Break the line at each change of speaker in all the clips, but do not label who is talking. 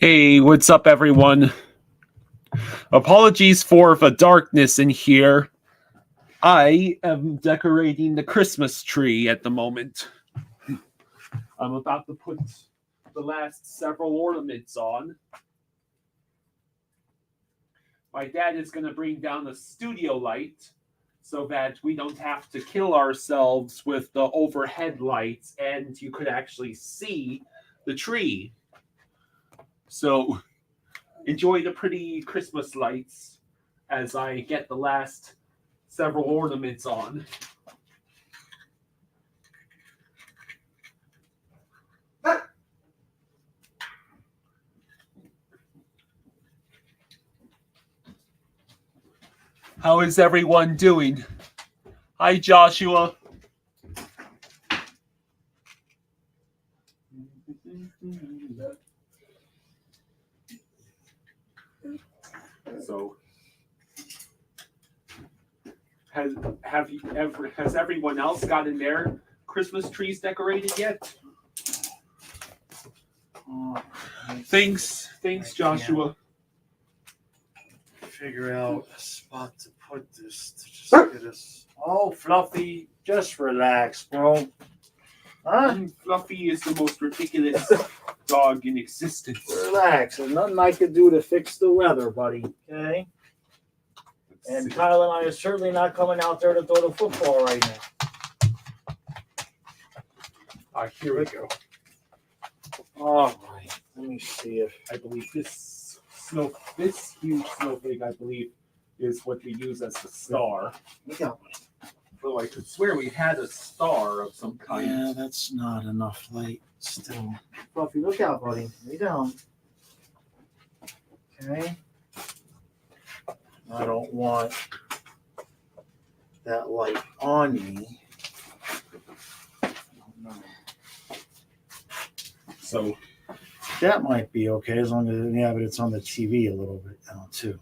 Hey, what's up, everyone? Apologies for the darkness in here. I am decorating the Christmas tree at the moment. I'm about to put the last several ornaments on. My dad is going to bring down a studio light so that we don't have to kill ourselves with the overhead lights and you could actually see the tree. So enjoy the pretty Christmas lights as I get the last several ornaments on. How is everyone doing? Hi, Joshua. So, has everyone else gotten their Christmas trees decorated yet? Thanks, Joshua.
Figure out a spot to put this to just get us. Oh, Fluffy, just relax, bro. Huh?
Fluffy is the most ridiculous dog in existence.
Relax. There's nothing I could do to fix the weather, buddy. Okay. And Kyle and I are certainly not coming out there to throw the football right now.
Here we go.
All right. Let me see if
I believe this huge snowflake, I believe, is what we use as the star.
Yeah.
Though I could swear we had a star of some kind.
Yeah, that's not enough light still. Fluffy, look out, buddy. Lay down. Okay. I don't want that light on me. I don't know.
So
that might be okay as long as but it's on the TV a little bit now too.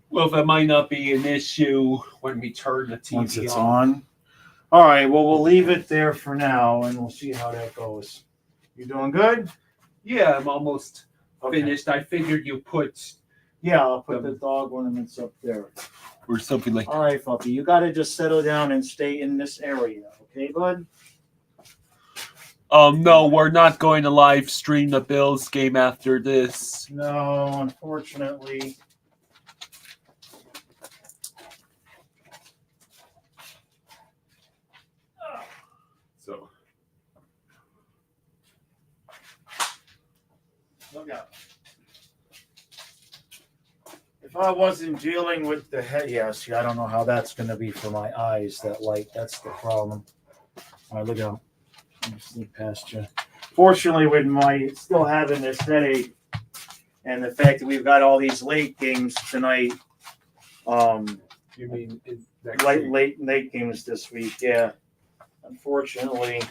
Well, that might not be an issue when we turn the TV
once it's on. All right, well, we'll leave it there for now and we'll see how that goes. You doing good?
Yeah, I'm almost finished. I figured you put
I'll put the dog ornaments up there.
Or something like that.
All right, Fluffy, you got to just settle down and stay in this area, okay, bud?
No, we're not going to live stream the Bills game after this.
No, unfortunately.
So,
look out. If I wasn't dealing with the head, see, I don't know how that's going to be for my eyes, that light. That's the problem. All right, look out. Let me sneak past you. Fortunately, with my still having this headache and the fact that we've got all these late games tonight,
you mean
late games this week, yeah. Unfortunately,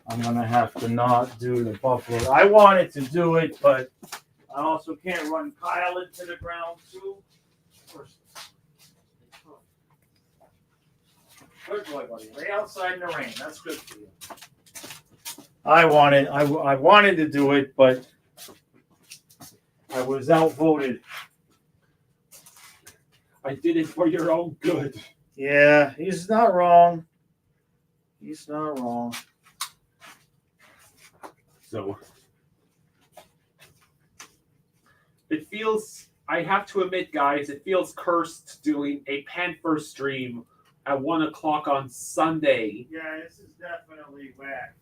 I'm going to have to not do the Buffalo. I wanted to do it, but I also can't run Kyle into the ground, too. Good boy, buddy. Lay outside in the rain. That's good for you. I wanted to do it, but I was outvoted.
I did it for your own good.
Yeah, he's not wrong. He's not wrong.
So, it feels, I have to admit, guys, it feels cursed doing a Panther stream at 1 o'clock on Sunday.
Yeah, this is definitely whack.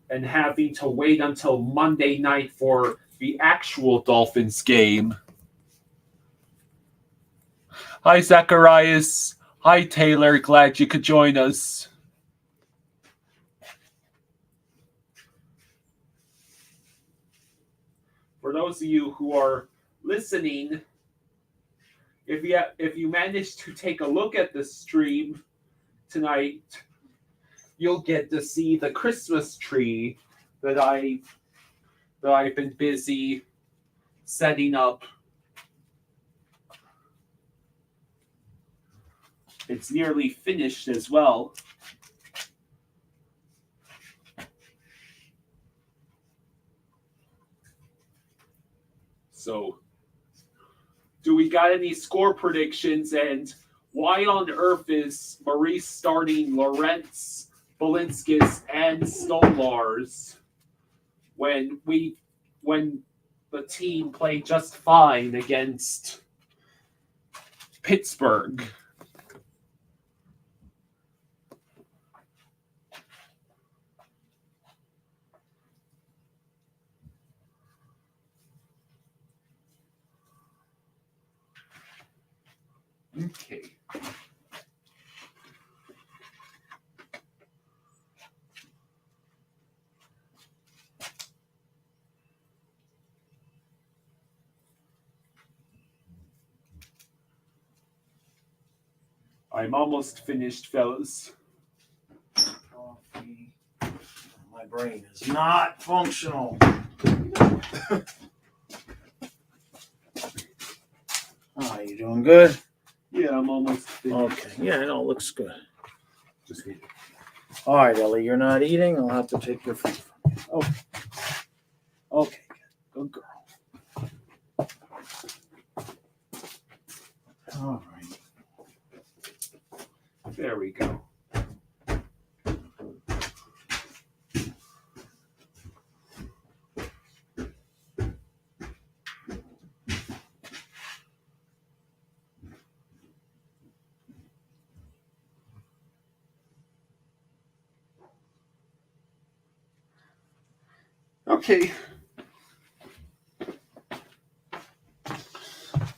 And having to wait until Monday night for the actual Dolphins game. Hi, Zacharias. Hi, Taylor. Glad you could join us. For those of you who are listening, if you manage to take a look at the stream tonight, you'll get to see the Christmas tree that I've been busy setting up. It's nearly finished as well. So, do we got any score predictions? And why on earth is Maurice starting Lawrence, Balinskis, and Stolars when the team played just fine against Pittsburgh? Okay. I'm almost finished, fellas.
Coffee. My brain is not functional. Oh, you doing good?
Yeah, I'm almost finished.
Okay. Yeah, it all looks good.
Just eat it.
All right, Ellie, you're not eating. I'll have to take your food from you. Oh. Okay. Good girl. All right.
There we go. Okay.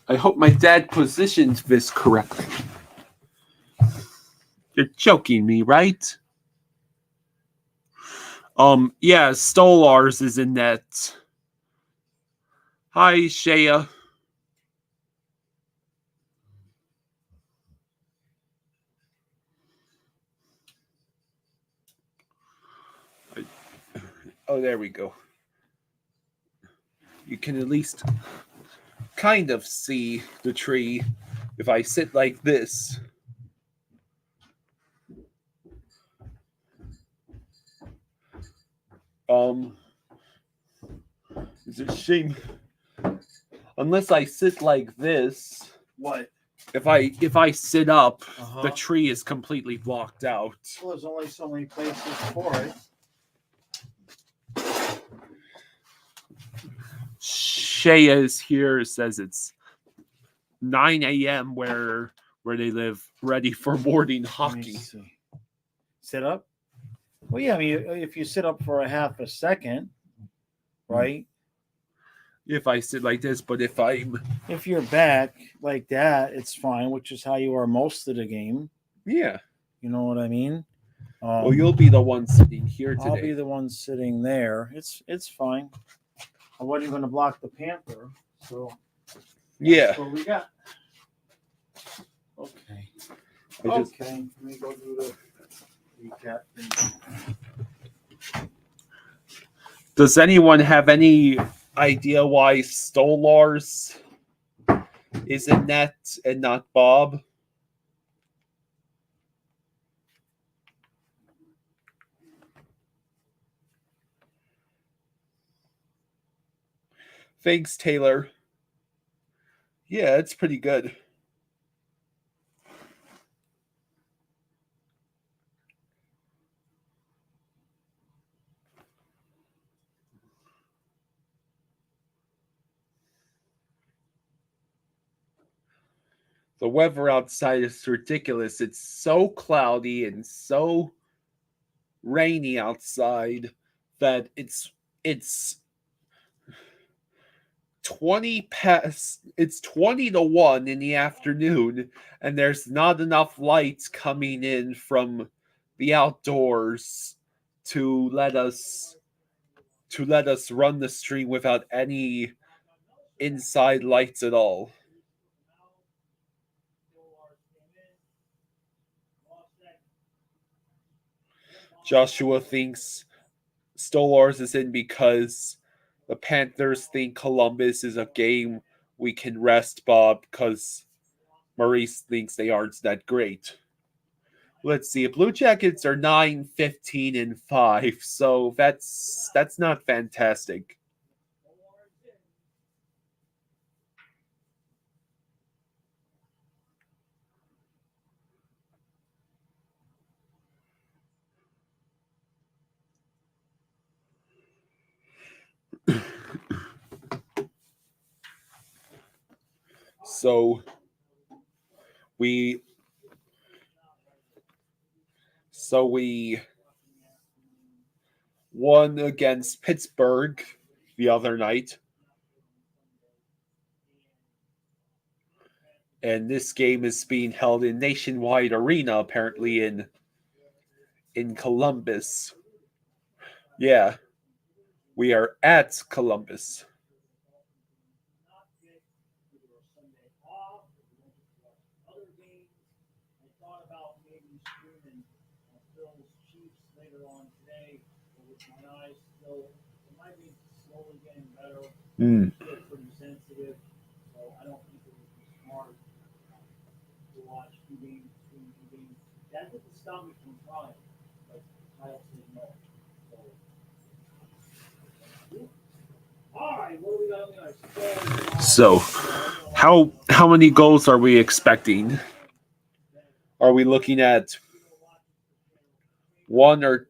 I hope my dad positioned this correctly. You're joking me, right? Yeah, Stolars is in net. Hi, Shea. Oh, there we go. You can at least kind of see the tree if I sit like this. It's a shame. Unless I sit like this.
What?
If I sit up, the tree is completely blocked out.
Well, there's only so many places for it.
Shea is here, says it's 9 a.m. where they live, ready for morning hockey.
Sit up? Well, yeah, I mean, if you sit up for a half a second, right?
If I sit like this, but
if you're back like that, it's fine, which is how you are most of the game.
Yeah.
You know what I mean?
Well, you'll be the one sitting here today.
I'll be the one sitting there. It's fine. I wasn't going to block the Panther, so
yeah.
That's what we got. Okay. Let me go do the recap thing.
Does anyone have any idea why Stolars is in net and not Bob? Thanks, Taylor. Yeah, it's pretty good. The weather outside is ridiculous. It's so cloudy and so rainy outside that it's 20 to 1 in the afternoon, and there's not enough lights coming in from the outdoors to let us run the stream without any inside lights at all. Joshua thinks Stolars is in because the Panthers think Columbus is a game we can rest, Bob, because Maurice thinks they aren't that great. Let's see. Blue Jackets are 9-15-5, so that's not fantastic. So we we won against Pittsburgh the other night. And this game is being held in Nationwide Arena, apparently in Columbus. Yeah, we are at Columbus. Mm. So, how many goals are we expecting? Are we looking at one or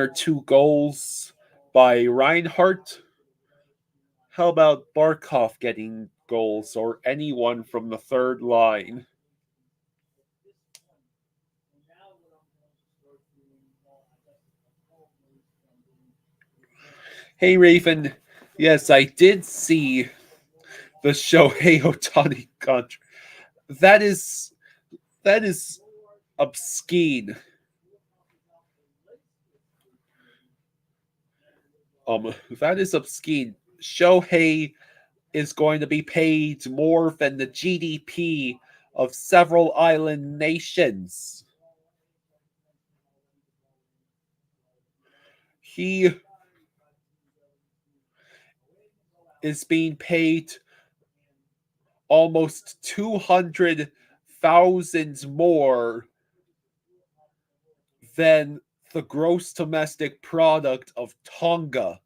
two goals by Reinhardt? How about Barkov getting goals or anyone from the third line? Hey Raven, yes, I did see the Shohei Ohtani contract. That is obscene. That is obscene. Shohei is going to be paid more than the GDP of several island nations. He is being paid almost 200,000 more than the gross domestic product of Tonga.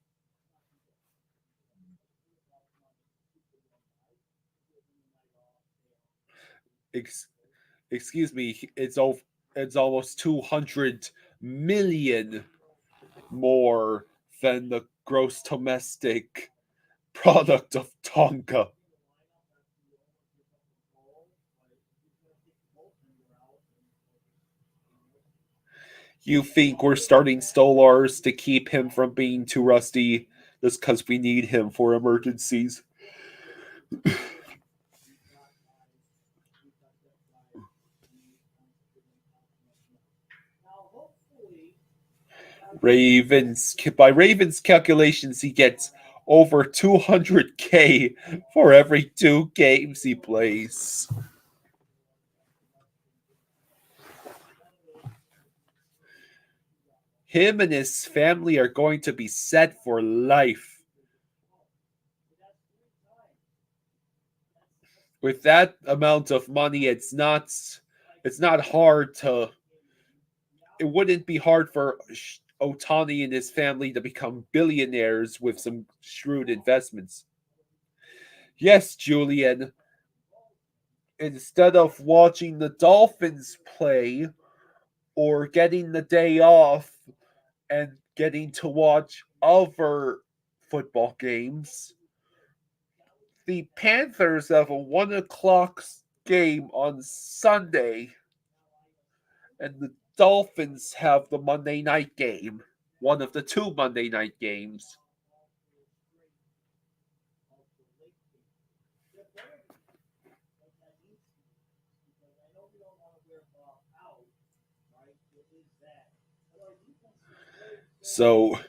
Excuse me, it's almost 200 million more than the gross domestic product of Tonga. You think we're starting Stolars to keep him from being too rusty just because we need him for emergencies? By Ravens calculations, he gets over 200K for every 2 games he plays. Him and his family are going to be set for life. With that amount of money, it's not hard to. It wouldn't be hard for Ohtani and his family to become billionaires with some shrewd investments. Yes, Julian. Instead of watching the Dolphins play or getting the day off and getting to watch other football games, the Panthers have a 1 o'clock game on Sunday, and the Dolphins have the Monday night game, one of the two Monday night games. So,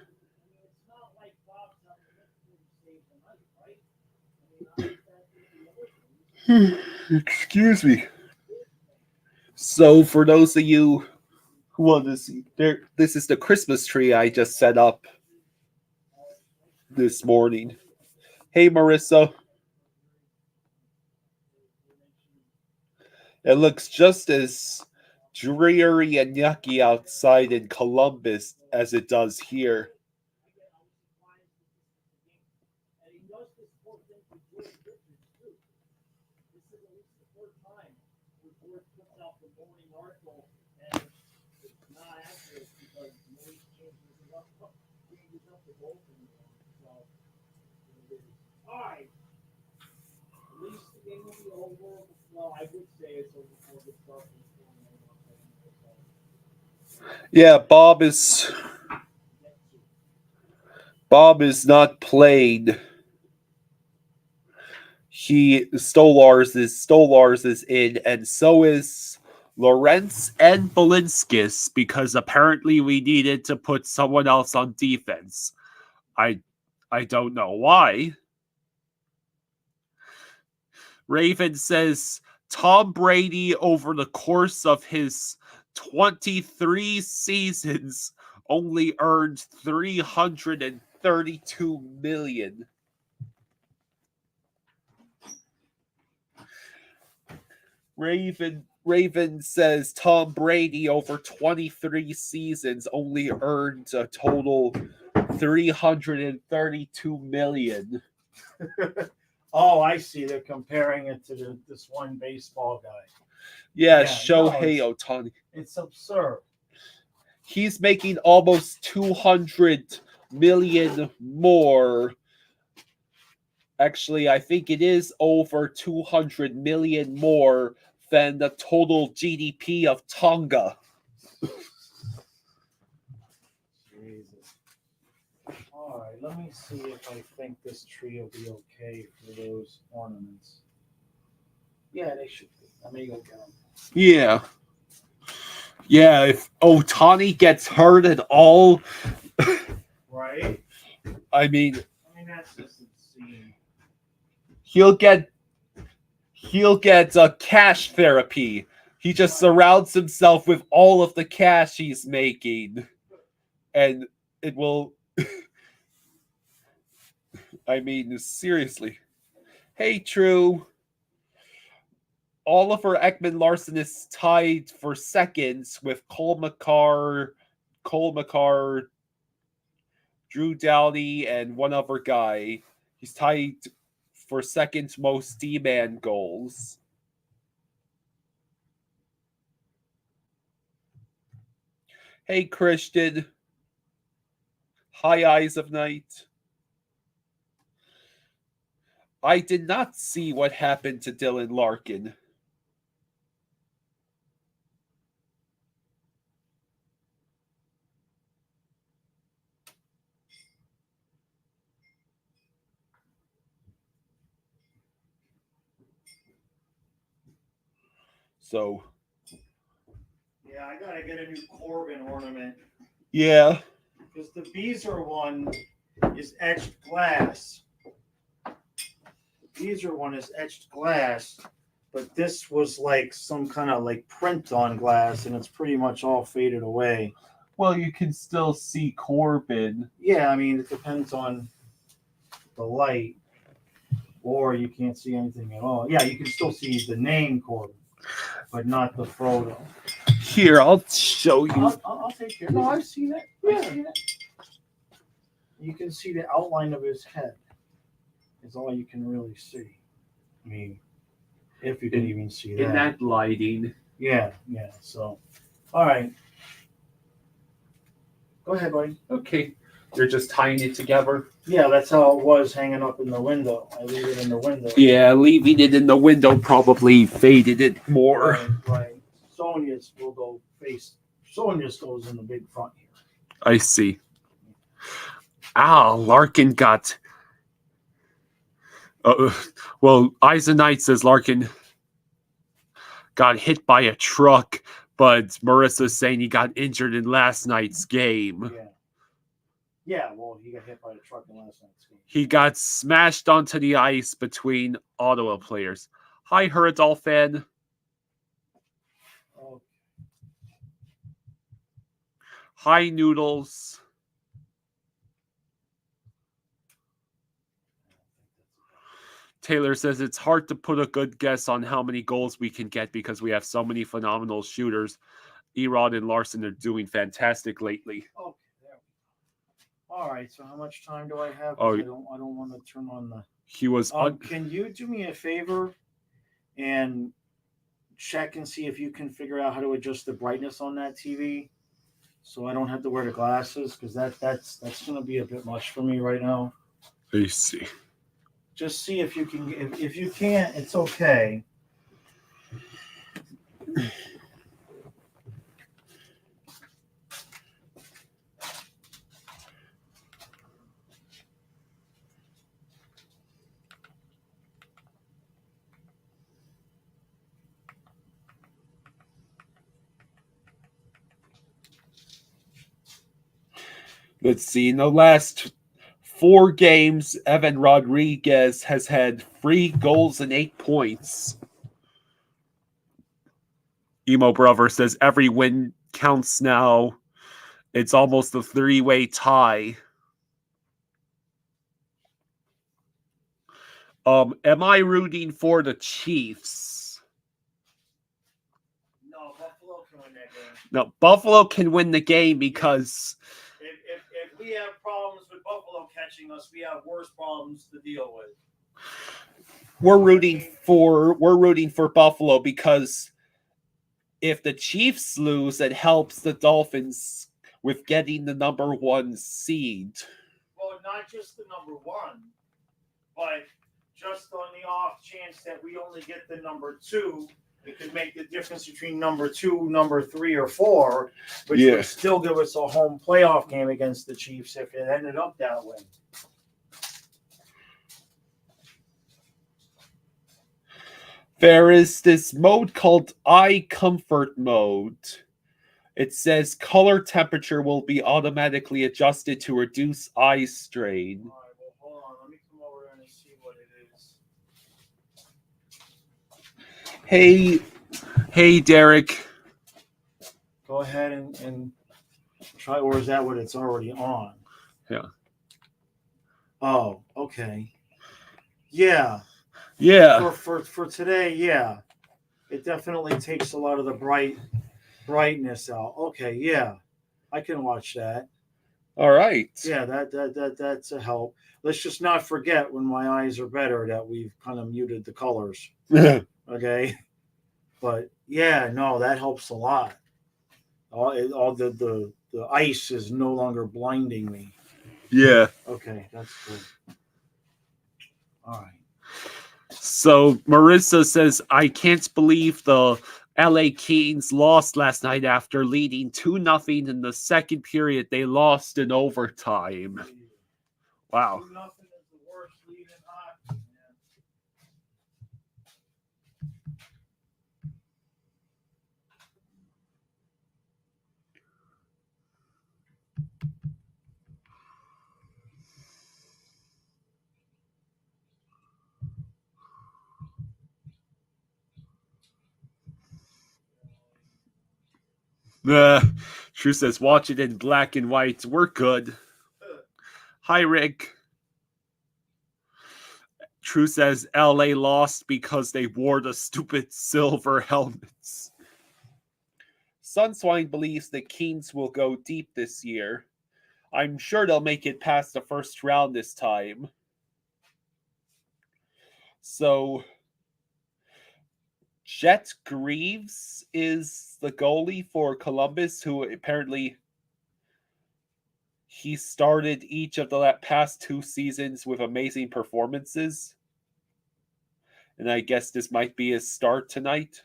excuse me. So, for those of you who want to see, this is the Christmas tree I just set up this morning. Hey, Marissa. It looks just as dreary and yucky outside in Columbus as it does here.
game will be over. Well, I would say it's over before the start.
Yeah, Bob is not playing. Stolars is in, and so is Lawrence and Balinskis, because apparently we needed to put someone else on defense. I don't know why. Raven says Tom Brady, over the course of his 23 seasons, only earned $332 million. Raven says Tom Brady, over 23 seasons, only earned a total $332 million.
Oh, I see. They're comparing it to this one baseball guy.
Yeah, Shohei Ohtani.
It's absurd.
He's making almost 200 million more. Actually, I think it is over 200 million more than the total GDP of Tonga.
Jesus. All right, let me see if I think this tree will be okay for those ornaments. Yeah, they should be. Let me go get them.
Yeah. Yeah, if Ohtani gets hurt at all,
Right?
I mean,
That's just insane.
he'll get a cash therapy. He just surrounds himself with all of the cash he's making, and it will. I mean, seriously. Hey, True. Oliver Ekman Larson is tied for seconds with Cole McCarr, Drew Doughty, and one other guy. He's tied for second most D-man goals. Hey, Christian. Hi, Eyes of Night. I did not see what happened to Dylan Larkin. So.
Yeah, I gotta get a new Corbin ornament.
Yeah.
Because the Beezer one is etched glass. The Beezer one is etched glass, but this was like some kind of like print on glass, and it's pretty much all faded away.
Well, you can still see Corbin.
Yeah, I mean, it depends on the light, or you can't see anything at all. Yeah, you can still see the name Corbin, but not the photo.
Here, I'll show you.
I'll take care. No, I've seen it. Yeah. I've seen it. You can see the outline of his head. Is all you can really see. I mean, if you can even see that.
In that lighting.
Yeah. So, all right. Go ahead, buddy.
Okay. You're just tying it together?
Yeah, that's how it was hanging up in the window. I leave it in the window.
Yeah, leaving it in the window probably faded it more.
Right. Sonia's will go face. Sonia's goes in the big front here.
I see. Larkin got. Well, Eisenite says Larkin got hit by a truck, but Marissa's saying he got injured in last night's game.
Yeah, well, he got hit by a truck in last night's game. He
got smashed onto the ice between Ottawa players. Hi, Hurdol fan.
Okay.
Hi, Noodles. Taylor says it's hard to put a good guess on how many goals we can get because we have so many phenomenal shooters. Erod and Larson are doing fantastic lately.
Okay, there we go. All right, so how much time do I have?
Oh,
I don't want to turn on the.
He was.
Can you do me a favor and check and see if you can figure out how to adjust the brightness on that TV, so I don't have to wear the glasses, because that's going to be a bit much for me right now.
I see.
Just see if you can. If you can't, it's okay.
Let's see. In the last 4 games, Evan Rodriguez has had 3 goals and 8 points. Emo Brother says every win counts now. It's almost a 3-way tie. Am I rooting for the Chiefs?
No, Buffalo can win that game.
No, Buffalo can win the game because
If we have problems with Buffalo catching us, we have worse problems to deal with.
we're rooting for Buffalo because if the Chiefs lose, it helps the Dolphins with getting the number 1 seed.
Well, not just the number 1, but just on the off chance that we only get the number 2, it could make the difference between number 2, number 3, or 4, which would still give us a home playoff game against the Chiefs if it ended up that way.
There is this mode called eye comfort mode. It says color temperature will be automatically adjusted to reduce eye strain.
All right, well, hold on. Let me come over there and see what it is.
Hey, Derek.
Go ahead and try, or is that what it's already on?
Yeah.
Oh, okay. Yeah.
Yeah.
For today, yeah. It definitely takes a lot of the brightness out. Okay, yeah. I can watch that.
All right.
Yeah, that's a help. Let's just not forget when my eyes are better that we've kind of muted the colors. Okay. But yeah, no, that helps a lot. All the ice is no longer blinding me.
Yeah.
Okay, that's good. All right.
So Marissa says, I can't believe the LA Kings lost last night after leading 2-0 in the second period. They lost in overtime. Wow.
2-0 is the worst lead in hockey, man.
True says, watch it in black and white. We're good. Hi, Rick. True says LA lost because they wore the stupid silver helmets. Sunswine believes the Kings will go deep this year. I'm sure they'll make it past the first round this time. So, Jet Greaves is the goalie for Columbus, who apparently he started each of the past 2 seasons with amazing performances. And I guess this might be his start tonight.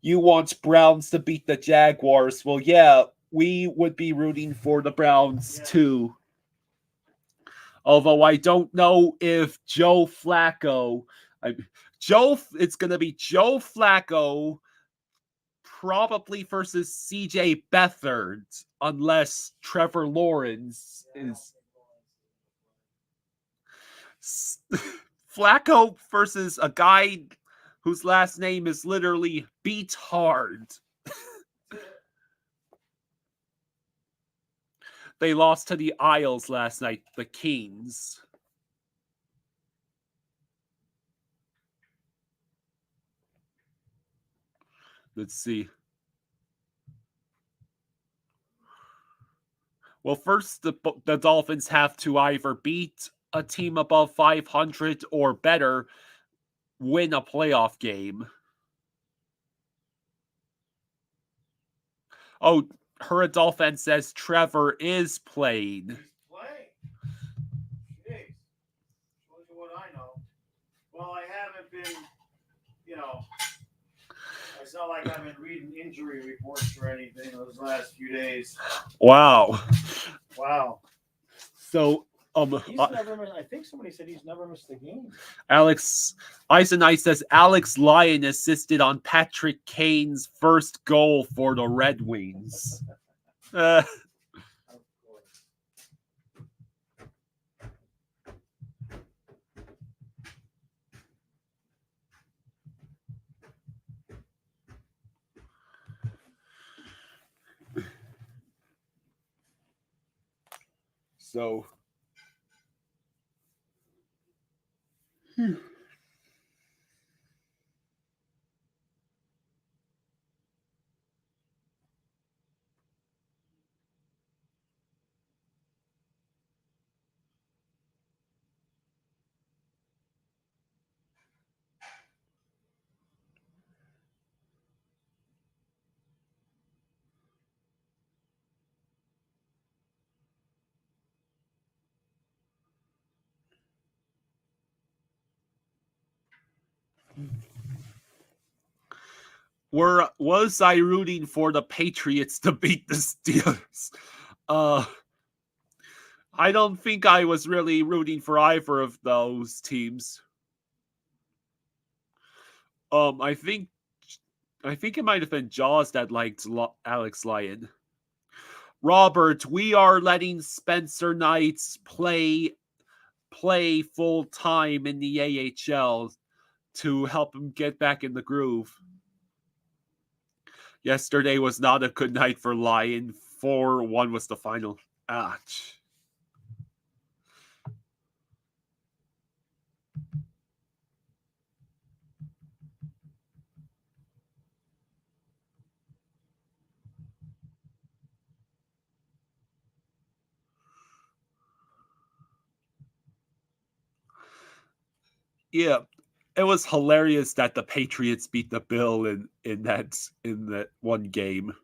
You want Browns to beat the Jaguars. Well, yeah, we would be rooting for the Browns too. Although I don't know if it's going to be Joe Flacco probably versus CJ Beathard, unless Trevor Lawrence is Flacco versus a guy whose last name is literally Beat Hard. They lost to the Isles last night, the Kings. Let's see. Well, first, the Dolphins have to either beat a team above 500 or better, win a playoff game. Oh, her Dolphin says Trevor is playing.
Play. Jeez. you know, it's not like I've been reading injury reports or anything those last few days.
Wow.
Wow.
So,
He's never missed, I think somebody said he's never missed a game.
Alex Eisenite says Alex Lyon assisted on Patrick Kane's first goal for the Red Wings.
Of course.
So, was I rooting for the Patriots to beat the Steelers? I don't think I was really rooting for either of those teams. I think it might have been Jaws that liked Alex Lyon. Robert, we are letting Spencer Knights play full time in the AHL to help him get back in the groove. Yesterday was not a good night for Lyon. 4-1 was the final. Ouch. Yeah, it was hilarious that the Patriots beat the Bill in that one game.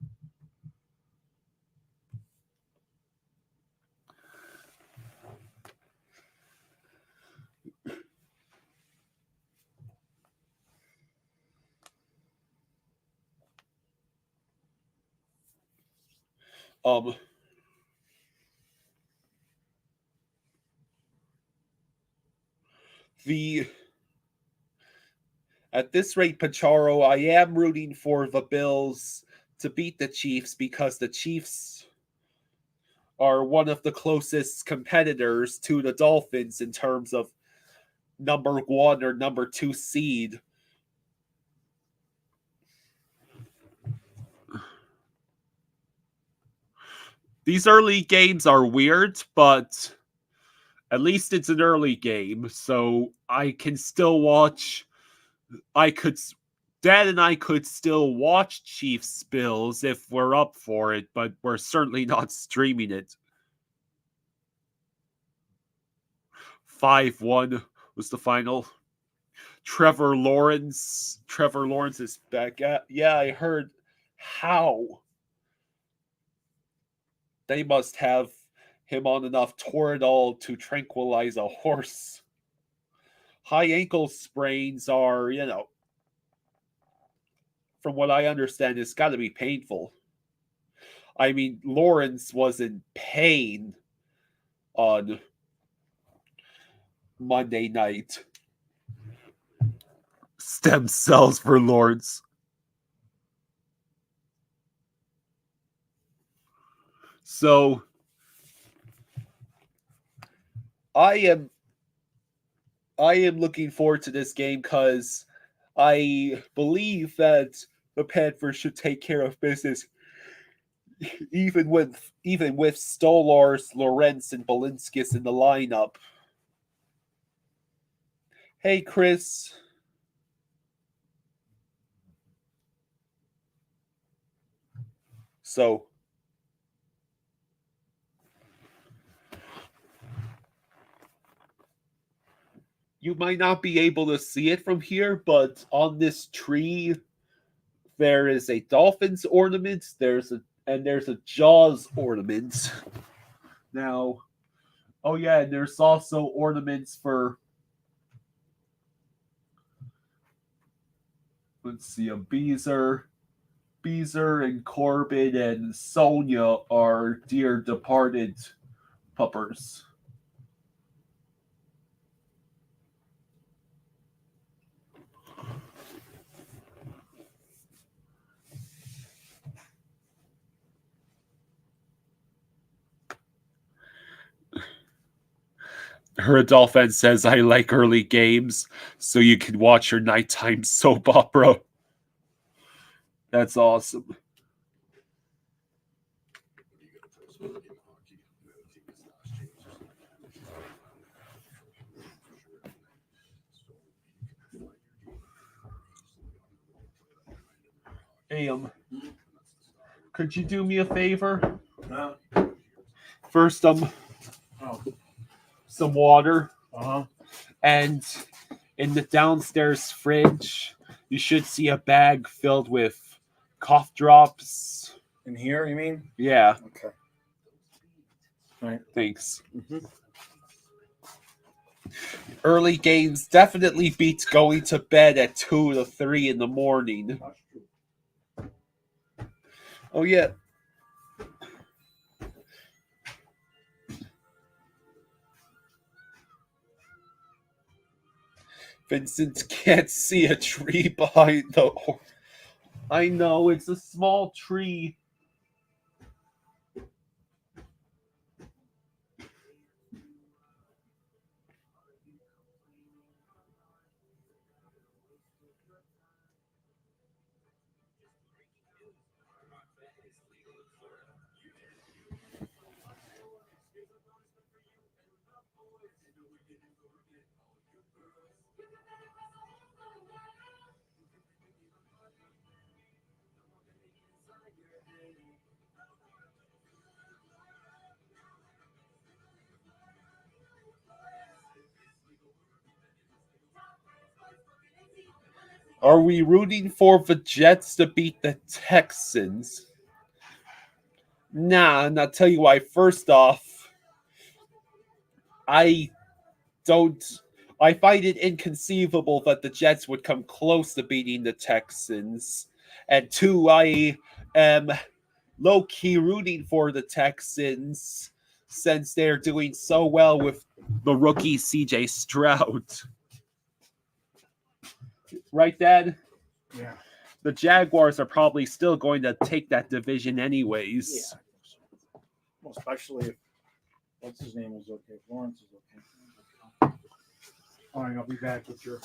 At this rate, Pacharo, I am rooting for the Bills to beat the Chiefs because the Chiefs are one of the closest competitors to the Dolphins in terms of number 1 or number 2 seed. These early games are weird, but at least it's an early game, so I can still watch. Dad and I could still watch Chiefs Bills if we're up for it, but we're certainly not streaming it. 5-1 was the final. Trevor Lawrence is back. Yeah, I heard. How? They must have him on enough Toradol to tranquilize a horse. High ankle sprains are, from what I understand, it's got to be painful. I mean, Lawrence was in pain on Monday night. Stem cells for Lawrence. So I am looking forward to this game because I believe that the Panthers should take care of business, even with Stolars, Lawrence, and Balinskis in the lineup. Hey, Chris. So you might not be able to see it from here, but on this tree there is a Dolphins ornament. There's a Jaws ornament. Now, oh yeah, and there's also ornaments for Let's see, Beezer and Corbin and Sonia are dear departed puppers. Her adult fan says, I like early games so you can watch your nighttime soap opera. That's awesome. Could you do me a favor? First, some water. And in the downstairs fridge, you should see a bag filled with cough drops.
In here, you mean?
Yeah.
Okay. All right.
Thanks. Early games definitely beats going to bed at 2 to 3 in the morning. Oh, yeah. Vincent can't see a tree behind the... I know, it's a small tree. Are we rooting for the Jets to beat the Texans? Nah, and I'll tell you why. First off, I find it inconceivable that the Jets would come close to beating the Texans. And two, I am low-key rooting for the Texans since they're doing so well with the rookie CJ Stroud. Right, Dad?
Yeah.
The Jaguars are probably still going to take that division anyways.
Yeah. Well, especially if what's his name is okay. Lawrence is okay. All right, I'll be back with your.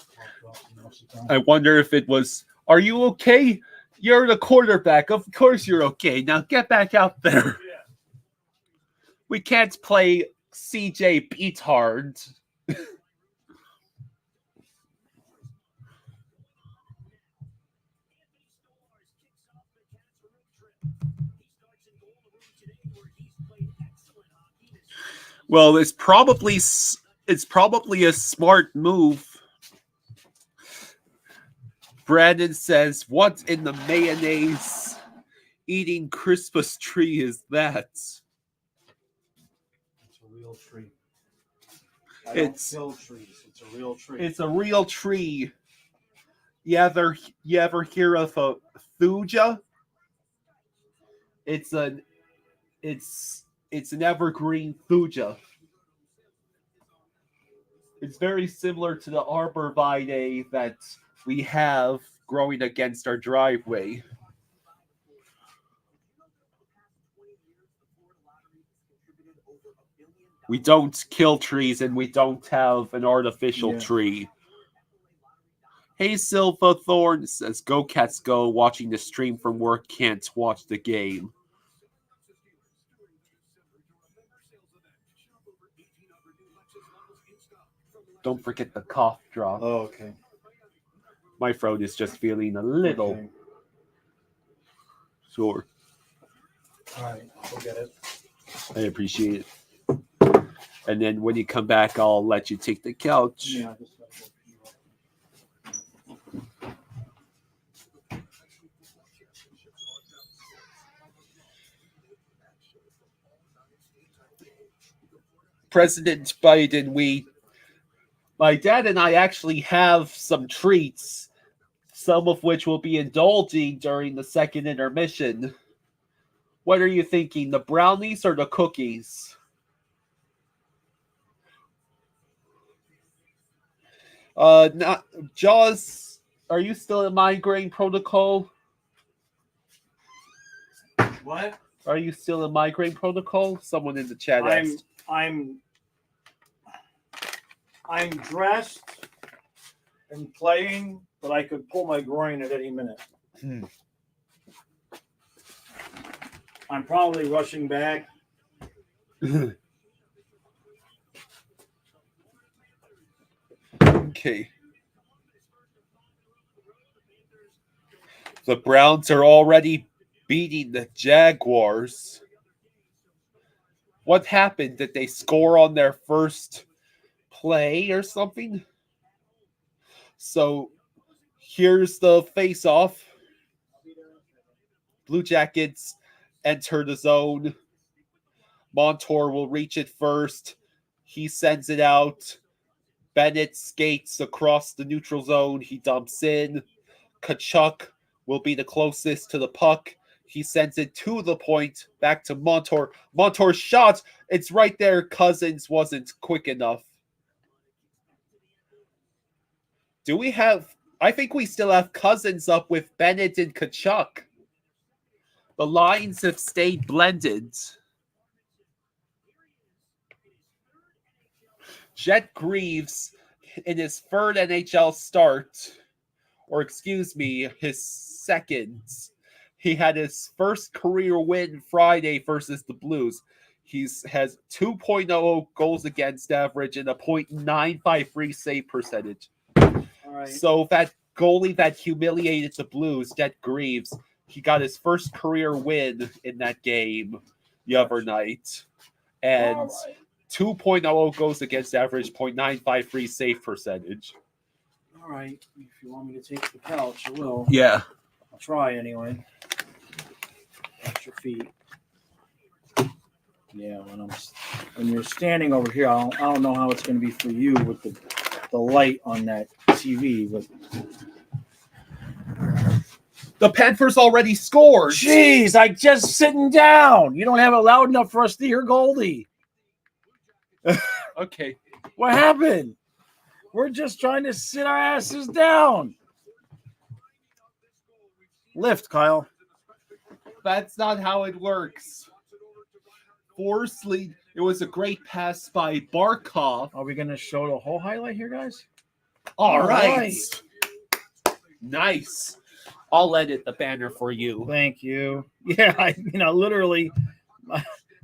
I wonder if it was, are you okay? You're the quarterback. Of course you're okay. Now get back out there.
Yeah.
We can't play CJ Beathard. Well, it's probably a smart move. Brandon says, "What in the mayonnaise eating Christmas tree is that?"
It's a real tree. I don't kill trees. It's a real tree.
It's a real tree. You ever hear of a thuja? It's an evergreen thuja. It's very similar to the arborvitae that we have growing against our driveway. We don't kill trees and we don't have an artificial tree. Hey, Silva Thorne says, "Go Cats go, watching the stream from work, can't watch the game." Don't forget the cough drop.
Oh, okay.
My throat is just feeling a little sore.
All right, I'll get it.
I appreciate it. And then when you come back, I'll let you take the couch.
Yeah.
President Biden, my dad and I actually have some treats some of which will be indulging during the second intermission. What are you thinking, the brownies or the cookies? Not Jaws. Are you still in migraine protocol?
What?
Are you still in migraine protocol? Someone in the chat asked.
I'm dressed and playing, but I could pull my groin at any minute. I'm probably rushing back.
Okay. The Browns are already beating the Jaguars. What happened? Did they score on their first play or something? So here's the face-off. Blue Jackets enter the zone. Montour will reach it first. He sends it out. Bennett skates across the neutral zone. He dumps in. Kachuk will be the closest to the puck. He sends it to the point, back to Montour. Montour shot. It's right there. Cousins wasn't quick enough. Do we have... I think we still have Cousins up with Bennett and Kachuk. The lines have stayed blended. Jet Greaves, in his third NHL start, or excuse me, his second, he had his first career win Friday versus the Blues. He has 2.00 goals against average and a .953 save percentage.
All right.
So that goalie that humiliated the Blues, Jet Greaves, he got his first career win in that game the other night. And 2.00 goals against average, .953 save percentage.
All right. If you want me to take the couch, I will.
Yeah.
I'll try anyway. Watch your feet. Yeah, when you're standing over here, I don't know how it's going to be for you with the light on that TV. But
the Panthers already scored.
Jeez, I just sitting down. You don't have it loud enough for us to hear Goldie.
Okay.
What happened? We're just trying to sit our asses down. Lift, Kyle.
That's not how it works. Force lead. It was a great pass by Barkov.
Are we going to show the whole highlight here, guys?
All right. Nice. I'll edit the banner for you.
Thank you. Yeah, literally,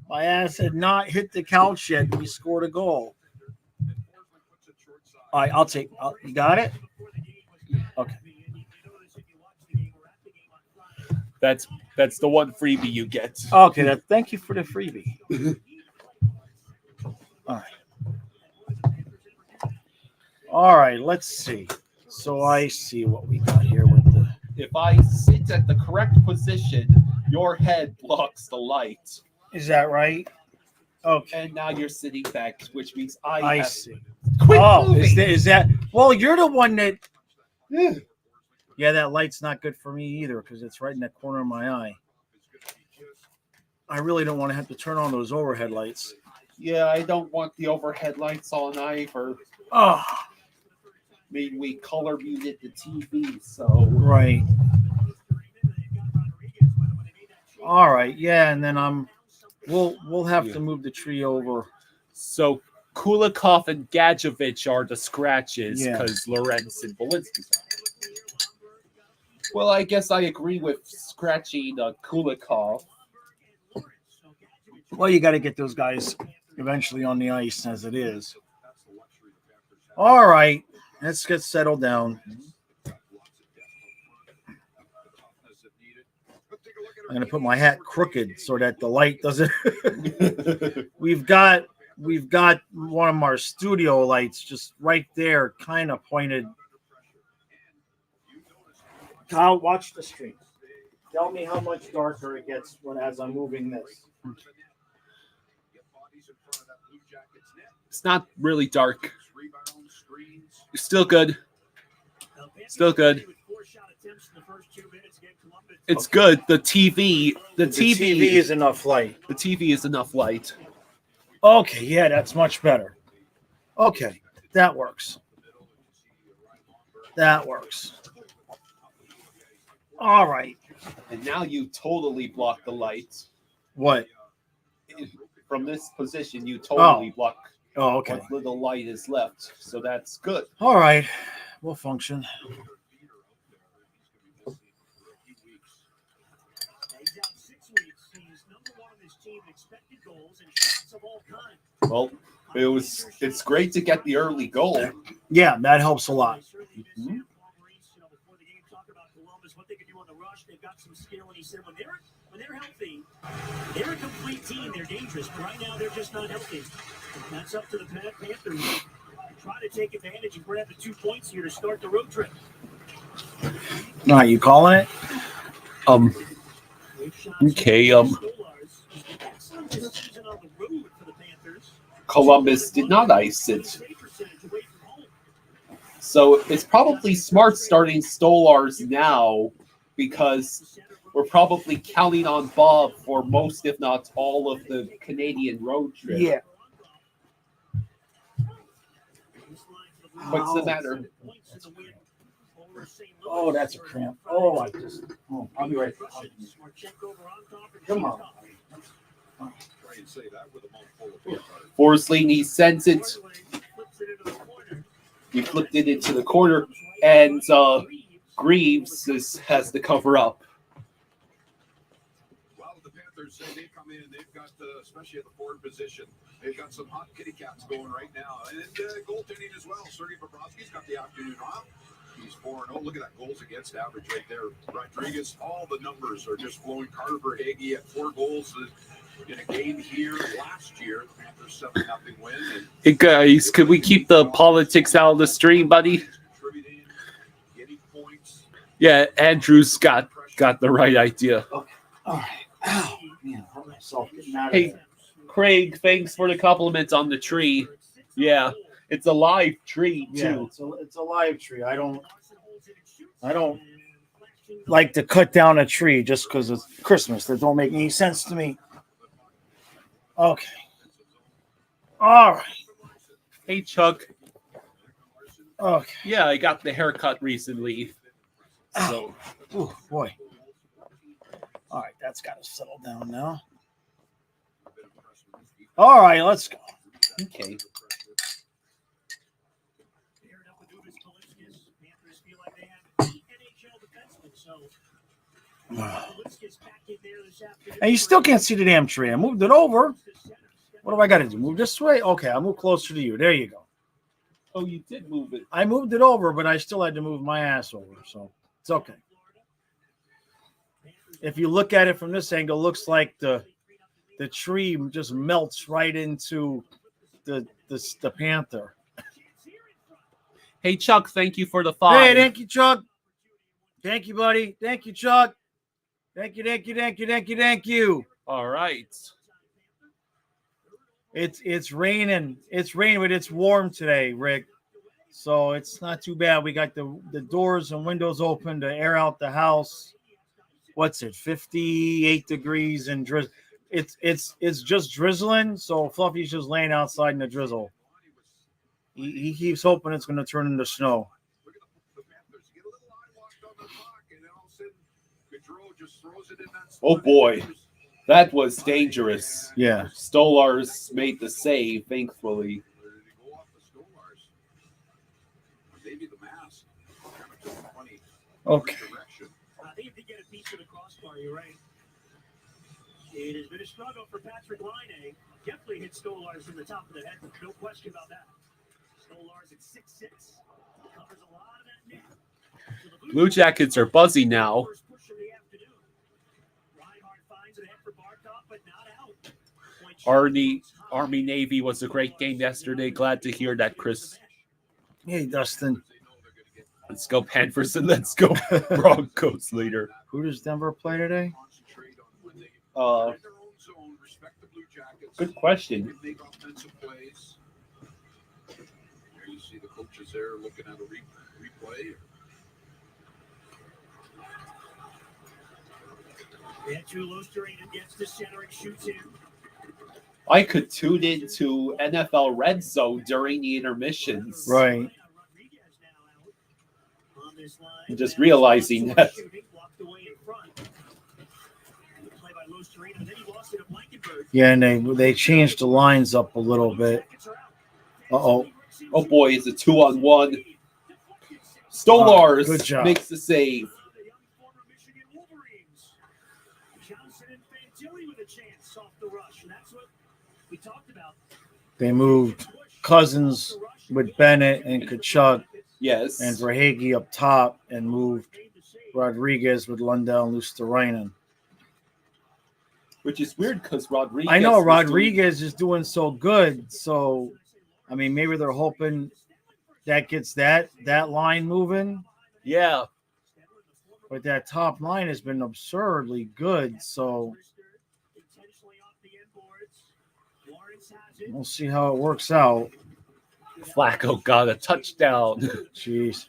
my ass had not hit the couch yet, and we scored a goal. All right, I'll take. You got it? Okay.
That's the one freebie you get.
Okay. Thank you for the freebie. All right. Let's see. So I see what we got here with the.
If I sit at the correct position, your head blocks the light.
Is that right? Okay.
And now you're sitting back, which means I have...
see.
Quit
moving.
moving.
Is that? Well, you're the one that. Yeah, that light's not good for me either because it's right in the corner of my eye. I really don't want to have to turn on those overhead lights.
Yeah, I don't want the overhead lights on either.
Oh.
I mean, we color muted the TV, so...
Right. All right, yeah, and then we'll have to move the tree over.
So Kulikov and Gadjevich are the scratches because Lorenz and Volinsky's on. Well, I guess I agree with scratching Kulikov.
Well, you got to get those guys eventually on the ice as it is. All right, let's get settled down. I'm going to put my hat crooked so that the light doesn't. We've got one of our studio lights just right there, kind of pointed. Kyle, watch the stream. Tell me how much darker it gets as I'm moving this.
It's not really dark. Still good. Still good. It's good. The TV
is enough light.
The TV is enough light.
Okay, yeah, that's much better. Okay, that works. That works. All right.
And now you totally block the light.
What?
From this position, you totally block
Oh, okay.
what little light is left. So that's good.
All right. We'll function.
Well, it's great to get the early goal.
Yeah, that helps a lot.
Mm-hmm.
They've got some skill, and he said when they're healthy, they're a complete team. They're dangerous, but right now they're just not healthy. That's up to the Panthers to try to take advantage and grab the 2 points here to start the road trip.
All right, you calling it?
Okay. Columbus did not ice it. So it's probably smart starting Stolars now because we're probably counting on Bob for most, if not all, of the Canadian road trip.
Yeah.
What's the matter?
Oh, that's a cramp. Oh, I'll be right back. Come on.
Forsley, he sends it. He flipped it into the corner, and Greaves has to cover up.
Well, the Panthers say they come in and they've got, especially at the forward position, they've got some hot kitty cats going right now. And goaltending as well. Sergei Bobrovsky's got the afternoon off. He's 4-0. Look at that goals against average right there. Rodriguez, all the numbers are just flowing. Carter Verhaeghe at 4 goals in a game here last year. The Panthers 7-0 win.
Hey guys, could we keep the politics out of the stream, buddy? Yeah, Andrew's got the right idea.
Okay. All right. Ow. Man, I hurt myself getting out of
Hey,
there.
Craig, thanks for the compliments on the tree. Yeah, it's a live tree too.
Yeah, it's a live tree. I don't like to cut down a tree just because it's Christmas. That don't make any sense to me. Okay. All right.
Hey, Chuck.
Okay.
Yeah, I got the haircut recently. So,
Ooh, boy. All right, that's got to settle down now. All right, let's go.
okay.
And you still can't see the damn tree. I moved it over. What do I got to do? Move this way? Okay, I'll move closer to you. There you go.
Oh, you did move it.
I moved it over, but I still had to move my ass over, so it's okay. If you look at it from this angle, it looks like the tree just melts right into the Panther.
Hey, Chuck, thank you for the 5.
Hey, thank you, Chuck. Thank you, buddy. Thank you, Chuck. Thank you.
All right.
It's raining. It's raining, but it's warm today, Rick. So it's not too bad. We got the doors and windows open to air out the house. What's it? 58 degrees and drizzle. It's just drizzling. So Fluffy's just laying outside in the drizzle. He keeps hoping it's going to turn into snow.
Oh boy, that was dangerous.
Yeah.
Stolars made the save, thankfully.
Okay.
I think if they get a piece of the crossbar, you're right. It has been a struggle for Patrick Laine. Definitely hit Stolars in the top of the head. No question about that. Stolars at 6'6". Covers a lot of that net. So
Blue Jackets are buzzy now. Army Navy was a great game yesterday. Glad to hear that, Chris.
Hey, Dustin.
Let's go Panthers and let's go Broncos later.
Who does Denver play today?
Good question.
There you see the coaches there looking at a replay.
Andrew Losterinen gets to center and shoots in.
I could tune into NFL Red Zone during the intermissions.
Right.
I'm just realizing that.
Yeah, and they changed the lines up a little bit. Uh-oh.
Oh boy, it's a 2-on-1. Stolars
good job.
makes the save.
They moved Cousins with Bennett and Kachuk
Yes.
and Verhaeghe up top and moved Rodriguez with Lundell and Luosterainen.
Which is weird because Rodriguez.
I know
was
Rodriguez is doing so good. So, I mean, maybe they're hoping that gets that line moving.
Yeah.
But that top line has been absurdly good. So we'll see how it works out.
Flacco got a touchdown.
Jeez.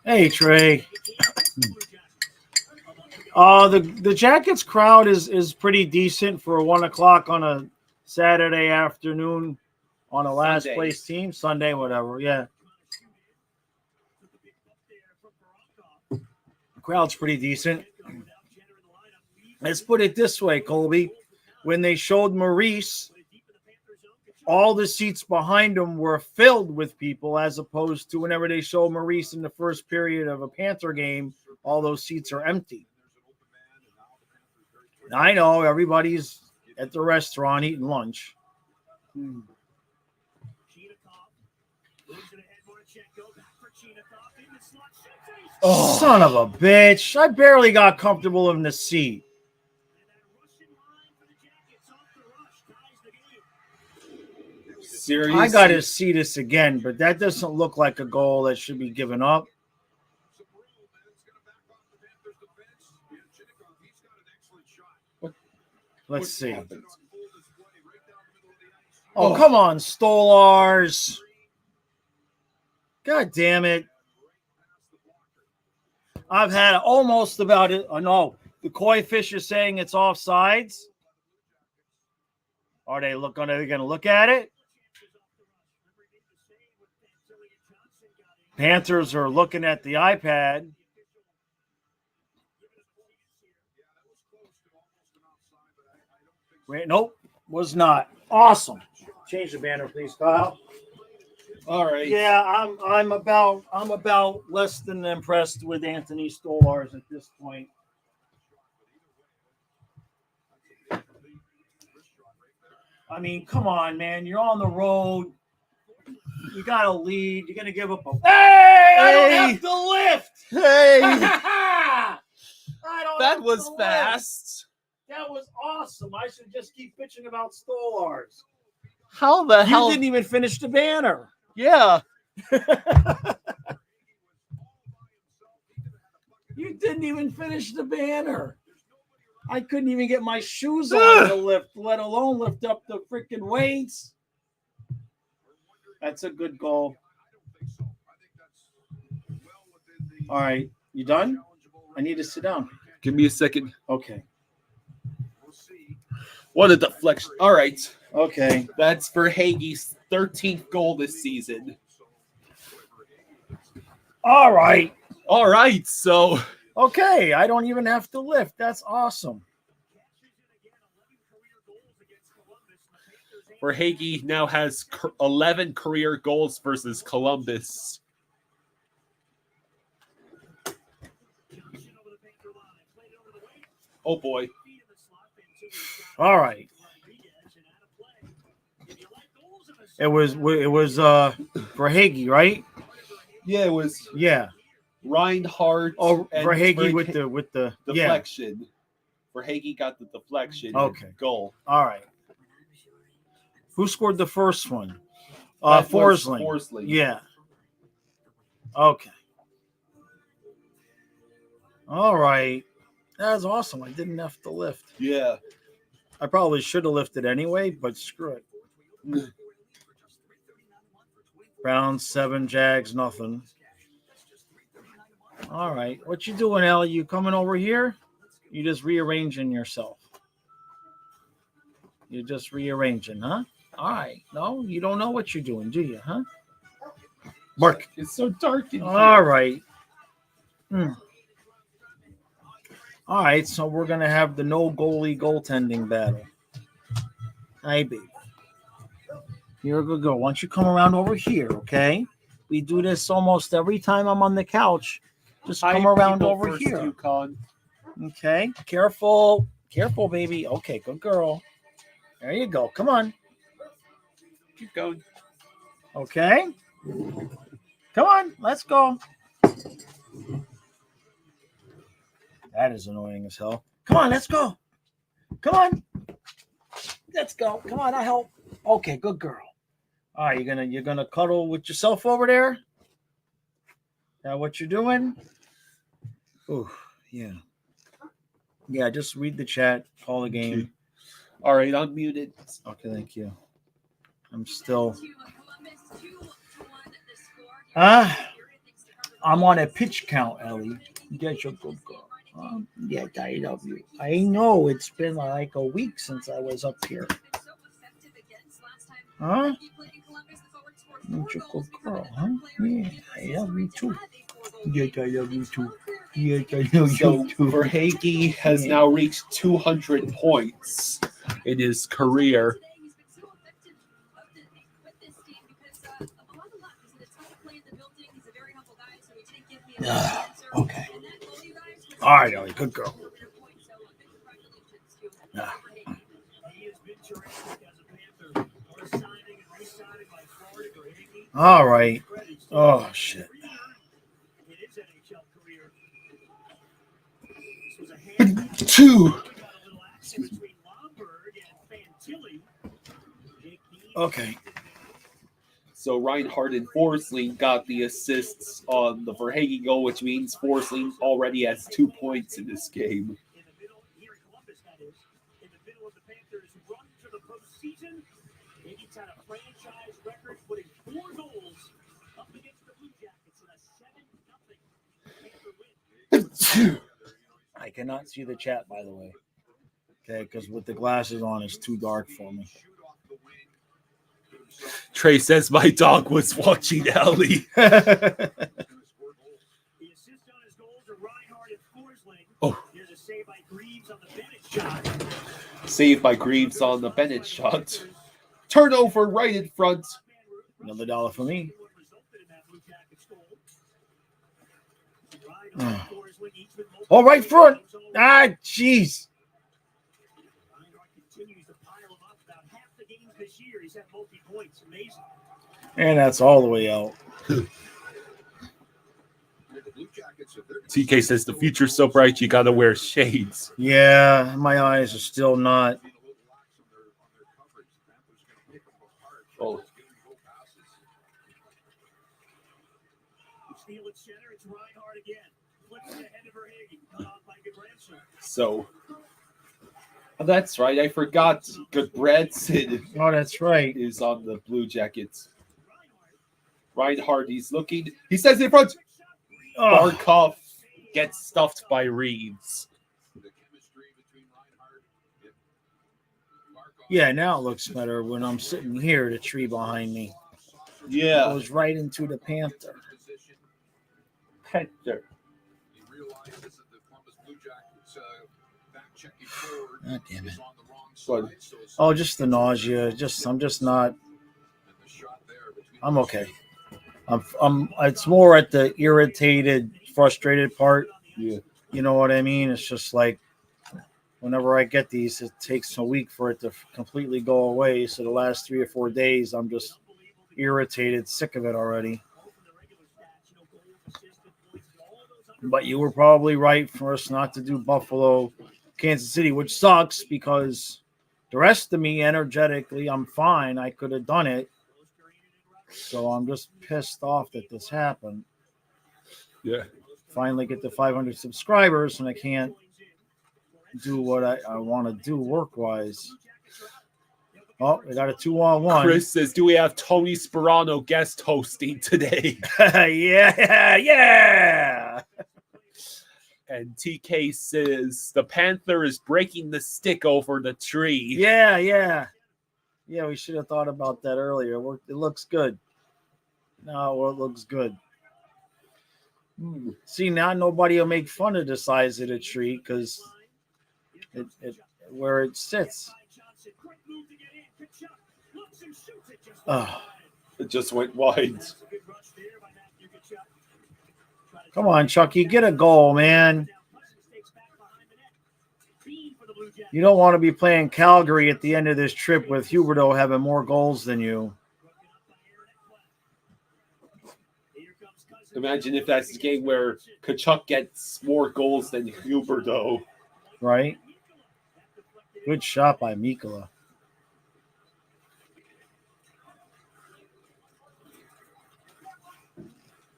Hey, Trey. The Jackets crowd is pretty decent for 1 o'clock on a Saturday afternoon on a last
Sunday.
place team. Sunday, whatever. Yeah. The crowd's pretty decent. Let's put it this way, Colby. When they showed Maurice, all the seats behind him were filled with people, as opposed to whenever they show Maurice in the first period of a Panther game, all those seats are empty. I know everybody's at the restaurant eating lunch. Oh, son of a bitch. I barely got comfortable in the seat.
Seriously?
I got to see this again, but that doesn't look like a goal that should be given up. Let's see. Oh, come on, Stolars. God damn it. I've had almost about it. Oh, no. The koi fish is saying it's offsides. Are they going to look at it? Panthers are looking at the iPad. Wait, nope, was not. Awesome. Change the banner, please, Kyle.
All right.
Yeah, I'm about less than impressed with Anthony Stolars at this point. I mean, come on, man. You're on the road. You got to lead. You're going to give up a... Hey! I don't have to lift!
Hey! That was
lift.
fast.
That was awesome. I should just keep bitching about Stolars.
How the hell?
You didn't even finish the banner.
Yeah.
You didn't even finish the banner. I couldn't even get my shoes on to lift, let alone lift up the freaking weights. That's a good goal. All right. You done? I need to sit down.
Give me a second.
Okay.
What a deflection. All right.
Okay.
That's Verhaeghe's 13th goal this season.
All right.
All right. So.
Okay. I don't even have to lift. That's awesome.
Verhaeghe now has 11 career goals versus Columbus. Oh, boy.
All right. It was Verhaeghe, right?
Yeah, it was.
Yeah.
Reinhardt.
Oh,
and
Verhaeghe with the
deflection. Yeah. Verhaeghe got the deflection.
Okay.
Goal.
All right. Who scored the first one? Forsling.
Forsling.
Yeah. Okay. All right. That's awesome. I didn't have to lift.
Yeah.
I probably should have lifted anyway, but screw it. Browns 7, Jags nothing. All right. What you doing, Ellie? You coming over here? You just rearranging yourself. You're just rearranging, huh? All right. No, you don't know what you're doing, do you, huh? Mark.
It's so dark in here.
All right. All right, so we're going to have the no goalie goaltending battle. Hi, baby. You're a good girl. Why don't you come around over here, okay? We do this almost every time I'm on the couch. Just come around over here.
Yukon.
Okay, careful. Careful, baby. Okay, good girl. There you go. Come on.
Keep going.
Okay. Come on. Let's go. That is annoying as hell. Come on. Let's go. Come on. Let's go. Come on. I'll help. Okay, good girl. All right, you're gonna cuddle with yourself over there? That what you're doing? Oh, yeah. Yeah, just read the chat, call the game.
All right, unmuted.
Okay, thank you. I'm still. I'm on a pitch count, Ellie. Get your good girl. Yeah, I love you. I know it's been like a week since I was up here. Huh? Get your good girl, huh? Yeah, I love you too. Yes, I love you too. Yes, I love
So
you too.
Verhage has now reached 200 points in his career.
Okay. All right, Ellie, good girl. All right. Oh, shit.
Two.
Okay.
So Reinhardt and Forsling got the assists on the Verhage goal, which means Forsling already has 2 points in this game.
In the middle, here in Columbus, that is, in the middle of the Panthers' run to the postseason, Higgy's had a franchise record, putting 4 goals up against the Blue Jackets in a 7-0 Panther win.
I cannot see the chat, by the way. Okay, because with the glasses on, it's too dark for me.
Trey says my dog was watching Ellie.
The assist on his goals are Reinhardt and Forsling.
Oh.
Here's a save by Greaves on the Bennett shot.
Saved by Greaves on the Bennett shot. Turnover right in front.
Another $1 for me. All right, front. Ah, jeez. And that's all the way out.
TK says the future's so bright you gotta wear shades.
Yeah, my eyes are still not.
Oh. So that's right. I forgot Goodbranson
Oh, that's right.
is on the Blue Jackets. Reinhardt, he's looking. He says in front.
Oh,
Barkov gets stuffed by Reeves.
yeah, now it looks better when I'm sitting here, the tree behind me.
Yeah.
Goes right into the Panther.
Panther.
God damn it.
What?
Oh, just the nausea. I'm just not. I'm okay. It's more at the irritated, frustrated part.
Yeah.
You know what I mean? It's just like whenever I get these, it takes a week for it to completely go away. So the last 3 or 4 days, I'm just irritated, sick of it already. But you were probably right for us not to do Buffalo, Kansas City, which sucks because the rest of me energetically, I'm fine. I could have done it. So I'm just pissed off that this happened.
Yeah.
Finally get to 500 subscribers and I can't do what I want to do work-wise. Oh, we got a 2-on-1.
Chris says, do we have Tony Sperano guest hosting today?
Yeah.
And TK says the Panther is breaking the stick over the tree.
Yeah. We should have thought about that earlier. It looks good. No, it looks good. See, now nobody will make fun of the size of the tree because it where it sits. Oh,
It just went wide.
come on, Chucky, get a goal, man. You don't want to be playing Calgary at the end of this trip with Huberdeau having more goals than you.
Imagine if that's the game where Kachuk gets more goals than Huberdeau.
Right? Good shot by Mikkola.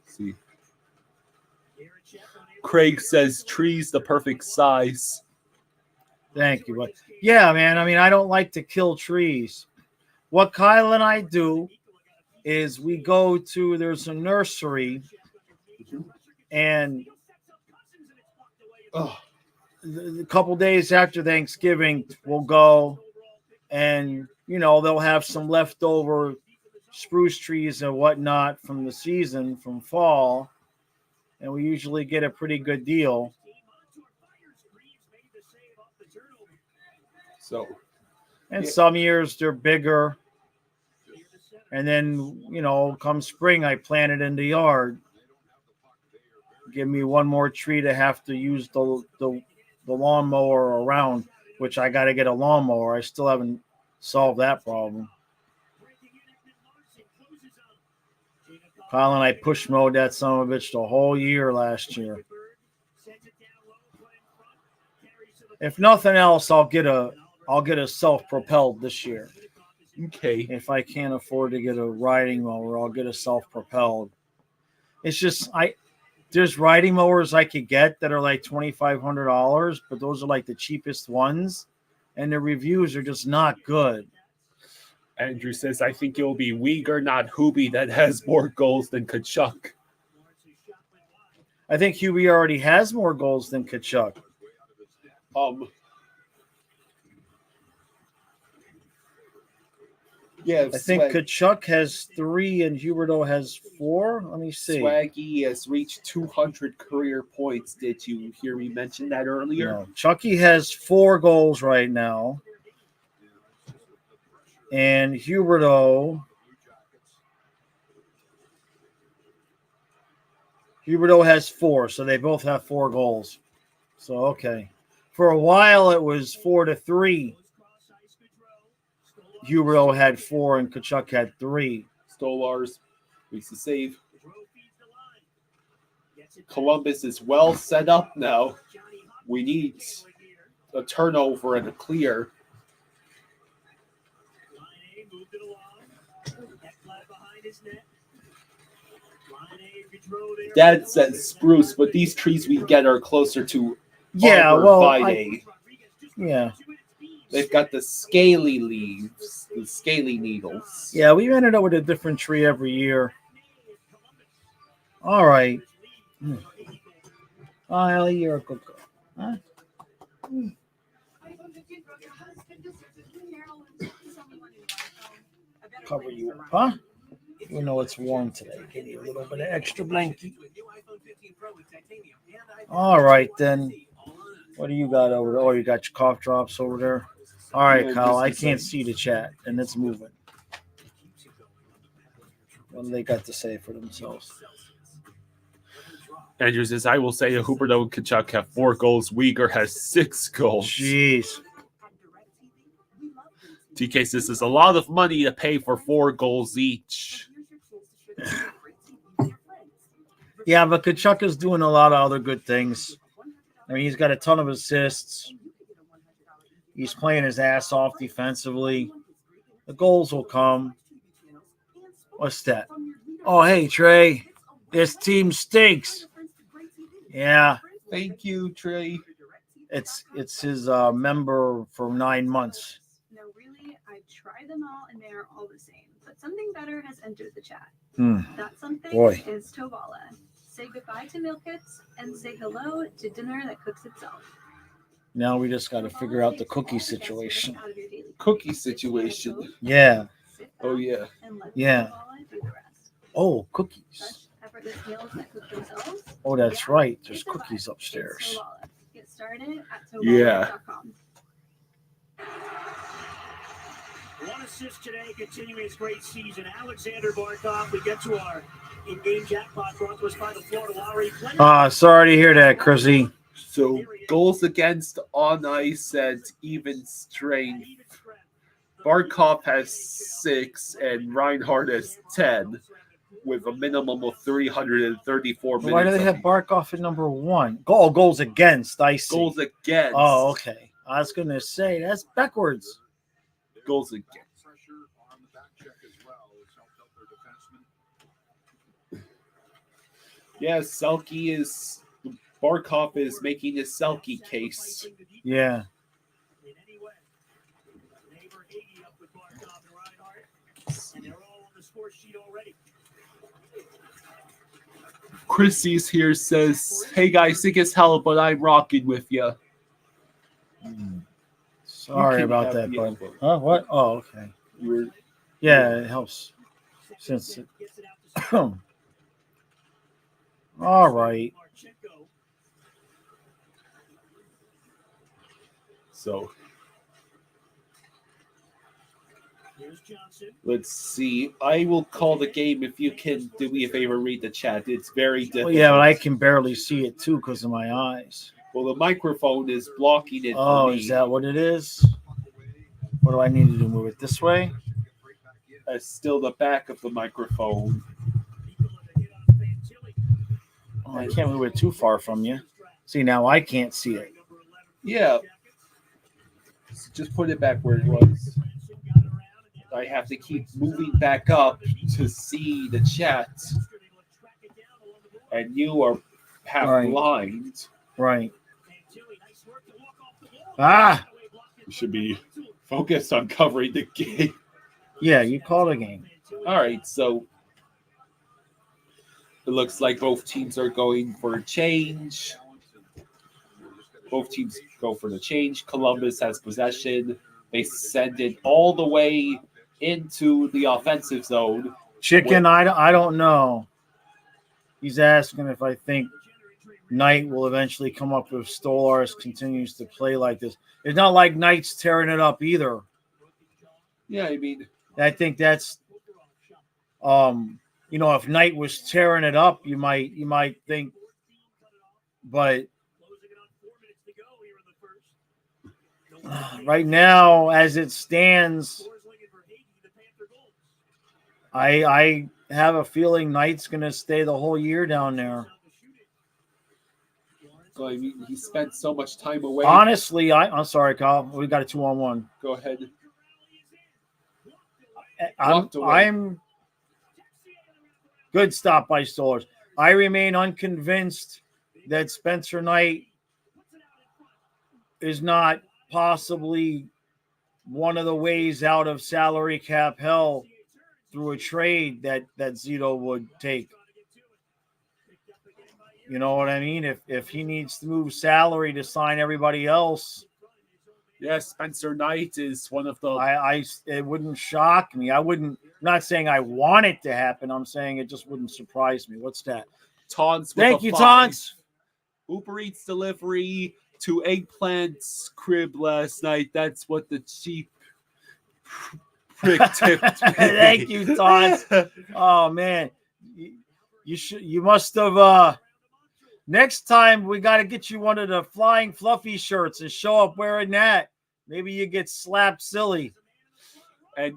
See. Craig says tree's the perfect size.
Thank you. But yeah, man, I mean, I don't like to kill trees. What Kyle and I do is we go to, there's a nursery, and a couple days after Thanksgiving, we'll go, and, they'll have some leftover spruce trees and whatnot from the season, from fall, and we usually get a pretty good deal.
So,
and some years they're bigger. And then, come spring, I plant it in the yard. Give me one more tree to have to use the lawnmower around, which I got to get a lawnmower. I still haven't solved that problem. Kyle and I push mowed that son of a bitch the whole year last year. If nothing else, I'll get a self-propelled this year.
Okay.
If I can't afford to get a riding mower, I'll get a self-propelled. It's just there's riding mowers I could get that are like $2,500, but those are like the cheapest ones, and the reviews are just not good.
Andrew says, I think it'll be Uyghur, not Hubie, that has more goals than Kachuk.
I think Hubie already has more goals than Kachuk.
Yeah,
I think Kachuk has 3 and Huberdeau has 4. Let me see.
Swaggy has reached 200 career points. Did you hear me mention that earlier?
No. Chucky has 4 goals right now. And Huberdeau has 4, so they both have 4 goals. So, okay. For a while, it was 4-3. Huberdeau had 4 and Kachuk had 3.
Stolars makes the save. Columbus is well set up now. We need a turnover and a clear. Dad says spruce, but these trees we get are closer to arborvitae. They've got the scaly leaves, the scaly needles.
Yeah, we ended up with a different tree every year. All right. Oh, Ellie, you're a good girl. Huh? Cover you up, huh? You know it's warm today. Give you a little bit of extra blanket. All right, then. What do you got over there? Oh, you got your cough drops over there. All right, Kyle. I can't see the chat, and it's moving. What do they got to say for themselves?
Andrew says, I will say Huberdeau and Kachuk have 4 goals. Uyghur has 6 goals.
Jeez.
TK says, there's a lot of money to pay for 4 goals each.
Yeah, but Kachuk is doing a lot of other good things. I mean, he's got a ton of assists. He's playing his ass off defensively. The goals will come. What's that? Oh, hey, Trey. This team stinks. Yeah.
Thank you, Trey.
It's his member for 9 months.
No, really, I tried them all, and they are all the same. But something better has entered the chat. That something is Tovala. say goodbye to meal kits, and say hello to dinner that cooks itself.
Now we just got to figure out the cookie situation.
Cookie situation.
Yeah.
Oh yeah.
Yeah. Oh, cookies.
Effortless meals that cook themselves.
Oh, that's right. There's cookies upstairs.
Get started at
Yeah.
Tobala.com.
One assist today, continuing his great season. Alexander Barkov. We get to our in-game jackpot brought to us by the Florida Lottery.
Sorry to hear that, Chrissy.
So goals against on ice at even strength. Barkov has 6 and Reinhardt has 10, with a minimum of 334 minutes.
Why do they have Barkov at number 1? Goals against, I see.
Goals against.
Oh, okay. I was going to say, that's backwards.
Goals against.
Pressure on the back check as well. It's helped out their defenseman.
Yes, Selke is. Barkov is making his Selke case.
Yeah.
In any way. Neighbor 80 up with Barkov and Reinhardt. And they're all on the score sheet already.
Chrissy's here says, "Hey guys, sick as hell, but I'm rocking with you."
Sorry
can
about
have
that,
the
bud.
info.
Huh? What? Oh, okay. Yeah, it helps. Since it... All right.
So let's see. I will call the game if you can do me a favor, read the chat. It's very difficult.
Well, yeah, but I can barely see it too because of my eyes.
Well, the microphone is blocking it.
Oh,
for me.
is that what it is? What do I need to do? Move it this way?
That's still the back of the microphone.
Oh, I can't move it too far from you. See, now I can't see it.
Yeah. Just put it back where it was. I have to keep moving back up to see the chat. And you are half
Right.
blind.
Right. Ah!
You should be focused on covering the game.
Yeah, you call the game.
All right, so it looks like both teams are going for a change. Both teams go for the change. Columbus has possession. They send it all the way into the offensive zone.
Chicken, I don't know. He's asking if I think Knight will eventually come up if Stolarz continues to play like this. It's not like Knight's tearing it up either.
Yeah, I mean,
I think that's, if Knight was tearing it up, you might think, but right now, as it stands, I have a feeling Knight's going to stay the whole year down there.
so I mean, he spent so much time away.
Honestly, I'm sorry, Kyle. We got a 2-on-1.
Go ahead.
I'm good stop by Stolarz. I remain unconvinced that Spencer Knight is not possibly one of the ways out of salary cap hell through a trade that Zito would take. You know what I mean? If he needs to move salary to sign everybody else,
Yes, Spencer Knight is one of the.
it wouldn't shock me. I'm not saying I want it to happen. I'm saying it just wouldn't surprise me. What's that?
Taunts.
Thank you, Taunts.
Uber Eats delivery to Eggplant's crib last night. That's what the cheap prick tipped me.
Thank you, Taunts. Oh man, you must have. Next time we got to get you one of the flying fluffy shirts and show up wearing that. Maybe you get slapped silly.
And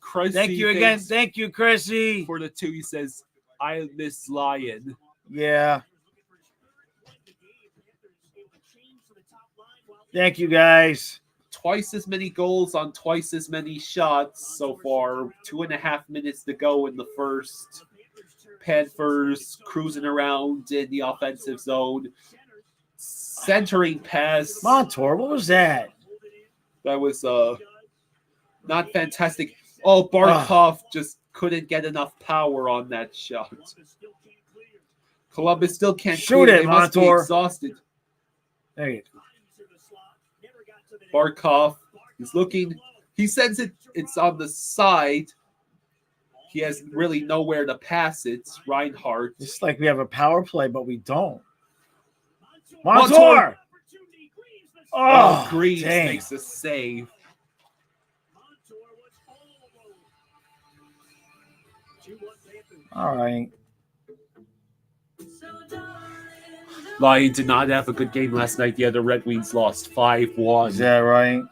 Chrissy, thank you again. Thank you, Chrissy.
For the 2, he says, "I miss Lion."
Yeah. Thank you, guys.
Twice as many goals on twice as many shots so far. 2.5 minutes to go in the first. Panthers cruising around in the offensive zone. Centering pass.
Montour, what was that?
That was not fantastic. Oh, Barkov just couldn't get enough power on that shot. Columbus still can't
Shoot
clear.
it,
They must be
Montour.
exhausted.
There you
Barkov is looking. He says it's on the side. He has really nowhere to pass it. Reinhardt.
It's like we have a power play, but we don't.
Montour!
Montour!
Oh,
Oh,
Greaves
dang.
makes a save.
All right.
Lions did not have a good game last night. The other Red Wings lost 5-1.
Is that right?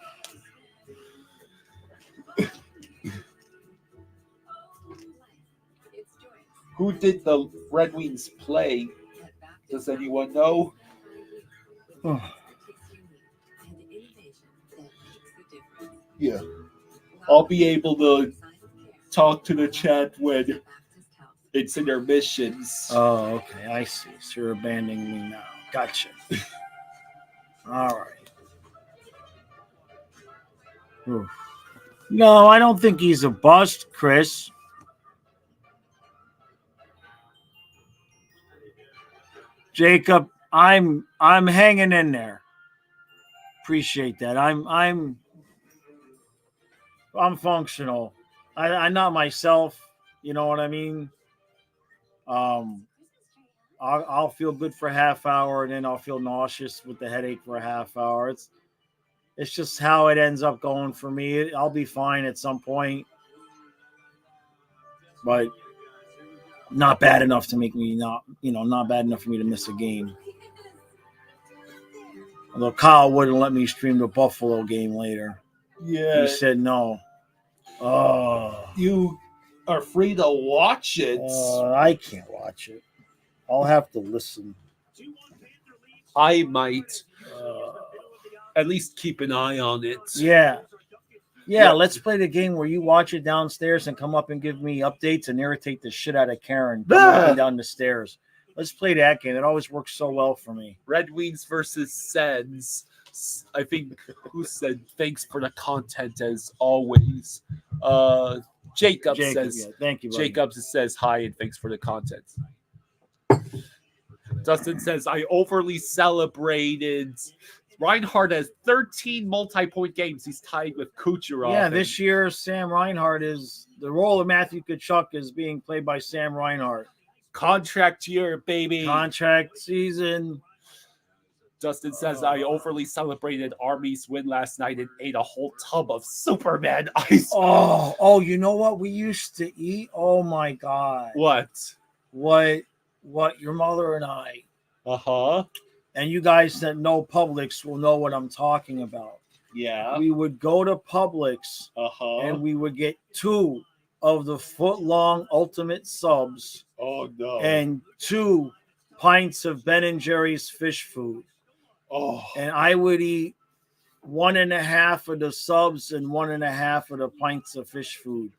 Who did the Red Wings play? Does anyone know?
Oh.
Yeah. I'll be able to talk to the chat when it's intermissions.
Oh, okay. I see. So you're abandoning me now. Gotcha. All right. Oof. No, I don't think he's a bust, Chris. Jacob, I'm hanging in there. Appreciate that. I'm functional. I'm not myself. You know what I mean? I'll feel good for a half hour, and then I'll feel nauseous with the headache for a half hour. It's just how it ends up going for me. I'll be fine at some point, but not bad enough to make me not bad enough for me to miss a game. Although Kyle wouldn't let me stream the Buffalo game later.
Yeah.
He said no. Oh,
You are free to watch it.
I can't watch it. I'll have to listen.
I might at least keep an eye on it.
Yeah.
Yeah.
Let's play the game where you watch it downstairs and come up and give me updates and irritate the shit out of Karen coming down the stairs. Let's play that game. It always works so well for me.
Red Wings versus Sens. I think who said thanks for the content as always. Jacob says
thank you, buddy.
Jacob says hi and thanks for the content. Dustin says I overly celebrated. Reinhardt has 13 multi-point games. He's tied with Kucherov.
Yeah, this year Sam Reinhart is the role of Matthew Tkachuk is being played by Sam Reinhart.
Contract year, baby.
Contract season.
Dustin says I overly celebrated Army's win last night and ate a whole tub of Superman ice.
Oh, you know what we used to eat? Oh my God. What your mother and I.
Uh-huh.
And you guys that know Publix will know what I'm talking about.
Yeah.
We would go to Publix and we would get 2 of the foot-long ultimate subs.
Oh no.
And 2 pints of Ben & Jerry's fish food.
Oh.
And I would eat 1.5 of the subs and 1.5 of the pints of fish food.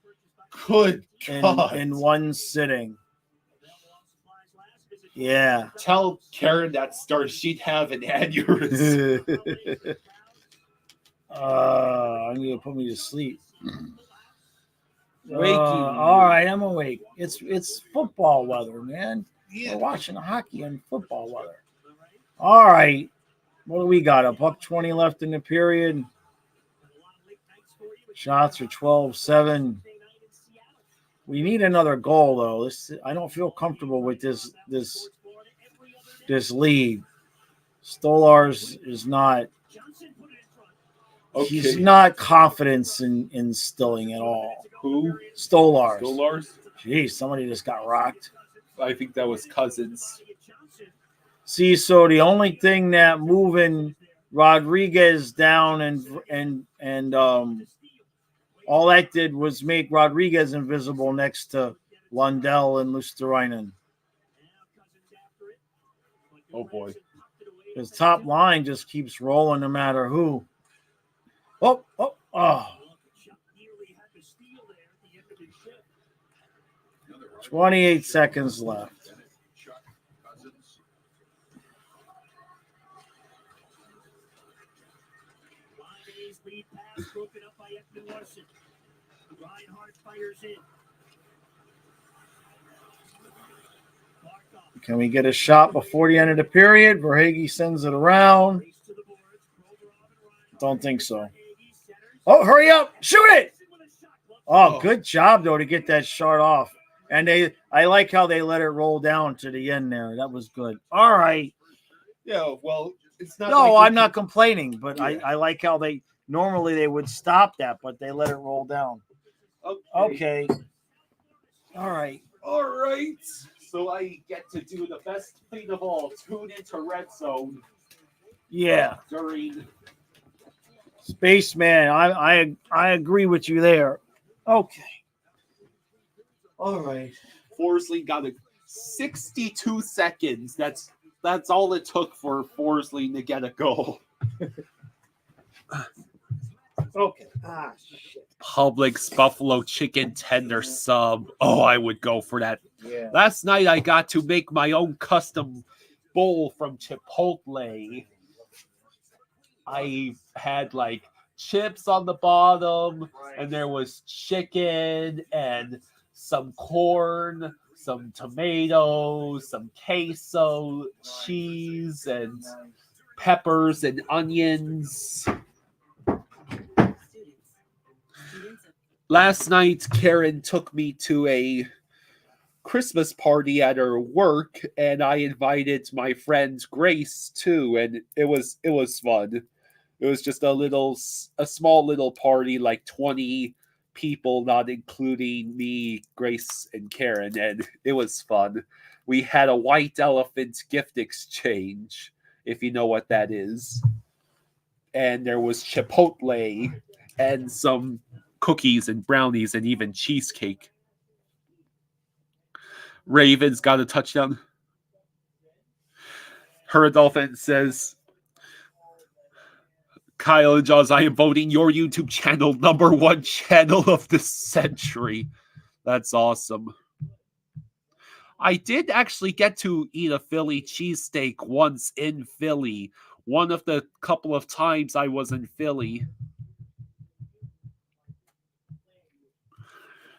Good God.
In one sitting. Yeah.
Tell Karen that story. She'd have an aneurysm.
I'm gonna put me to sleep.
Waking.
All right, I'm awake. It's football weather, man.
Yeah.
We're watching hockey and football weather. All right. What do we got? $1:20 left in the period. Shots are 12-7. We need another goal, though. I don't feel comfortable with this lead. Stolars is not.
Okay.
He's not confidence in instilling at all.
Who?
Stolars.
Stolars?
Jeez, somebody just got rocked.
I think that was Cousins.
See, so the only thing that moving Rodriguez down and all that did was make Rodriguez invisible next to Lundell and Luosterainen.
Oh boy.
His top line just keeps rolling no matter who. Oh. 28 seconds left.
Lead pass broken up by Ekman Larson. Reinhardt fires in.
Can we get a shot before the end of the period? Verhage sends it around. Don't think so. Oh, hurry up. Shoot it. Oh, good job, though, to get that shot off. And I like how they let it roll down to the end there. That was good. All right.
Yeah, well, it's not.
No,
like
I'm not complaining, but
Yeah.
I like how they normally they would stop that, but they let it roll down. Okay. All right.
All right. So I get to do the best thing of all: tune into Red Zone
Yeah.
during.
Spaceman, I agree with you there. Okay. All right.
Forsley got 62 seconds. That's all it took for Forsley to get a goal.
Okay. Shit.
Publix buffalo chicken tender sub. Oh, I would go for that.
Yeah.
Last night I got to make my own custom bowl from Chipotle. I had like chips on the bottom, and there was chicken and some corn, some tomatoes, some queso, cheese, and peppers and onions. Last night, Karen took me to a Christmas party at her work, and I invited my friend Grace too, and it was fun. It was just a small little party, like 20 people, not including me, Grace, and Karen, and it was fun. We had a white elephant gift exchange, if you know what that is. And there was Chipotle and some cookies and brownies and even cheesecake. Ravens got a touchdown. Dolphin says, Kyle and Jaws, I am voting your YouTube channel #1 channel of the century. That's awesome. I did actually get to eat a Philly cheesesteak once in Philly. One of the couple of times I was in Philly.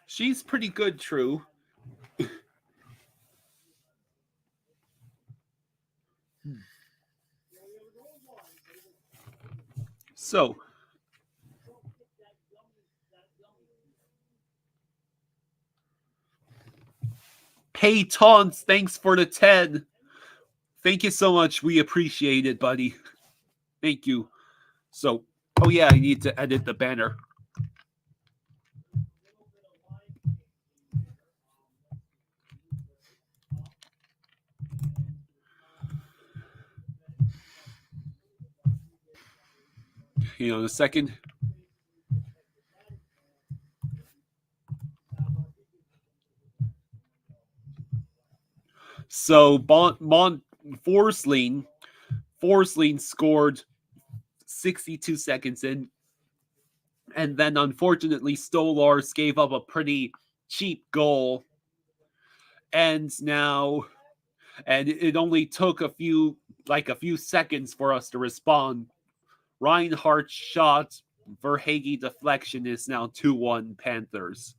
She's pretty good, True. So, hey, Taunts, thanks for the 10. Thank you so much. We appreciate it, buddy. Thank you. So, oh yeah, I need to edit the banner. You know, in a second. So Forsling scored 62 seconds in, and then unfortunately Stolars gave up a pretty cheap goal, and it only took a few seconds for us to respond. Reinhardt's shot, Verhage deflection is now 2-1 Panthers.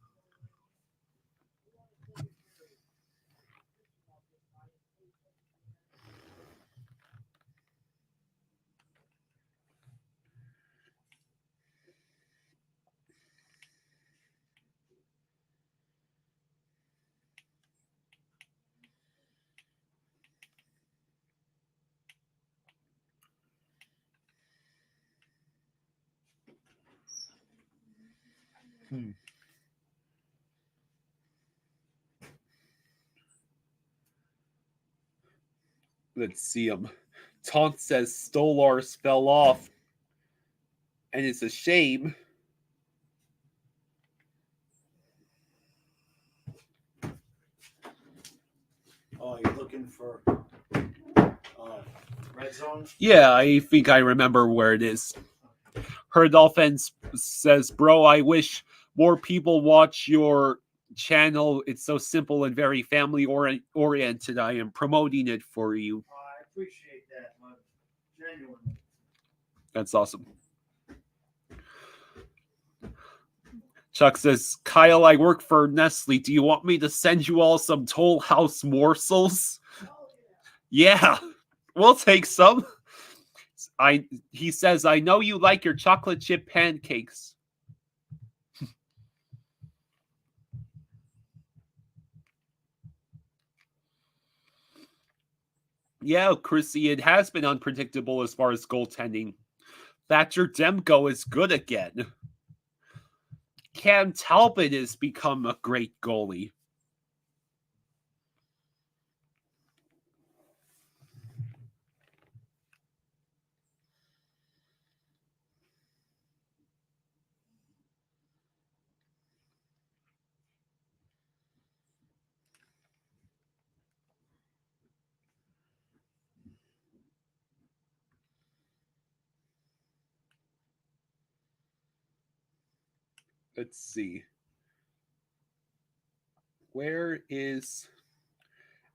Let's see him. Taunt says Stolars fell off, and it's a shame.
Oh, you're looking for Red Zone?
Yeah, I think I remember where it is. Dolphin says, bro, I wish more people watch your channel. It's so simple and very family oriented. I am promoting it for you.
I appreciate that, man. Genuinely.
That's awesome. Chuck says, Kyle, I work for Nestle. Do you want me to send you all some Toll House morsels? Yeah, we'll take some. He says, I know you like your chocolate chip pancakes. Yeah, Chrissy, it has been unpredictable as far as goaltending. Thatcher Demko is good again. Cam Talbot has become a great goalie. Let's see. Where is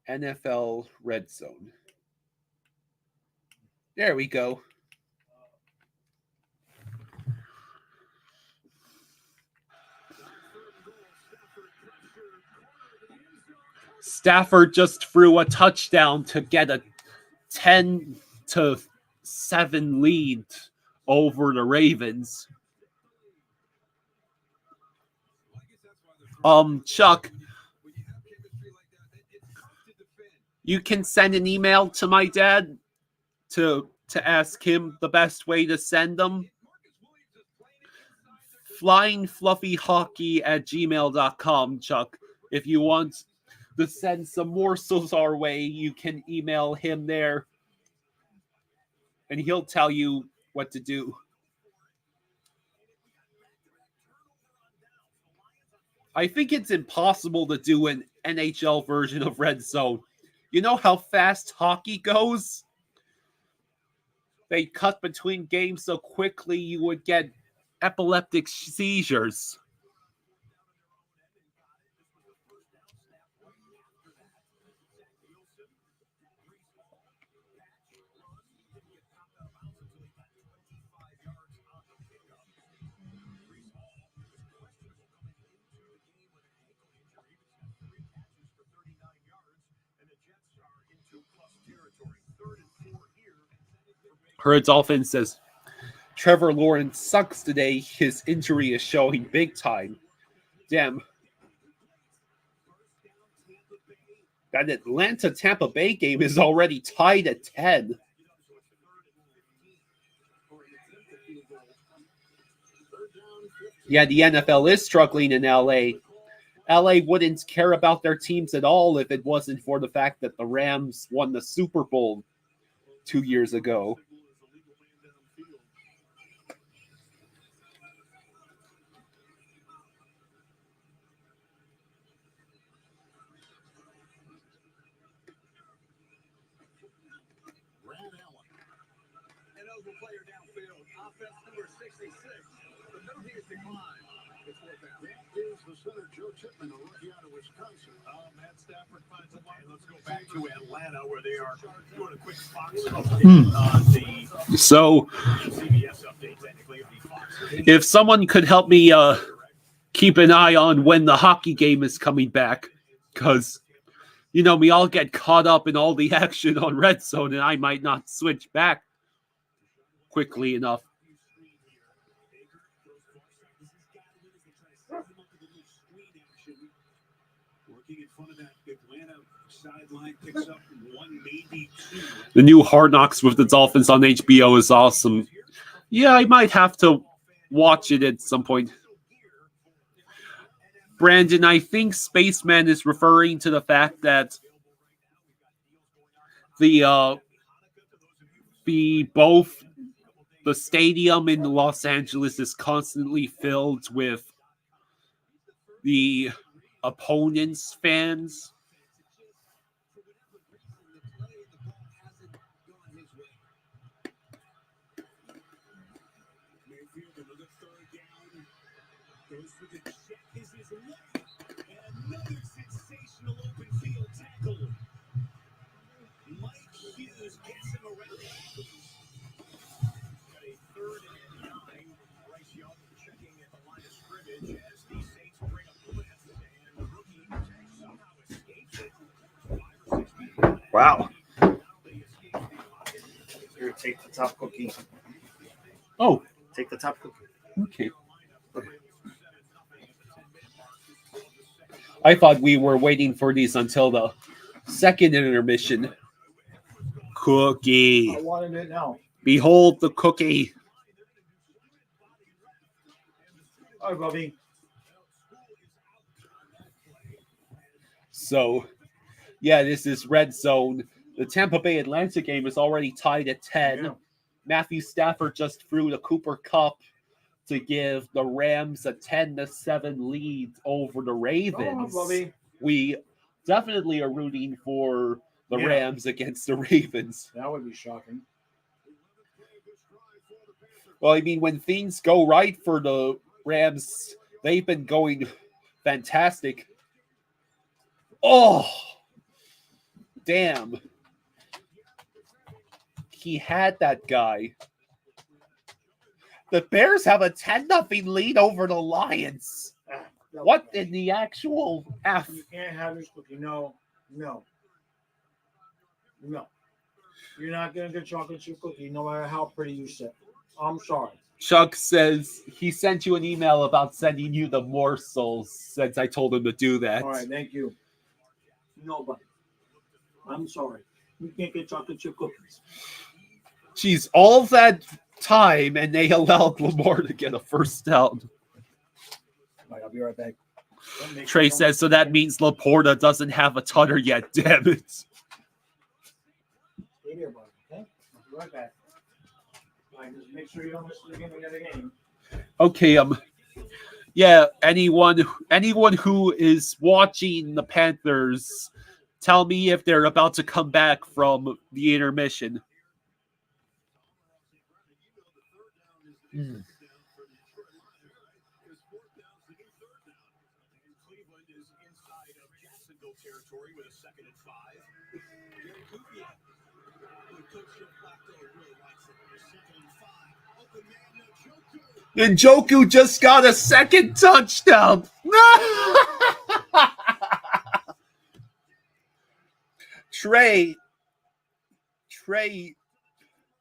NFL Red Zone? There we go. Stafford just threw a touchdown to get a 10-7 lead over the Ravens. Chuck, you can send an email to my dad to ask him the best way to send them. flyingfluffyhockey@gmail.com, Chuck. If you want to send some morsels our way, you can email him there and he'll tell you what to do. I think it's impossible to do an NHL version of Red Zone. You know how fast hockey goes? They cut between games so quickly you would get epileptic seizures. Her Dolphin says, Trevor Lawrence sucks today. His injury is showing big time. Damn. That Atlanta-Tampa Bay game is already tied at 10. Yeah, the NFL is struggling in LA. LA wouldn't care about their teams at all if it wasn't for the fact that the Rams won the Super Bowl 2 years ago.
Matt Stafford finds a line. Let's go back to Atlanta where they are doing a quick Fox update on the
So,
CBS update, technically, of the Fox.
if someone could help me keep an eye on when the hockey game is coming back, because, you know, we all get caught up in all the action on Red Zone, and I might not switch back quickly enough. The new Hard Knocks with the Dolphins on HBO is awesome. Yeah, I might have to watch it at some point. Brandon, I think Spaceman is referring to the fact that both the stadium in Los Angeles is constantly filled with the opponent's fans. Wow.
Take the top cookie.
Oh,
Take the top cookie.
okay. I thought we were waiting for these until the second intermission. Cookie.
I wanted it now.
Behold the cookie.
All right, Bobby.
So, yeah, this is red zone. The Tampa Bay Atlanta game is already tied at 10.
Yeah.
Matthew Stafford just threw the Cooper Cup to give the Rams a 10-7 lead over the Ravens.
Bobby.
We definitely are rooting for the
Yeah.
Rams against the Ravens.
That would be shocking.
Well, I mean, when things go right for the Rams, they've been going fantastic. Oh, damn. He had that guy. The Bears have a 10-0 lead over the Lions. What in the actual F?
You can't have this cookie. No. You're not going to get chocolate chip cookie no matter how pretty you sit. I'm sorry.
Chuck says he sent you an email about sending you the morsels since I told him to do that.
All right, thank you. Nobody. I'm sorry. You can't get chocolate chip cookies.
Jeez, all that time and they allowed Lamar to get a first down.
All right, I'll be right back.
Trey says, so that means Laporta doesn't have a tutter yet, damn it.
Stay here, buddy, okay? I'll be right back. All right, just make sure you don't miss the beginning of the game.
Okay, yeah, anyone who is watching the Panthers, tell me if they're about to come back from the intermission.
Cleveland is inside of Jacksonville territory with a 2nd and 5. Gary Kubiak, who coach Joe Flacco really likes it. 2nd and 5. Open man, Njoku.
Njoku just got a second touchdown. Trey,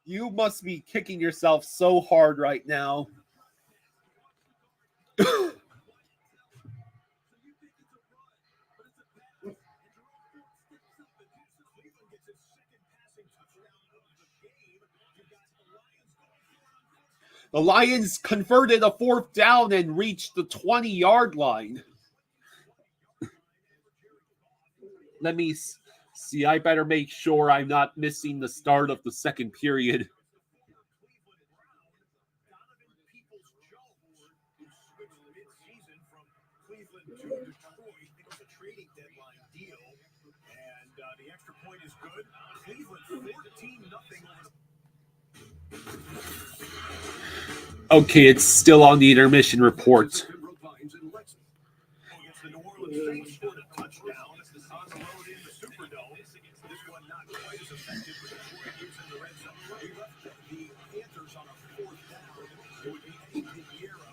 you must be kicking yourself so hard right now. The Lions converted a 4th down and reached the 20-yard line. Let me see. I better make sure I'm not missing the start of the second period.
Cleveland to Detroit. It was a trading deadline deal, and the extra point is good. Cleveland 14-0 over.
Okay, it's still on the intermission report.
Against the New Orleans Saints scored a touchdown on the road in the Superdome. This one not quite as effective with Detroit using the red zone. He left the Panthers on a 4th down. It would be Eddie Pinheiro.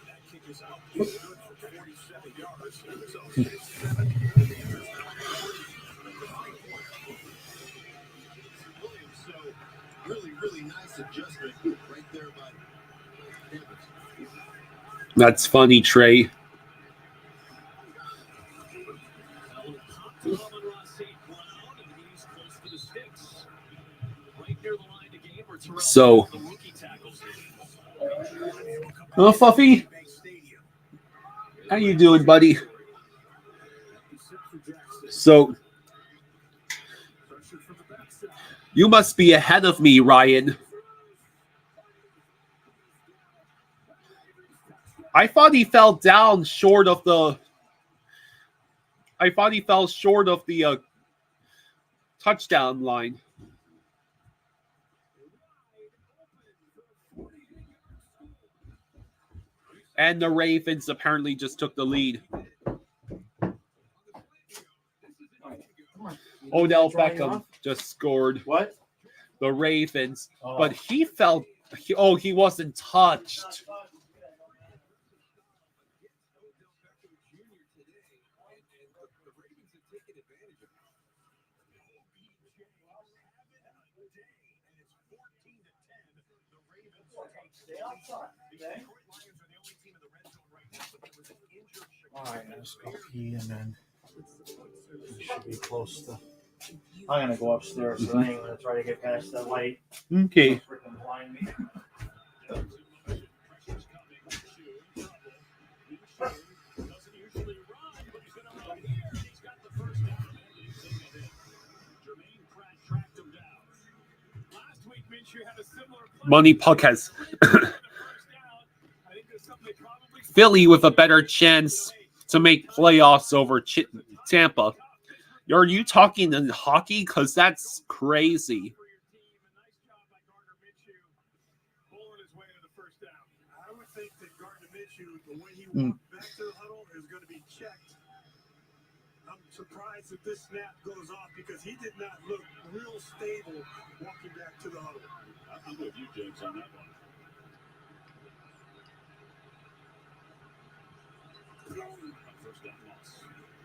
That kick is out. It's good for 47 yards. So 6-7. Williams, so really nice adjustment right there by Panthers.
That's funny, Trey. So, oh, Fluffy, how you doing, buddy? So, you must be ahead of me, Ryan. I thought he fell down short of the. I thought he fell short of the touchdown line. And the Ravens apparently just took the lead. Odell Beckham just scored.
What?
The Ravens.
Oh.
But he fell. He wasn't touched.
Stay outside, okay? All right, let's go pee and then we should be close to. I'm gonna go upstairs, so I ain't gonna try to get past that light.
Okay.
Freaking blind me.
Money Puck has Philly with a better chance to make playoffs over Tampa. Are you talking in hockey? Because that's crazy.
I would think that Gardner Minshew, the way he walked back to the huddle, is going to be checked. I'm surprised that this snap goes off because he did not look real stable walking back to the huddle. I'm with you, James, on that one. First down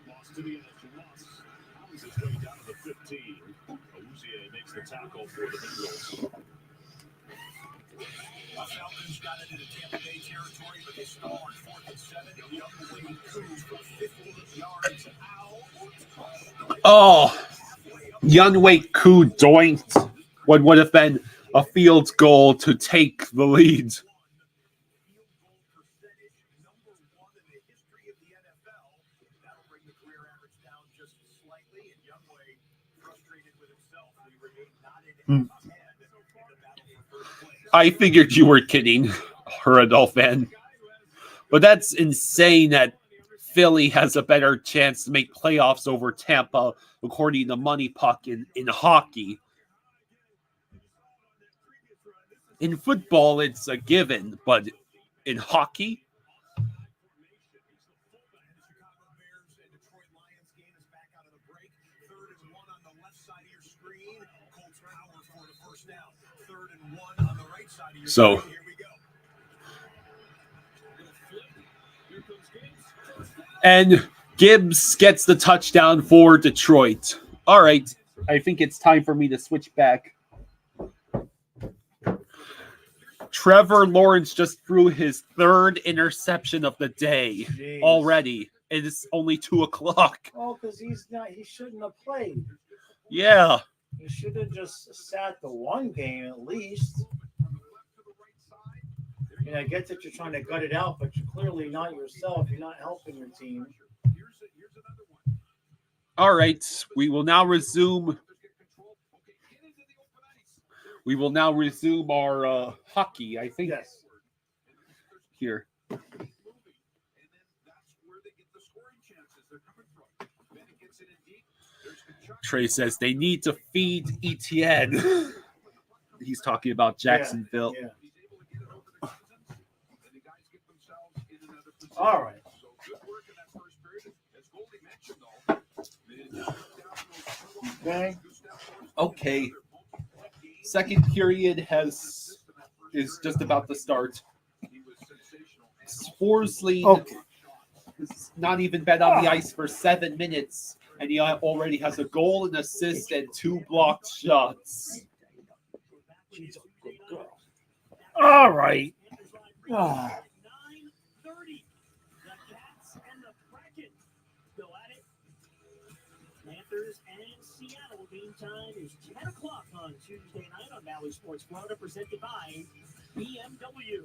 loss to the edge. Loss pounds his way down to the 15. Awuzie makes the tackle for the Bengals. The Falcons got into Tampa Bay territory, but they stalled on 4th and 7. Young Wade Coos for 50 yards out.
Oh, Youngway Koo doinked what would have been a field goal to take the lead. I figured you were kidding, Hurdle fan. But that's insane that Philly has a better chance to make playoffs over Tampa, according to Money Puck in hockey. In football, it's a given, but in hockey? So, and Gibbs gets the touchdown for Detroit. All right, I think it's time for me to switch back. Trevor Lawrence just threw his 3rd interception of the day already. It is only 2:00.
Oh, because he shouldn't have played.
Yeah.
He should have just sat the one game at least. I get that you're trying to gut it out, but you're clearly not yourself. You're not helping your team.
All right, we will now resume our hockey, I think.
Yes.
Here. Trey says they need to feed ETN. He's talking about Jacksonville.
Yeah. All right.
Okay. Second period is just about to start. Sporsley has not even been on the ice for 7 minutes, and he already has a goal, an assist, and 2 blocked shots.
She's a good girl. All right.
Panthers and Seattle. Game time is 10 o'clock on Tuesday night on Valley Sports Florida, presented by BMW.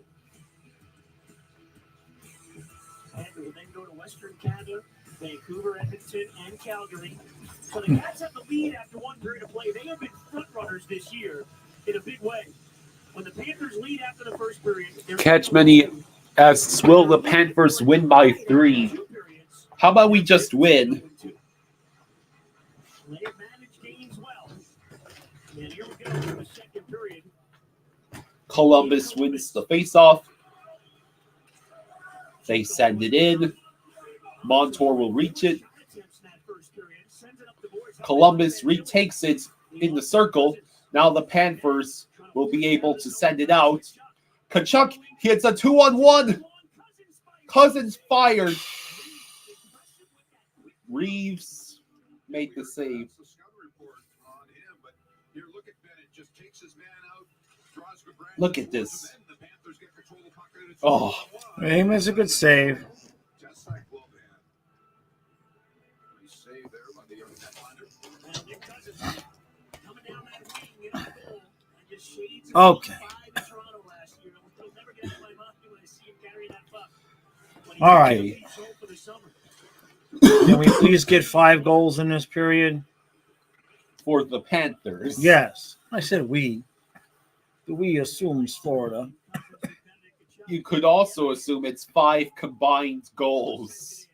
And we'll then go to Western Canada, Vancouver, Edmonton, and Calgary. So the Cats have the lead after one period of play. They have been front runners this year in a big way. When the Panthers lead after the first period,
Catch many asks, will the Panthers win by 3? How about we just win?
They have managed games well. And here we go for the second period.
Columbus wins the faceoff. They send it in. Montour will reach it. Columbus retakes it in the circle. Now the Panthers will be able to send it out. Kachuk hits a 2-on-1. Cousins fired. Reeves made the save. Look at this. Oh,
He makes a good save.
Just like glove hand. Nice save there by the young netminder.
Now Nick Cousins coming down that wing in the goal and just shades of
Okay.
5 in Toronto last year. He'll never get out of my mind when I see him carry that puck. But he
All right.
he's home for the summer.
Can we please get 5 goals in this period?
for the Panthers.
Yes. I said we. The we assumes Florida.
You could also assume it's 5 combined goals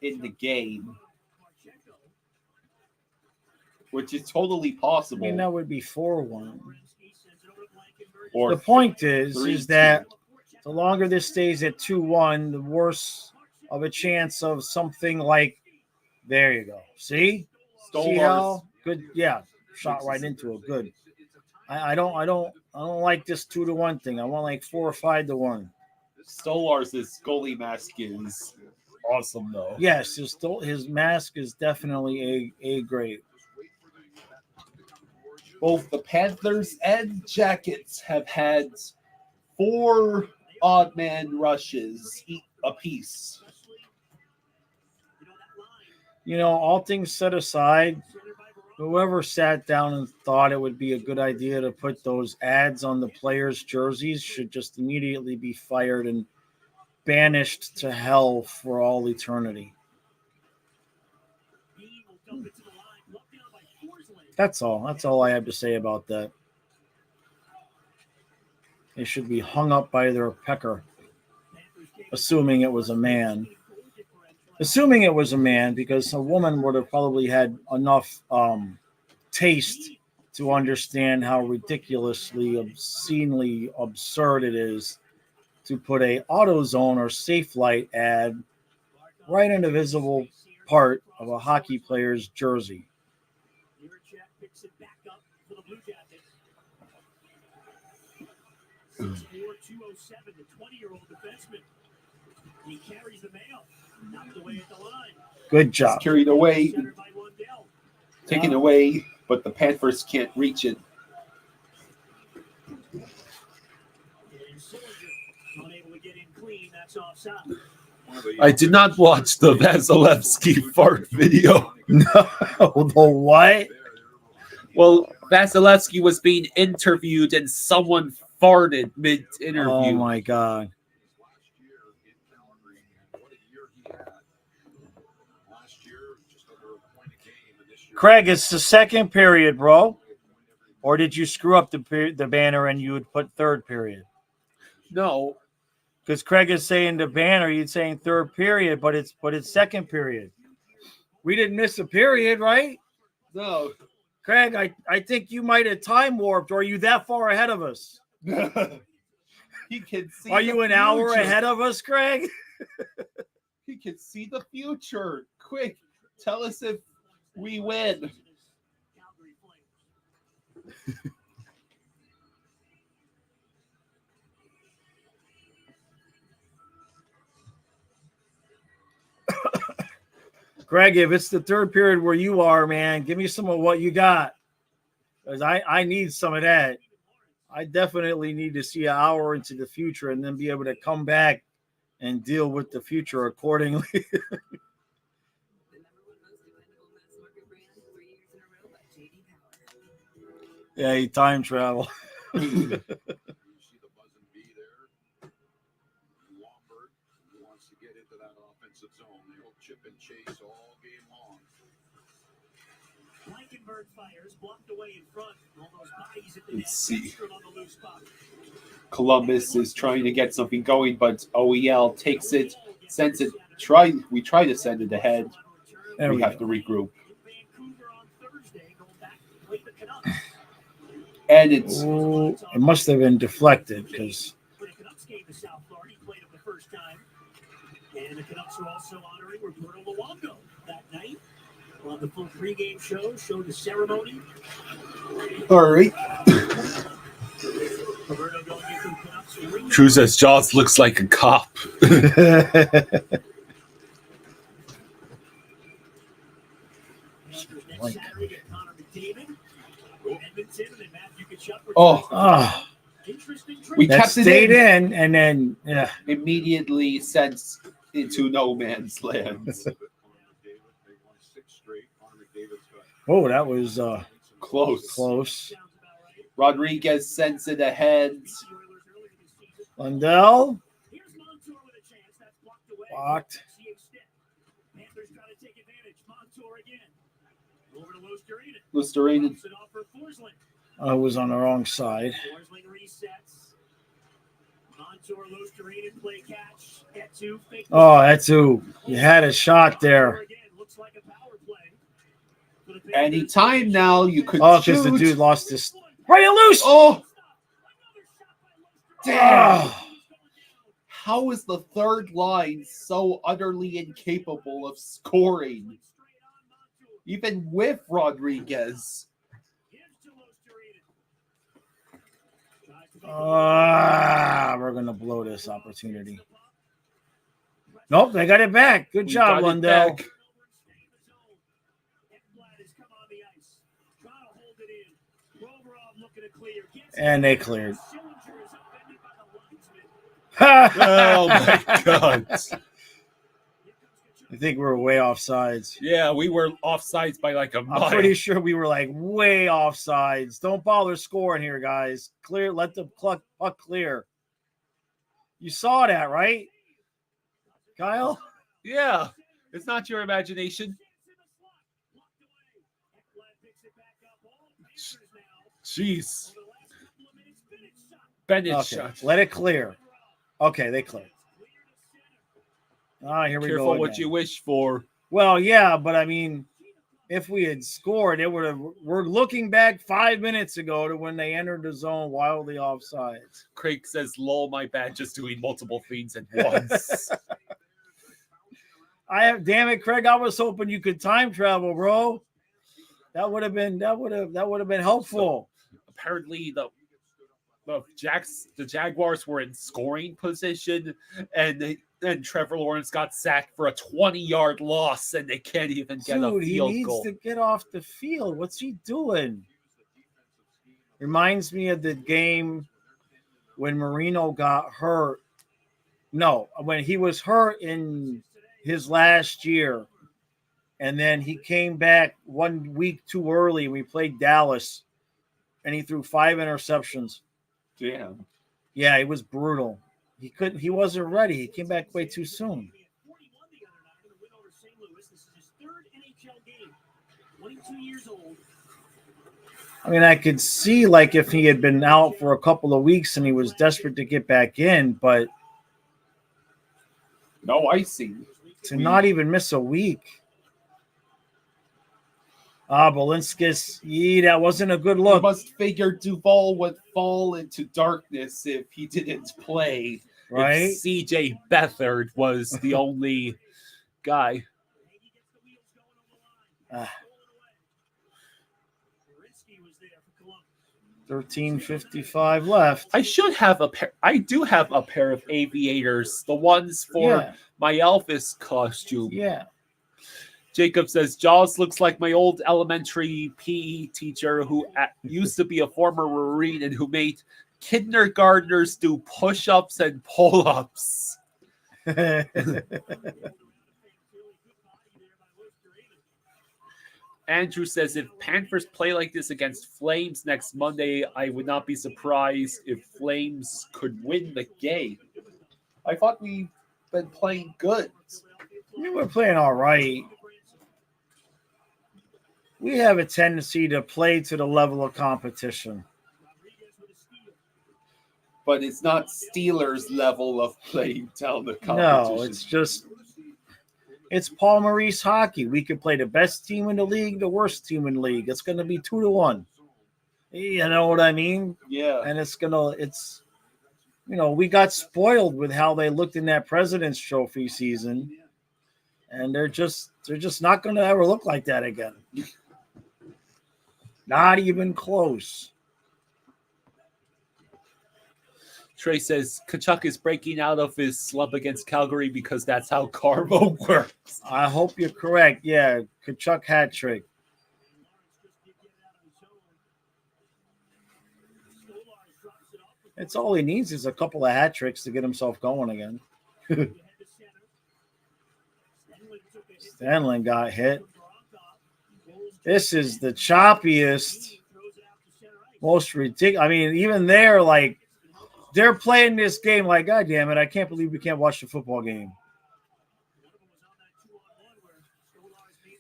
in the game, which is totally
I
possible.
mean, that would be 4-1.
Or
The point is
3-2.
that the longer this stays at 2-1, the worse of a chance of something like, there you go. See? See how good? Yeah, shot right into it. Good. I don't like this 2-1 thing. I want like 4 or 5-1.
Stolar's goalie mask is awesome, though.
Yes, his mask is definitely a grade.
Both the Panthers and Jackets have had 4 odd man rushes apiece.
You know, all things set aside, whoever sat down and thought it would be a good idea to put those ads on the players' jerseys should just immediately be fired and banished to hell for all eternity. That's all. That's all I have to say about that. They should be hung up by their pecker, assuming it was a man. Assuming it was a man, because a woman would have probably had enough taste to understand how ridiculously, obscenely absurd it is to put a AutoZone or Safe Light ad right in a visible part of a hockey player's jersey.
Picks it back up for the Blue Jackets. 6'4", 207, the 20-year-old defenseman. He carries the mail. Knocked away at the line.
Good job.
It's carried away,
Centered by Lundell.
taken away, but the Panthers can't reach it.
And Sillinger unable to get in clean. That's offside.
I did not watch the Vasilevsky fart video.
No, the what?
Well, Vasilevsky was being interviewed and someone farted mid-interview.
Oh my God.
Last year in Calgary, what a year he had. Last year, just over a point a game, and this year.
Craig, it's the second period, bro. Or did you screw up the banner and you would put third period?
No,
Because Craig is saying the banner, you're saying third period, but it's second period. We didn't miss a period, right?
no.
Craig, I think you might have time warped, or are you that far ahead of us?
He can see.
Are you
the
an hour
future.
ahead of us, Craig?
He can see the future. Quick, tell us if we win.
Craig, if it's the third period where you are, man, give me some of what you got. Because I need some of that. I definitely need to see an hour into the future and then be able to come back and deal with the future accordingly. Yeah, he time travel.
You see the buzz and bee there. Lombard wants to get into that offensive zone. They'll chip and chase all game long.
Blankenberg fires, blocked away in front. All those bodies at the
Let's
net.
see.
Extra on the loose puck.
Columbus is trying to get something going, but OEL takes it, sends it. We try to send it ahead.
There
We
we
have
go.
to regroup,
Vancouver on Thursday, going back to play the Canucks.
and it's
Ooh, it must have been deflected because
For the Canucks game to South Florida, he played him the first time. And the Canucks are also honoring Roberto Luongo that night. On the full pregame show, showed the ceremony.
all right.
Roberto going into the Canucks ring.
True says Jaws looks like a cop.
Panthers next Saturday get Connor McDavid. Edmonton and then Matthew Tkachuk.
Oh.
ah,
We
That
kept it
stayed
in.
and then yeah.
Immediately sent into no man's land.
Oh, that was
Close. Rodriguez sends it ahead.
Lundell blocked.
Panthers try to take advantage. Montour again. Over to Lusterinen.
Lusterinen.
Drops it off for Forsling.
I was on the wrong side.
Forsling resets. Montour, Lusterinen play catch. Etu fake.
Oh, Etu, you had a shot there.
Again, looks like a power play. For the Panthers.
Anytime now you could
Oh,
shoot.
because the dude lost his right loose.
Oh, damn.
Oh.
How is the third line so utterly incapable of scoring? Even with Rodriguez.
We're gonna blow this opportunity. Nope, they got it back. Good job,
got it
Lundell.
back.
And they cleared.
Oh my God.
I think we're way off sides.
Yeah, we were offsides by like a mile.
I'm pretty sure we were like way off sides. Don't bother scoring here, guys. Clear, let the puck clear. You saw that, right, Kyle?
Yeah, it's not your imagination. Jeez. Bennett
Okay,
shot.
let it clear. Okay, they cleared. Here we
Careful
go.
what
again.
you wish for.
Well, yeah, but I mean, if we had scored, it would have. We're looking back 5 minutes ago to when they entered the zone wildly offsides.
Craig says, lol, my bad, just doing multiple feeds at once.
Damn it, Craig, I was hoping you could time travel, bro. That would have been helpful.
So, apparently the Jaguars were in scoring position, and Trevor Lawrence got sacked for a 20-yard loss, and they can't even get a field
he needs
goal.
to get off the field. What's he doing? Reminds me of the game when Marino got hurt. No, when he was hurt in his last year, and then he came back 1 week too early. We played Dallas, and he threw 5 interceptions.
Damn.
Yeah, it was brutal. He wasn't ready. He came back way too soon. I mean, I could see like if he had been out for a couple of weeks and he was desperate to get back in, but
no icing.
To not even miss a week. Balinskis, that wasn't a good look.
You must figure Duval would fall into darkness if he didn't play.
Right?
If CJ Beathard was the only guy.
13:55 left.
I do have a pair of aviators, the ones for my Elvis costume.
Yeah.
Jacob says, Jaws looks like my old elementary PE teacher who used to be a former Marine and who made kindergartners do push-ups and pull-ups. Andrew says, if Panthers play like this against Flames next Monday, I would not be surprised if Flames could win the game. I thought we've been playing good.
We're playing all right. We have a tendency to play to the level of competition.
But it's not Steelers' level of playing down the competition.
No, it's Paul Maurice hockey. We could play the best team in the league, the worst team in the league. It's going to be 2-1. You know what I mean?
Yeah.
And we got spoiled with how they looked in that President's Trophy season. And they're just not going to ever look like that again. Not even close.
Trey says Kachuk is breaking out of his slump against Calgary because that's how karma works.
I hope you're correct. Yeah, Kachuk hat trick. It's all he needs is a couple of hat tricks to get himself going again. Stanley got hit. This is the choppiest, most ridiculous. I mean, even they're playing this game like, God damn it, I can't believe we can't watch the football game.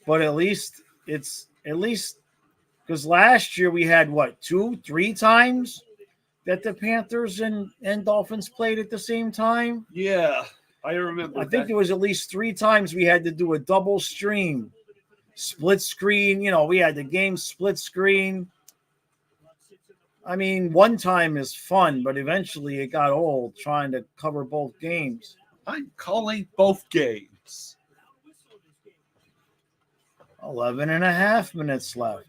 But at least because last year we had 2-3 times that the Panthers and Dolphins played at the same time.
Yeah, I remember.
I think there was at least 3 times we had to do a double stream. Split screen, we had the game split screen. I mean, one time is fun, but eventually it got old trying to cover both games.
I'm calling both games.
11 and a half minutes left.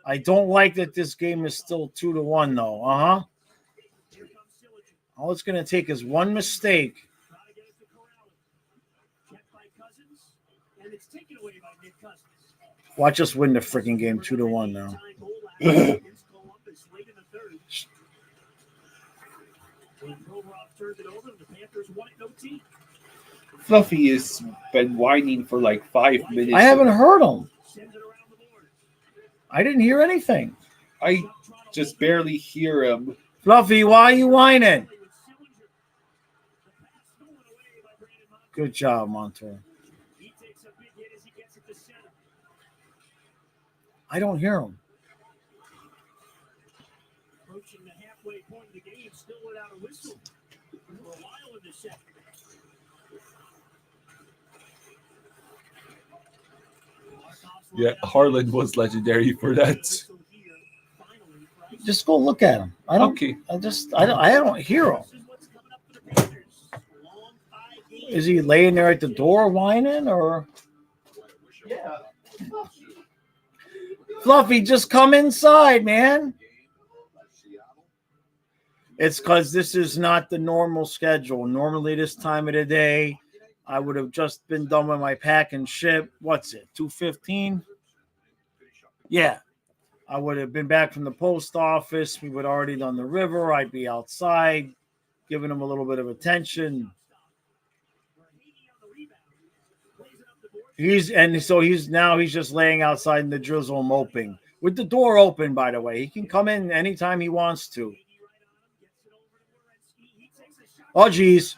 I don't like that this game is still 2-1, though. All it's going to take is one mistake. Watch us win the freaking game 2-1 now.
Fluffy has been whining for like 5 minutes.
I haven't heard him. I didn't hear anything.
I just barely hear him.
Fluffy, why are you whining? Good job, Montour. I don't hear him.
Approaching the halfway point of the game, still without a whistle for a while in the second.
Yeah, Harlan was legendary for that.
Just go look at him. I don't.
Okay.
I don't hear him. Is he laying there at the door whining or?
Yeah.
Fluffy, just come inside, man. It's because this is not the normal schedule. Normally, this time of the day, I would have just been done with my pack and ship. What's it, 2:15? Yeah. I would have been back from the post office. We would have already done the river. I'd be outside, giving him a little bit of attention. He's just laying outside in the drizzle moping. With the door open, by the way. He can come in anytime he wants to. Oh, geez.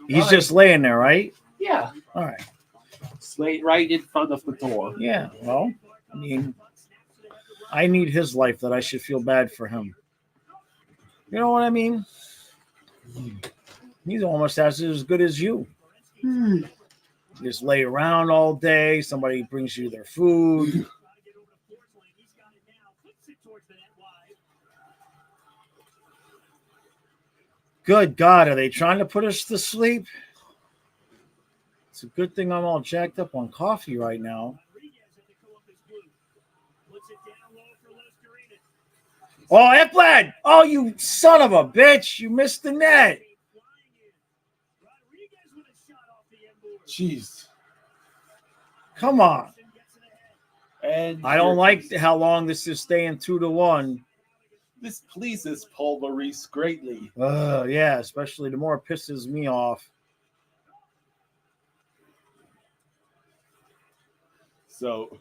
He's just laying there, right?
Yeah.
All right.
Slate right in front of the door.
Yeah, well, I mean, I need his life that I should feel bad for him. You know what I mean? He's almost as good as you. Just lay around all day. Somebody brings you their food. Good God, are they trying to put us to sleep? It's a good thing I'm all jacked up on coffee right now. Oh, Ekblad! Oh, you son of a bitch! You missed the net.
Jeez.
Come on.
And
I don't like how long this is staying 2-1.
This pleases Paul Maurice greatly.
Yeah, especially the more it pisses me off.
So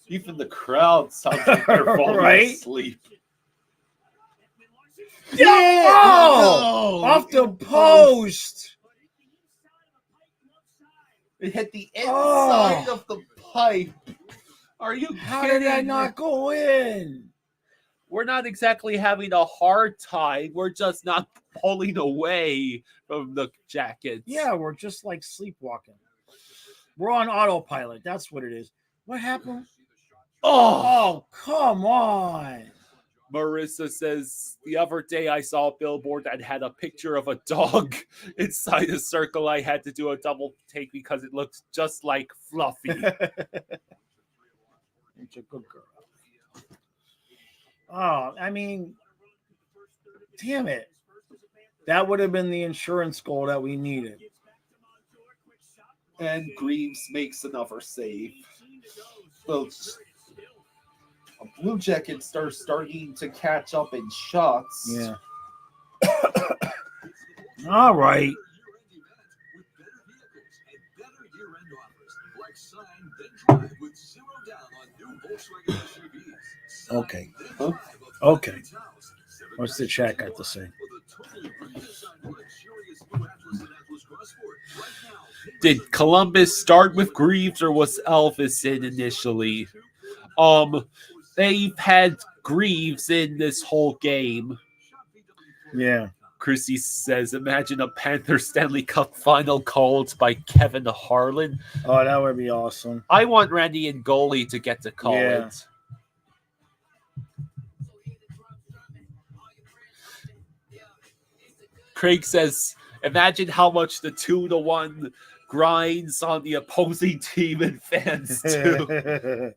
even the crowd sounds like they're falling
Right?
asleep.
Yeah! Oh!
No!
Off the post!
It hit the inside of the pipe. Are you
How
kidding?
did that not go in?
We're not exactly having a hard time. We're just not pulling away from the jackets.
Yeah, we're just like sleepwalking. We're on autopilot. That's what it is. What happened? Oh, come on.
Marissa says, the other day I saw a billboard that had a picture of a dog inside a circle. I had to do a double take because it looks just like Fluffy.
It's a good girl. Oh, I mean, damn it. That would have been the insurance goal that we needed.
And Greaves makes another save. The Blue Jackets starting to catch up in shots.
Yeah. All right. Okay.
Huh?
Okay. What's the chat got to say?
Did Columbus start with Greaves or was Elvis in initially? They've had Greaves in this whole game.
Yeah.
Chrissy says, imagine a Panthers Stanley Cup final called by Kevin Harlan.
Oh, that would be awesome.
I want Randy and goalie to get to call
Yeah.
it. Craig says, imagine how much the 2-1 grinds on the opposing team and fans too.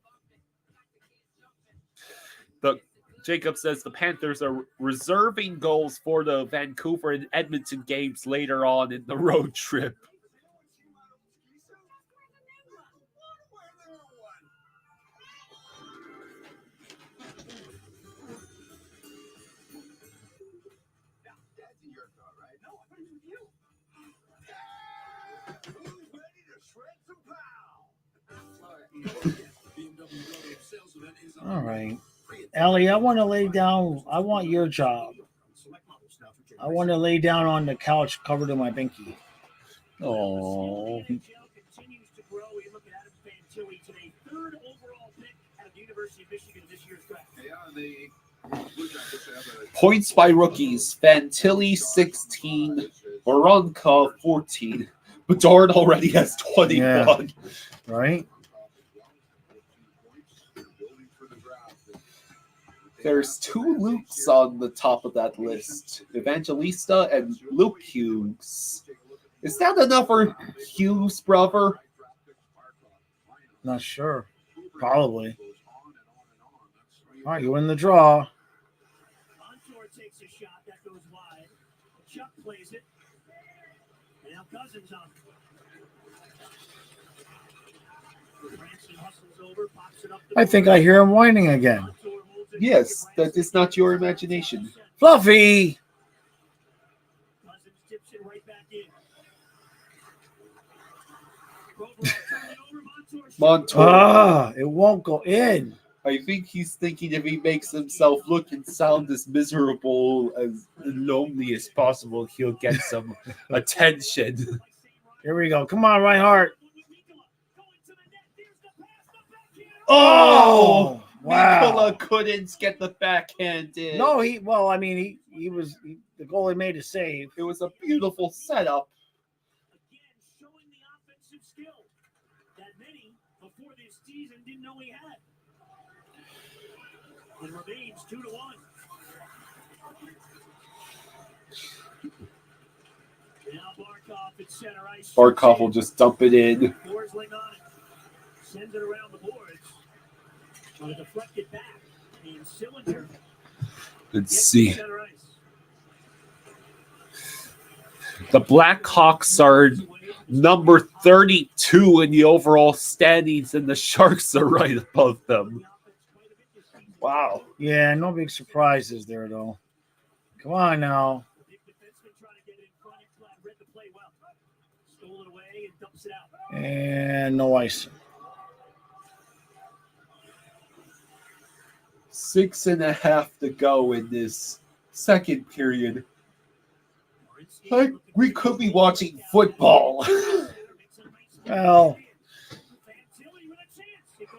Jacob says the Panthers are reserving goals for the Vancouver and Edmonton games later on in the road trip.
All right. Ellie, I want to lay down. I want your job. I want to lay down on the couch covered in my binky.
Oh.
Continues to grow. We look at Adam Fantilli today, 3rd overall pick out of the University of Michigan this year's draft.
Points by rookies. Fantilli 16, Baranka 14. Bedard already has 21.
Yeah. Right?
There's 2 Lukes on the top of that list. Evangelista and Luke Hughes. Is that another Hughes brother?
Not sure. Probably. All right, you win the draw.
Montour takes a shot that goes wide. Chuck plays it. And now Cousins on. Branson hustles over, pops it up the
I think I hear him whining again.
Montour holds it.
Yes, that is not your imagination.
Fluffy!
Cousins tips it right back in. Provorov turning it over, Montour.
Montour.
It won't go in.
I think he's thinking if he makes himself look and sound as miserable as lonely as possible, he'll get some attention.
Here we go. Come on, Reinhardt.
Oh!
Wow.
Nikola couldn't get the backhand in.
No, he the goalie made a save.
It was a beautiful setup.
Again, showing the offensive skill that many before this season didn't know he had. It remains 2-1. Now Barkov at center ice.
Barkov will just dump it in.
Forsling on it. Sends it around the boards. On a deflected back. And Cylinder
Let's
gets
see.
to center ice.
The Blackhawks are number 32 in the overall standings, and the Sharks are right above them. Wow.
Yeah, no big surprises there, though. Come on now.
Big defenseman trying to get it in front. Read the play well. Stole it away and dumps it out.
And no ice.
6.5 to go in this second period. Like we could be watching football.
Well,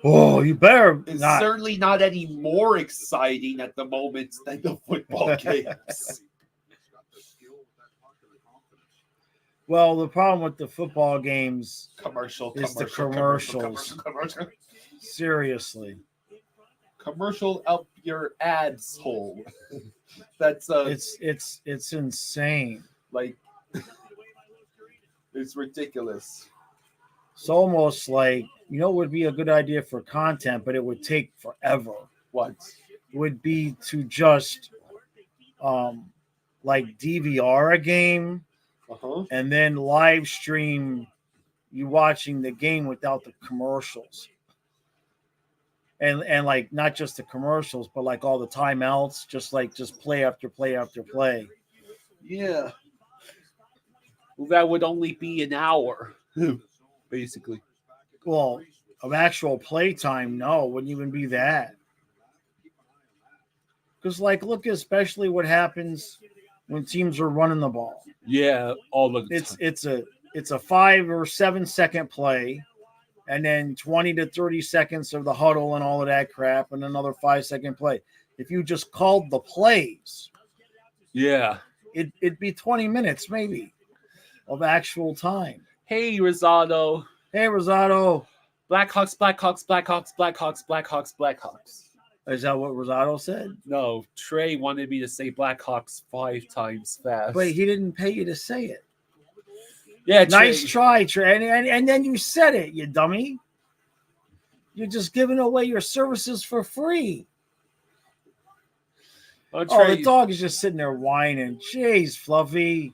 oh, you better
It's
not.
certainly not any more exciting at the moment than the football games.
Well, the problem with the football games,
Commercial.
seriously,
Commercial up your ads hole. That's
it's insane.
like it's ridiculous.
It's almost like, it would be a good idea for content, but it would take forever.
What?
Would be to just like DVR a game
Uh-huh.
and then live stream, you watching the game without the commercials. And like not just the commercials, but like all the timeouts, just play after play after play.
Yeah. Well, that would only be an hour, basically.
Well, of actual playtime, no, it wouldn't even be that. Because like look especially what happens when teams are running the ball.
Yeah, all of the time.
It's a 5 or 7 second play, and then 20 to 30 seconds of the huddle and all of that crap, and another 5 second play. If you just called the plays,
Yeah.
it'd be 20 minutes maybe of actual time.
Hey, Rosado.
Hey, Rosado.
Blackhawks, Blackhawks, Blackhawks, Blackhawks, Blackhawks, Blackhawks.
Is that what Rosado said?
No, Trey wanted me to say Blackhawks 5 times fast.
But he didn't pay you to say it.
Yeah,
Nice
Trey.
try, Trey. And then you said it, you dummy. You're just giving away your services for free.
Oh,
Oh,
Trey.
the dog is just sitting there whining. Jeez, Fluffy.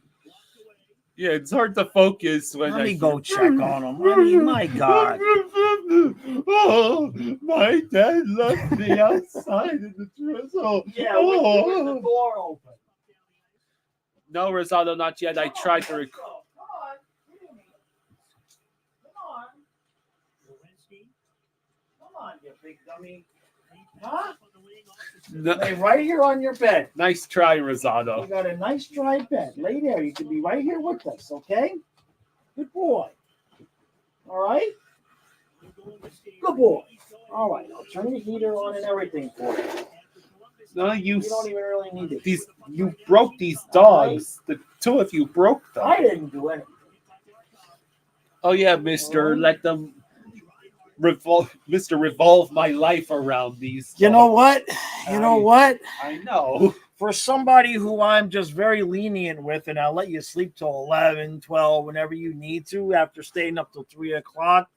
Yeah, it's hard to focus when
Let
I
me go check on him. I mean, my God.
Oh, my dad left me outside in the drizzle.
With the door open.
No, Rosado, not yet. I tried to record.
Come on. Come on. Come on, you big dummy. Huh?
No,
Lay right here on your bed.
nice try,
You
Rosado.
got a nice dry bed. Lay there. You can be right here with us, okay? Good boy. All right? Good boy. All right. I'll turn the heater on and everything for you.
No,
You don't even really need it.
you broke these dogs. The two of you broke them.
I didn't do anything.
Oh yeah, Mister. Let them revolve my life around these.
You know what? You know what?
I know.
For somebody who I'm just very lenient with, and I'll let you sleep till 11, 12, whenever you need to, after staying up till 3 o'clock,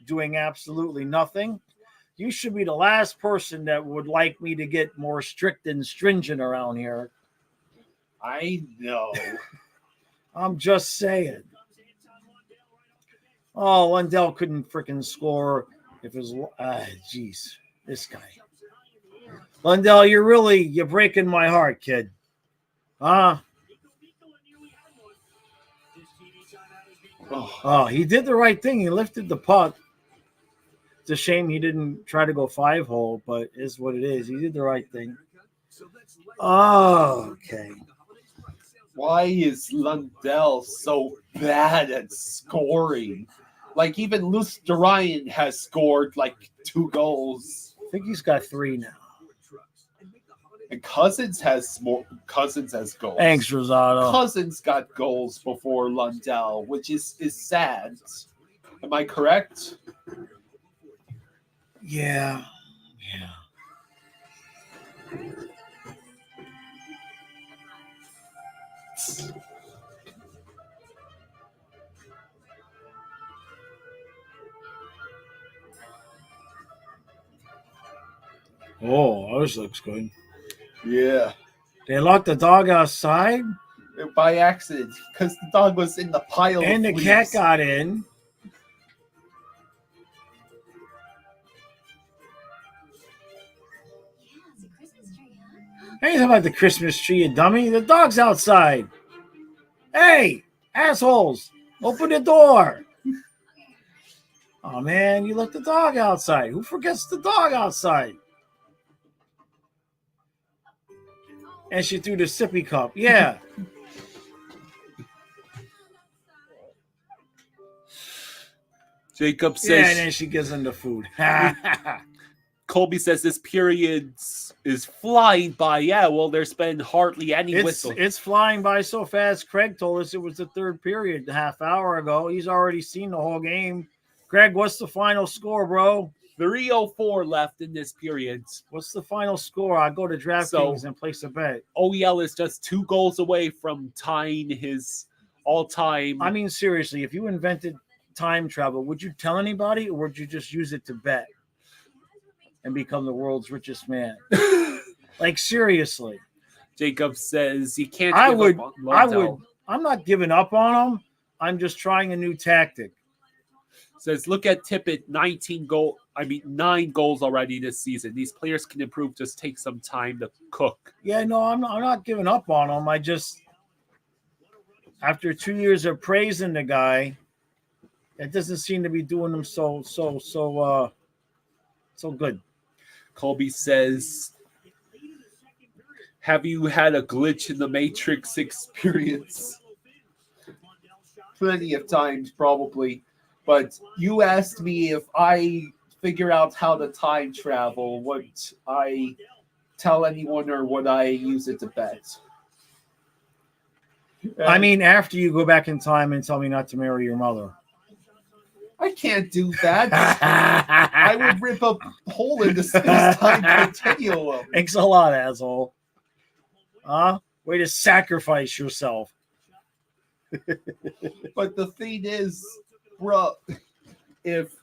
doing absolutely nothing, you should be the last person that would like me to get more strict and stringent around here.
I know.
I'm just saying. Oh, Lundell couldn't freaking score if it was. Jeez, this guy. Lundell, you're breaking my heart, kid. Oh, he did the right thing. He lifted the puck. It's a shame he didn't try to go 5-hole, but it's what it is. He did the right thing. Oh, okay.
Why is Lundell so bad at scoring? Like even Luce Dorian has scored like 2 goals.
I think he's got 3 now.
And Cousins has goals.
Thanks, Rosado.
Cousins got goals before Lundell, which is sad. Am I correct?
Yeah. Oh, this looks good.
Yeah.
They locked the dog outside,
By accident, because the dog was in the pile
and the
of
cat
leaves.
got in.
Yeah, it's a Christmas tree, huh?
Anything about the Christmas tree, you dummy? The dog's outside. Hey, assholes, open the door. Oh, man, you left the dog outside. Who forgets the dog outside? And she threw the sippy cup. Yeah.
Jacob
Yeah,
says
and then she gives him the food.
Colby says this period is flying by. Yeah, well, there's been hardly any whistle.
It's flying by so fast. Craig told us it was the third period a half hour ago. He's already seen the whole game. Craig, what's the final score, bro?
3:04 left in this period.
What's the final score? I'll go to DraftKings and place a bet.
OEL is just 2 goals away from tying his all-time.
I mean, seriously, if you invented time travel, would you tell anybody, or would you just use it to bet and become the world's richest man? Like, seriously.
Jacob says he can't.
I
give
would.
up on
I
Lundell.
would. I'm not giving up on him. I'm just trying a new tactic.
Says, look at Tippett, 9 goals already this season. These players can improve, just take some time to cook.
Yeah, no, I'm not giving up on him. I just, after 2 years of praising the guy, it doesn't seem to be doing him so good.
Colby says, have you had a glitch in the Matrix experience? Plenty of times, probably. But you asked me if I figure out how to time travel, would I tell anyone or would I use it to bet?
I mean, after you go back in time and tell me not to marry your mother.
I can't do that. I would rip a hole in the space-time continuum.
Thanks a lot, asshole. Way to sacrifice yourself.
But the thing is, bro, if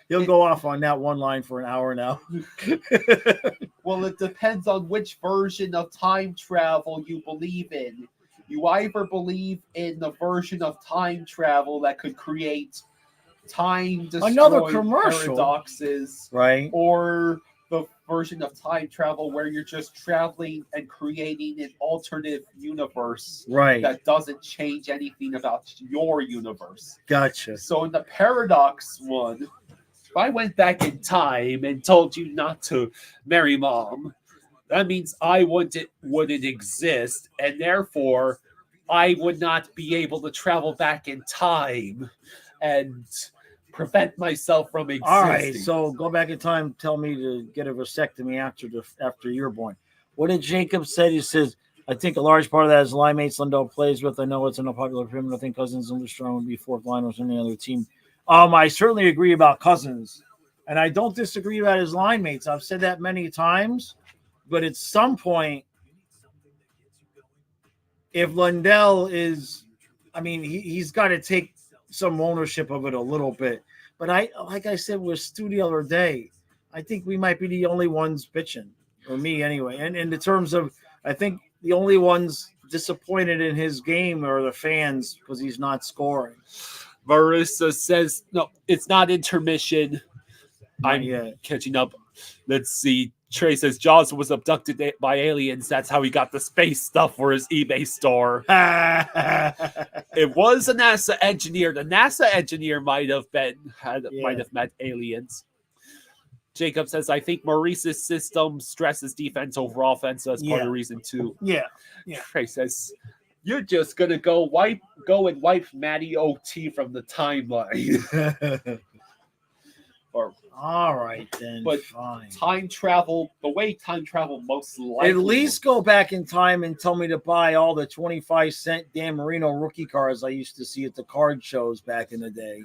he'll go off on that one line for an hour now.
well, it depends on which version of time travel you believe in. You either believe in the version of time travel that could create
another commercial
paradoxes,
right?
Or the version of time travel where you're just traveling and creating an alternate universe,
right,
that doesn't change anything about your universe.
Gotcha.
So in the paradox one, if I went back in time and told you not to marry mom, that means I wouldn't exist, and therefore I would not be able to travel back in time and prevent myself from existing.
All right, so go back in time. Tell me to get a vasectomy after you're born. What did Jacob say? He says, I think a large part of that is line mates Lindell plays with. I know it's an unpopular opinion. I think Cousins and Lundstrom would be fourth liners on any other team. I certainly agree about Cousins, and I don't disagree about his line mates. I've said that many times, but at some point, if Lundell is, I mean, he's got to take some ownership of it a little bit. But like I said with Stu the other day, I think we might be the only ones bitching, or me anyway. And in the terms of, I think the only ones disappointed in his game are the fans because he's not scoring.
Marissa says, no, it's not intermission. I'm
yet.
Catching up. Let's see. Trey says Jaws was abducted by aliens. That's how he got the space stuff for his eBay store. It was a NASA engineer. The NASA engineer might have met aliens. Jacob says, I think Maurice's system stresses defense over offense. So that's part of the reason too.
Yeah.
Trey says, you're just gonna go and wipe Matty OT from the timeline.
All right, then.
But
fine.
Time travel, the way time travel most likely.
At least go back in time and tell me to buy all the 25-cent Dan Marino rookie cards I used to see at the card shows back in the day.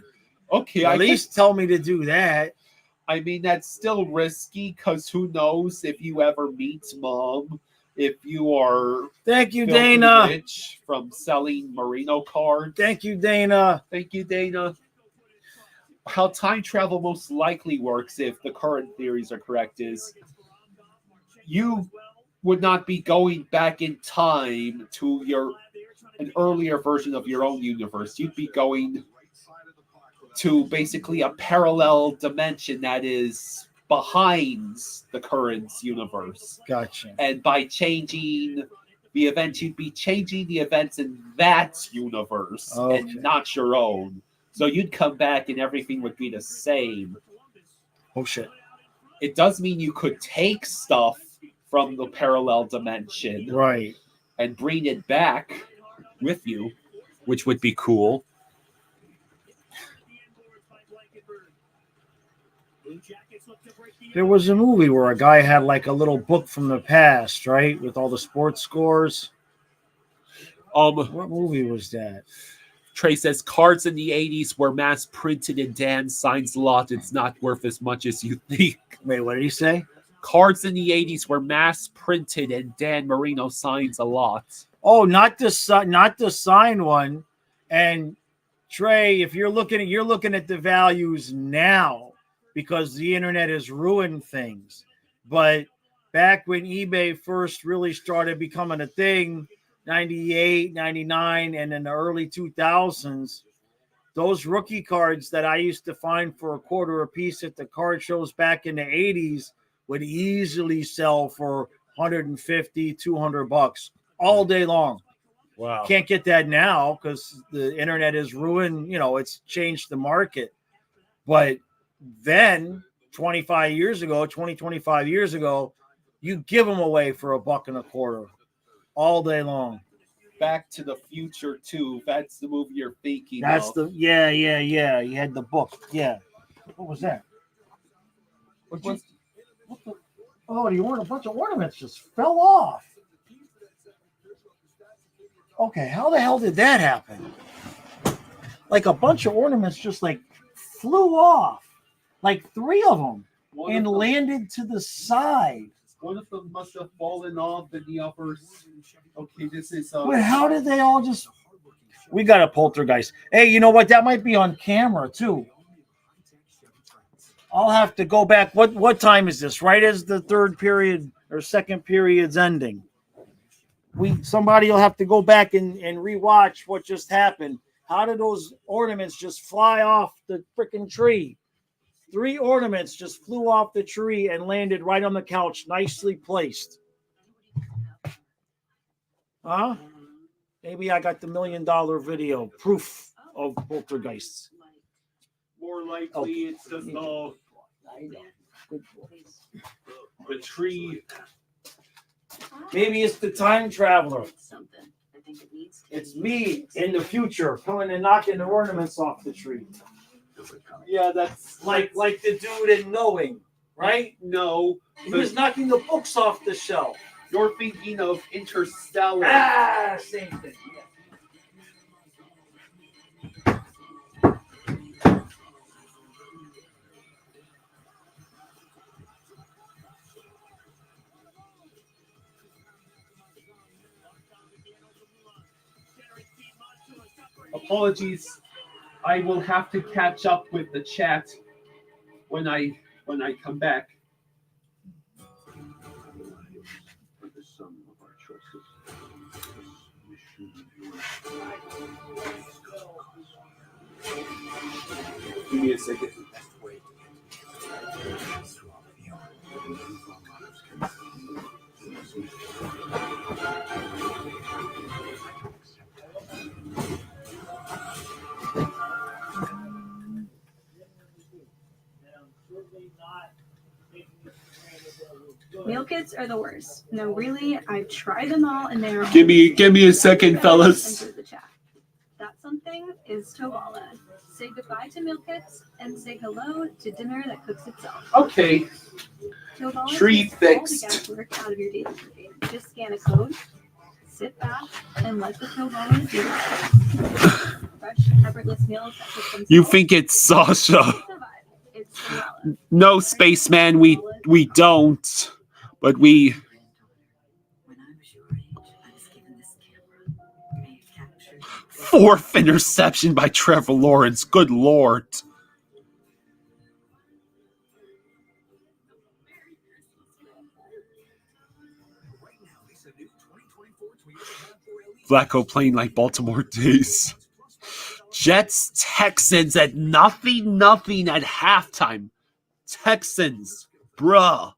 Okay,
at least tell me to do that.
I mean, that's still risky because who knows if you ever meet mom, if you are.
Thank you, Dana.
Rich from selling Marino cards.
Thank you, Dana.
Thank you, Dana. How time travel most likely works, if the current theories are correct, is you would not be going back in time to an earlier version of your own universe. You'd be going to basically a parallel dimension that is behind the current universe.
Gotcha.
And by changing the events, you'd be changing the events in that universe and not your own. So you'd come back and everything would be the same.
Oh, shit.
It does mean you could take stuff from the parallel dimension.
Right.
And bring it back with you, which would be cool.
There was a movie where a guy had like a little book from the past, right? With all the sports scores. What movie was that?
Trey says cards in the 80s were mass printed and Dan signs a lot. It's not worth as much as you think.
Wait, what did he say?
Cards in the 80s were mass printed and Dan Marino signs a lot.
Oh, not the sign one. And Trey, if you're looking at the values now because the internet has ruined things. But back when eBay first really started becoming a thing, 98, 99, and in the early 2000s, those rookie cards that I used to find for $0.25 a piece at the card shows back in the 80s would easily sell for $150, $200 all day long.
Wow.
Can't get that now because the internet is ruined. You know, it's changed the market. But then 25 years ago, you give them away for $1.25 all day long.
Back to the Future 2. That's the movie you're thinking
That's
of.
the yeah. You had the book. Yeah. What was that? What the, oh, a bunch of ornaments just fell off. Okay, how the hell did that happen? Like a bunch of ornaments just like flew off. Like 3 of them and landed to the side.
One of them must have fallen off in the uppers. Okay, this is.
But how did they all just? We got a poltergeist. Hey, you know what? That might be on camera too. I'll have to go back. What time is this? Right as the third period or second period's ending. Somebody will have to go back and rewatch what just happened. How did those ornaments just fly off the freaking tree? 3 ornaments just flew off the tree and landed right on the couch, nicely placed. Huh? Maybe I got the $1 million video proof of poltergeists.
More likely, it's just the tree.
Maybe it's the time traveler. It's me in the future coming and knocking the ornaments off the tree.
Yeah, that's
Like the dude in Knowing, right?
No,
He was knocking the books off the shelf.
you're thinking of Interstellar.
Same thing.
Apologies. I will have to catch up with the chat when I come back. Give me a second.
Meal kits are the worst. No, really, I've tried them all, and they're
Give me a second, fellas.
Enter the chat. That something is Tovala. Say goodbye to meal kits and say hello to dinner that cooks itself.
Okay.
Tovala
Tree
takes all the
fixed.
guesswork out of your daily routine. Just scan a code, sit back, and let the Tovala do it. Fresh, effortless meals that cook themselves.
You think it's Sasha?
It's Tovala.
No, spaceman, we don't. But we.
When I was your age, I was given this camera. May capture
4th interception by Trevor Lawrence. Good Lord. Flacco playing like Baltimore days. Jets, Texans at nothing at halftime. Texans, bruh.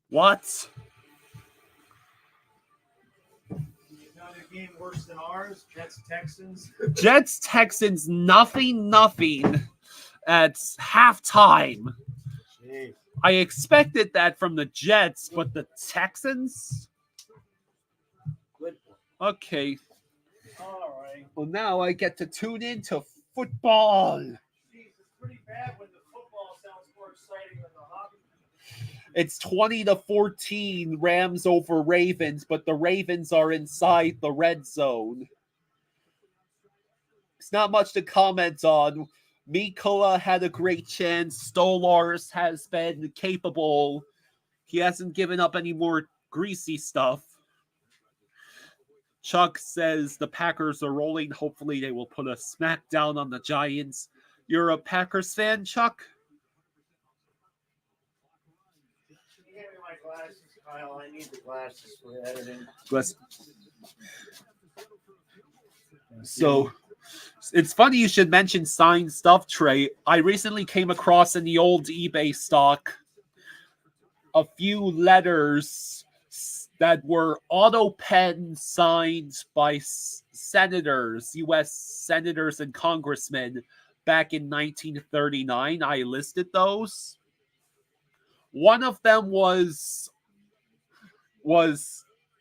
What?
Another game worse than ours. Texans.
Jets, Texans, nothing at halftime.
Jeez.
I expected that from the Jets, but the Texans?
Good.
Okay.
All right.
Well, now I get to tune into football.
Jeez, it's pretty bad when the football sounds more exciting than the hockey.
It's 20-14 Rams over Ravens, but the Ravens are inside the red zone. It's not much to comment on. Mikola had a great chance. Stolars has been capable. He hasn't given up any more greasy stuff. Chuck says the Packers are rolling. Hopefully they will put a smack down on the Giants. You're a Packers fan, Chuck?
Give me my glasses, Kyle. I need the glasses for editing.
So It's funny you should mention signed stuff, Trey. I recently came across in the old eBay stock a few letters that were auto pen signed by senators, U.S. senators and congressmen back in 1939. I listed those. One of them was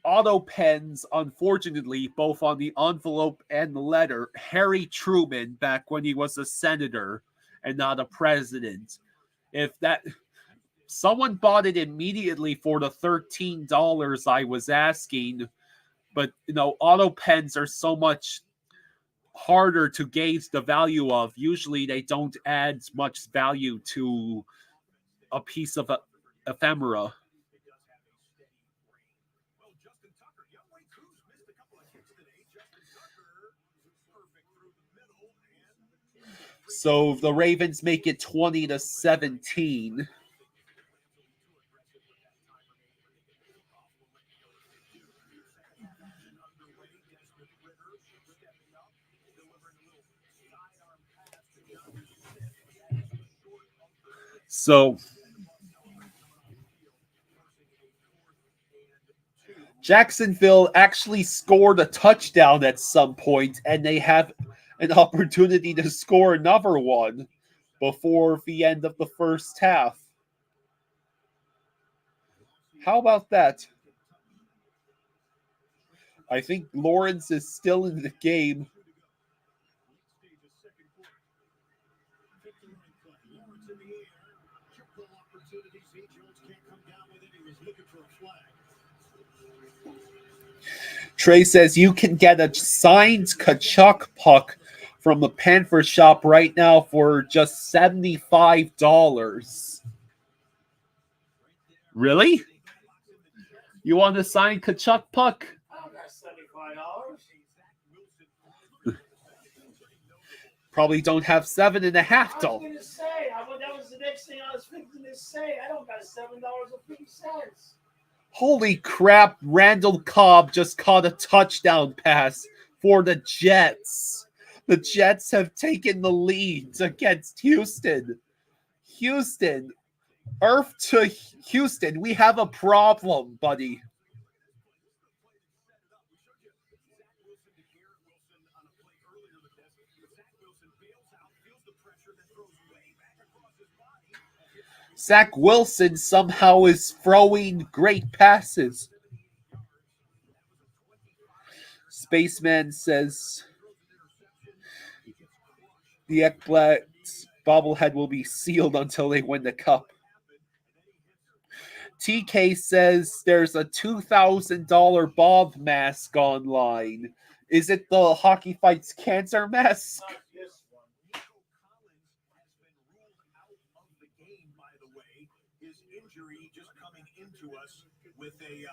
auto pens, unfortunately, both on the envelope and the letter. Harry Truman, back when he was a senator and not a president. If that someone bought it immediately for the $13 I was asking, but auto pens are so much harder to gauge the value of. Usually they don't add much value to a piece of ephemera. So the Ravens make it 20-17. So Jacksonville actually scored a touchdown at some point, and they have an opportunity to score another one before the end of the first half. How about that? I think Lawrence is still in the game. Trey says you can get a signed Kachuk puck from the Panthers shop right now for just $75. Really? You want a signed Kachuk puck?
I don't got $75.
Probably don't have $7.50.
I was going to say, that was the next thing I was thinking to say. I don't got $7.50.
Holy crap, Randall Cobb just caught a touchdown pass for the Jets. The Jets have taken the lead against Houston. Earth to Houston, we have a problem, buddy. Zach Wilson somehow is throwing great passes. Spaceman says the Ekblad bobblehead will be sealed until they win the cup. TK says there's a $2,000 Bob mask online. Is it the Hockey Fights Cancer mask?
With a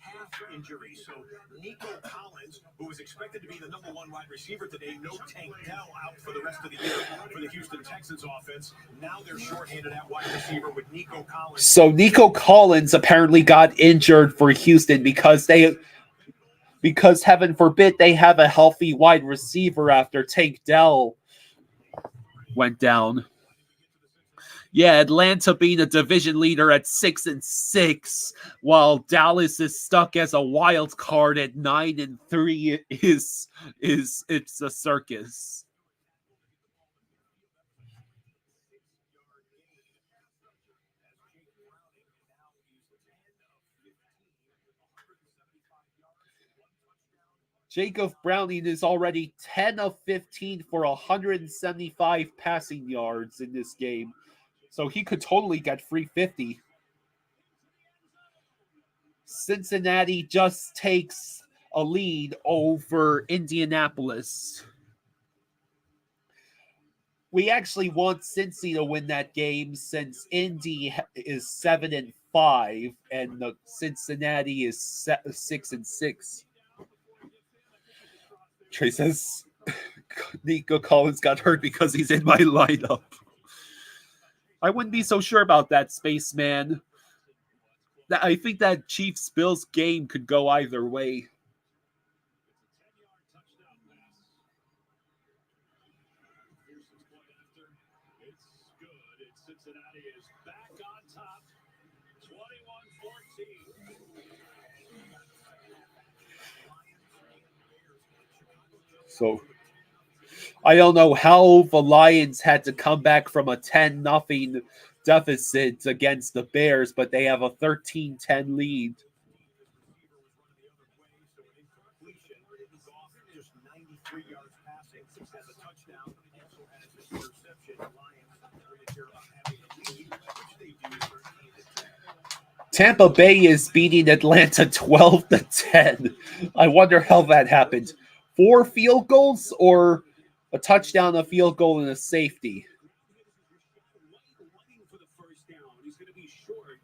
calf injury. So Nico Collins, who was expected to be the number one wide receiver today, no Tank Dell out for the rest of the year for the Houston Texans offense. Now they're shorthanded at wide receiver with Nico Collins.
So Nico Collins apparently got injured for Houston because heaven forbid they have a healthy wide receiver after Tank Dell went down. Yeah, Atlanta being a division leader at 6-6, while Dallas is stuck as a wild card at 9-3 it's a circus. Jacob Browning is already 10 of 15 for 175 passing yards in this game. So he could totally get 350. Cincinnati just takes a lead over Indianapolis. We actually want Cincy to win that game since Indy is 7-5 and the Cincinnati is 6-6. Trey says Nico Collins got hurt because he's in my lineup. I wouldn't be so sure about that, Spaceman. I think that Chiefs-Bills game could go either way. So I don't know how the Lions had to come back from a 10-0 deficit against the Bears, but they have a 13-10 lead.
Just 93 yards passing, has a touchdown, also has an interception. Lions here about having a lead, which they do 13-10.
Tampa Bay is beating Atlanta 12-10. I wonder how that happened. 4 field goals or a touchdown, a field goal, and a safety?
Running for the first down. He's going to be short.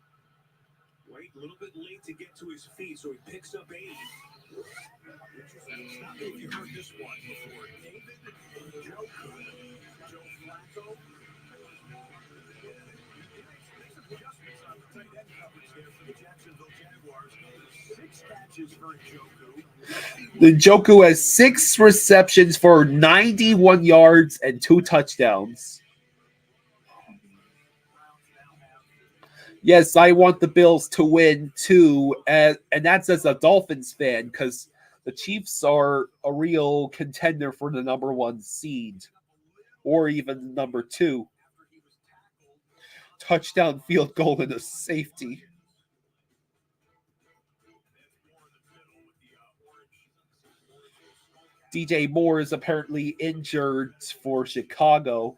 Wait, a little bit late to get to his feet, so he picks up 8. Not sure if you heard this one before. David Njoku, Joe Flacco. Makes some adjustments on the tight end coverage there for the Jacksonville Jaguars. 6 catches for Njoku.
Njoku has 6 receptions for 91 yards and 2 touchdowns. Yes, I want the Bills to win too, and that's as a Dolphins fan because the Chiefs are a real contender for the number 1 seed or even the number 2. Touchdown, field goal, and a safety. DJ Moore is apparently injured for Chicago.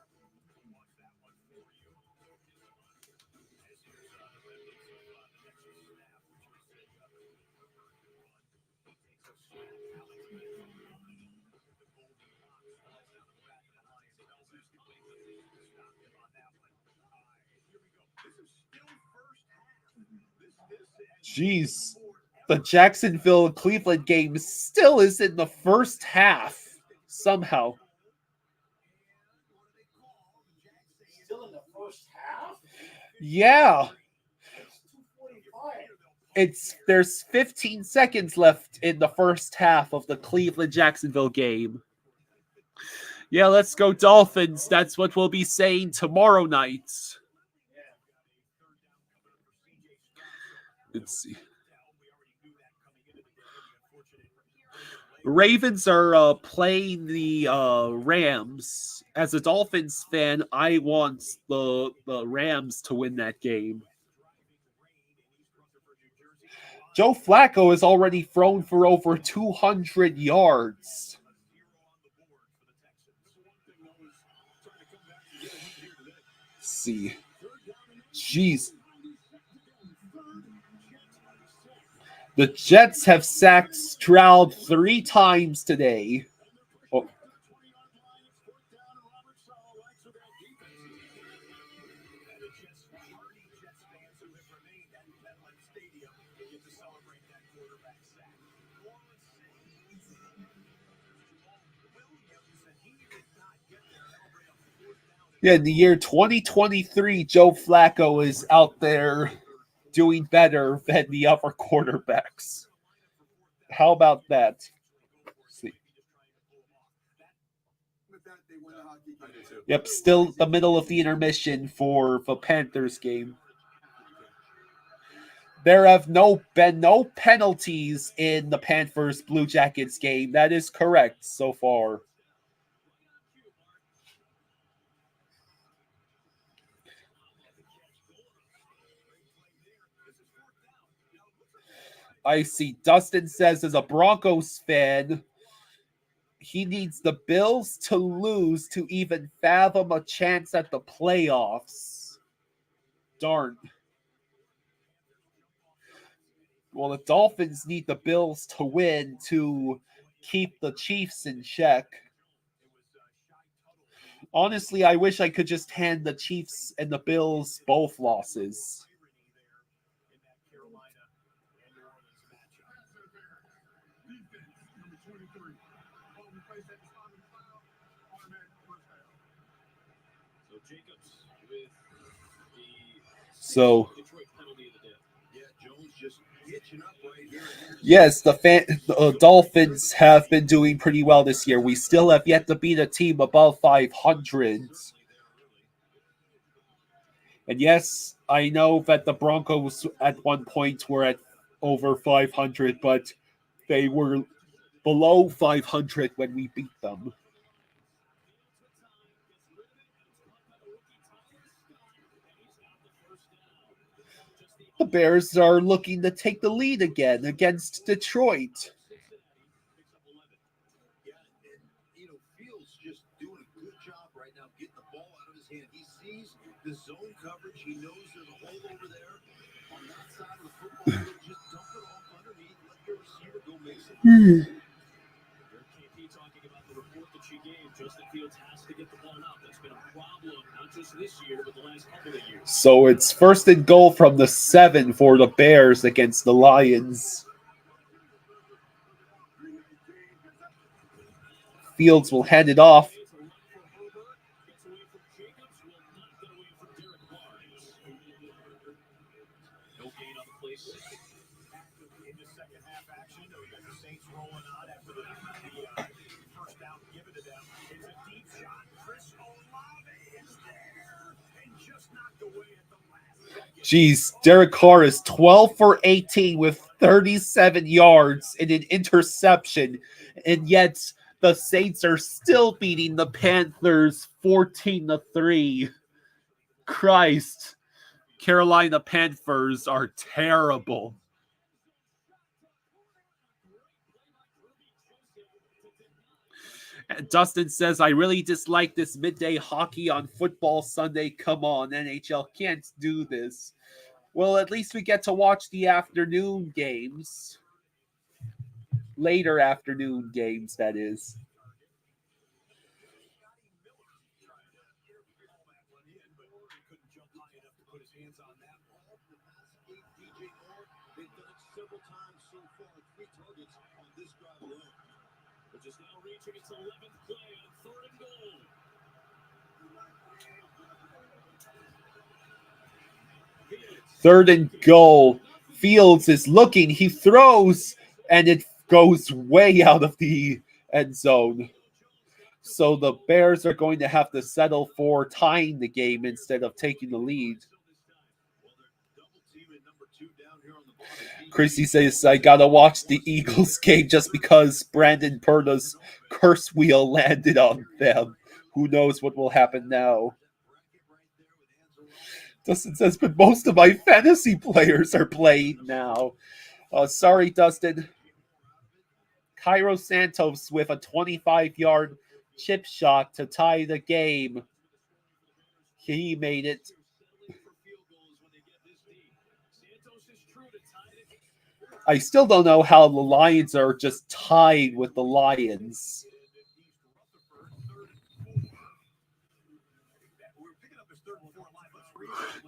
Jeez. The Jacksonville-Cleveland game still is in the first half somehow.
Still in the first half?
Yeah. There's 15 seconds left in the first half of the Cleveland-Jacksonville game. Yeah, let's go Dolphins. That's what we'll be saying tomorrow night. Let's see. Ravens are playing the Rams. As a Dolphins fan, I want the Rams to win that game. Joe Flacco has already thrown for over 200 yards. Let's see. Jeez. The Jets have sacked Stroud 3 times today. Oh. Yeah, in the year 2023, Joe Flacco is out there doing better than the upper quarterbacks. How about that? Let's see. Yep, still the middle of the intermission for the Panthers game. There have been no penalties in the Panthers Blue Jackets game. That is correct so far. I see Dustin says, as a Broncos fan, he needs the Bills to lose to even fathom a chance at the playoffs. Darn. Well, the Dolphins need the Bills to win to keep the Chiefs in check. Honestly, I wish I could just hand the Chiefs and the Bills both losses. So, yes, the Dolphins have been doing pretty well this year. We still have yet to beat a team above 500. And yes, I know that the Broncos at one point were at over 500, but they were below 500 when we beat them. The Bears are looking to take the lead again against Detroit.
Yeah, and Fields just doing a good job right now getting the ball out of his hand. He sees the zone coverage. He knows there's a hole over there on that side of the football field. Just dump it off underneath. Let your receiver go make some.
Your KP talking about the report that she gave. Justin Fields has to get the ball out. That's been a problem, not just this year, but the last couple of years.
So it's 1st and goal from the 7 for the Bears against the Lions. Fields will hand it off.
It's a run for Herbert. Gets away from Jacobs. Will not get away from Derek Barnes. No gain on the play.
Into second half action. We got the Saints rolling on after the first down given to them. It's a deep shot. Chris Olave is there and just knocked away at the last second.
Jeez, Derek Carr is 12 for 18 with 37 yards and an interception, and yet the Saints are still beating the Panthers 14-3. Christ, Carolina Panthers are terrible. Dustin says, I really dislike this midday hockey on football Sunday. Come on, NHL can't do this. Well, at least we get to watch the afternoon games. Later afternoon games, that is.
Which is now reaching its 11th play on 3rd and goal.
Third and goal. Fields is looking. He throws, and it goes way out of the end zone. So the Bears are going to have to settle for tying the game instead of taking the lead. Chrissy says, I gotta watch the Eagles game just because Brandon Perna's curse wheel landed on them. Who knows what will happen now? Dustin says, but most of my fantasy players are playing now. Sorry, Dustin. Cairo Santos with a 25-yard chip shot to tie the game. He made it. I still don't know how the Lions are just tied with the Lions.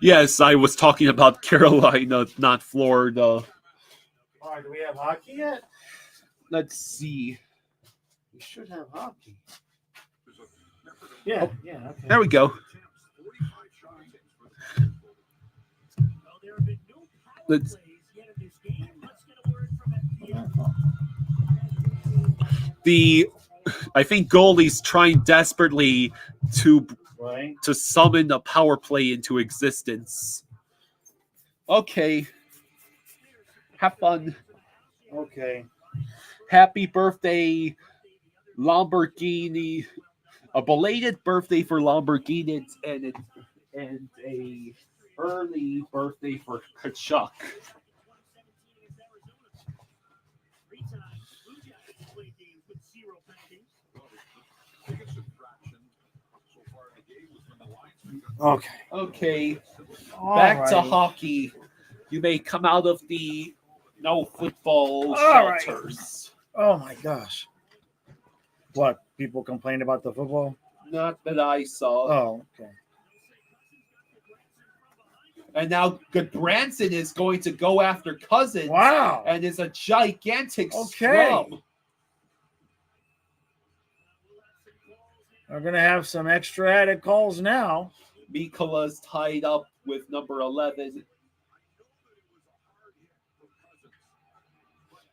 Yes, I was talking about Carolina, not Florida.
All right, do we have hockey yet?
Let's see.
We should have hockey. Yeah, yeah. Okay.
There we go.
Well, there have been no power
Let's-
plays yet in this game. Let's get a word from
I think goalie's trying desperately to
Right.
summon a power play into existence. Okay. Have fun.
Okay.
Happy birthday, Lamborghini. A belated birthday for Lamborghini and a early birthday for Kachuk.
Okay.
Okay,
All
back to
righty.
hockey. You may come out of the no football
All right.
shelters.
Oh my gosh. What? People complain about the football?
Not that I saw.
Oh, okay.
And now Goodbranson is going to go after Cousins.
Wow.
And is a gigantic
Okay.
scrum.
We're gonna have some extra added calls now.
Mikola's tied up with number 11.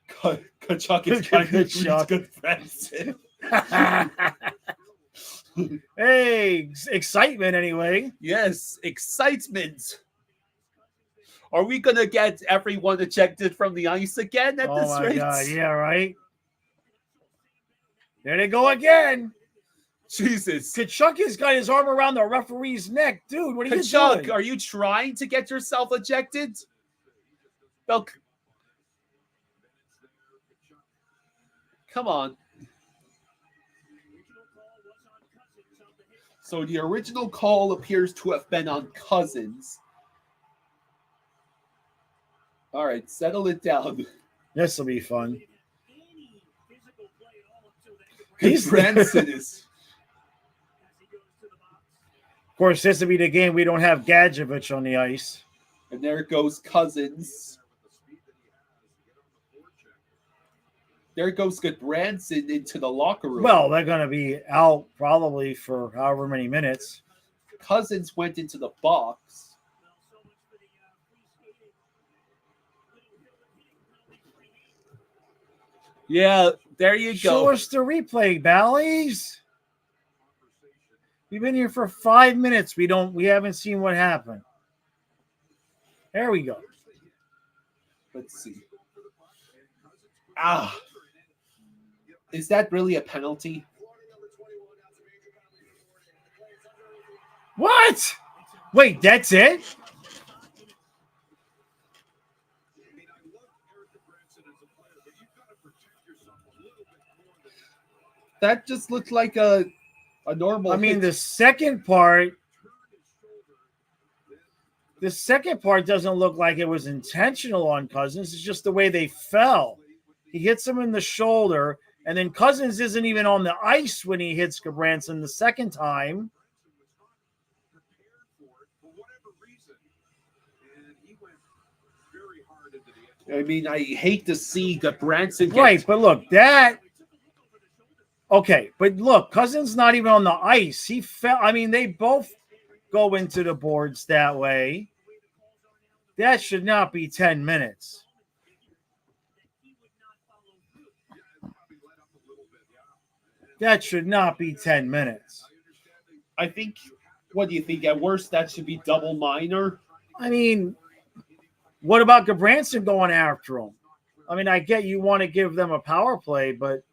Kachuk is trying to greet
Kachuk.
Goodbranson.
Hey, excitement anyway.
Yes, excitement. Are we going to get everyone ejected from the ice again at
Oh
this
my
rate?
god, yeah, right. There they go again.
Jesus.
Kachuk has got his arm around the referee's neck. Dude, what are you
Kachuk,
doing?
are you trying to get yourself ejected? No. Come on. So the original call appears to have been on Cousins. All right, settle it down.
This will be fun.
He's Branson is.
Of course, this will be the game we don't have Gadjevich on the ice.
And there goes Cousins. There goes Branson into the locker room.
Well, they're going to be out probably for however many minutes.
Cousins went into the box. Yeah, there you
Show
go.
us the replay, Bally's. We've been here for 5 minutes. We haven't seen what happened. There we go.
Let's see. Ah. Is that really a penalty?
What? Wait, that's it?
That just looked like a normal.
I mean,
hit.
the second part doesn't look like it was intentional on Cousins. It's just the way they fell. He hits him in the shoulder, and then Cousins isn't even on the ice when he hits Gabranson the second time.
I mean, I hate to see Branson get
Right, but look, okay, but look, Cousins not even on the ice. He fell. I mean, they both go into the boards that way. That should not be 10 minutes. That should not be 10 minutes.
I think, what do you think? At worst, that should be double minor.
I mean, what about Gabranson going after him? I mean, I get you want to give them a power play, but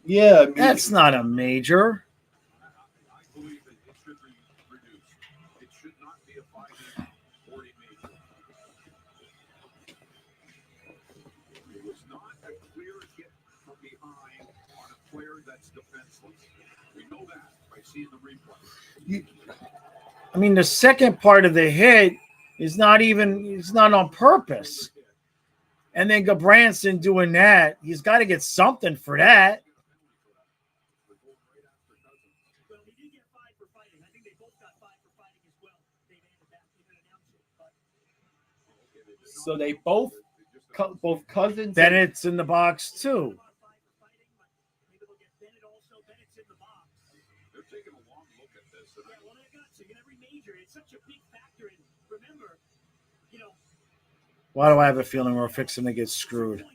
yeah, I mean,
that's not a major.
I believe it should be reduced. It should not be a 5-40 major. It was not a clear hit from behind on a player that's defenseless. We know that by seeing the replay.
I mean, the second part of the hit is not on purpose. And then Gabranson doing that, he's got to get something for that.
So they both Cousins.
Bennett's in the box too.
They're taking a long look at this. And
Why do I have a feeling we're fixing to get screwed?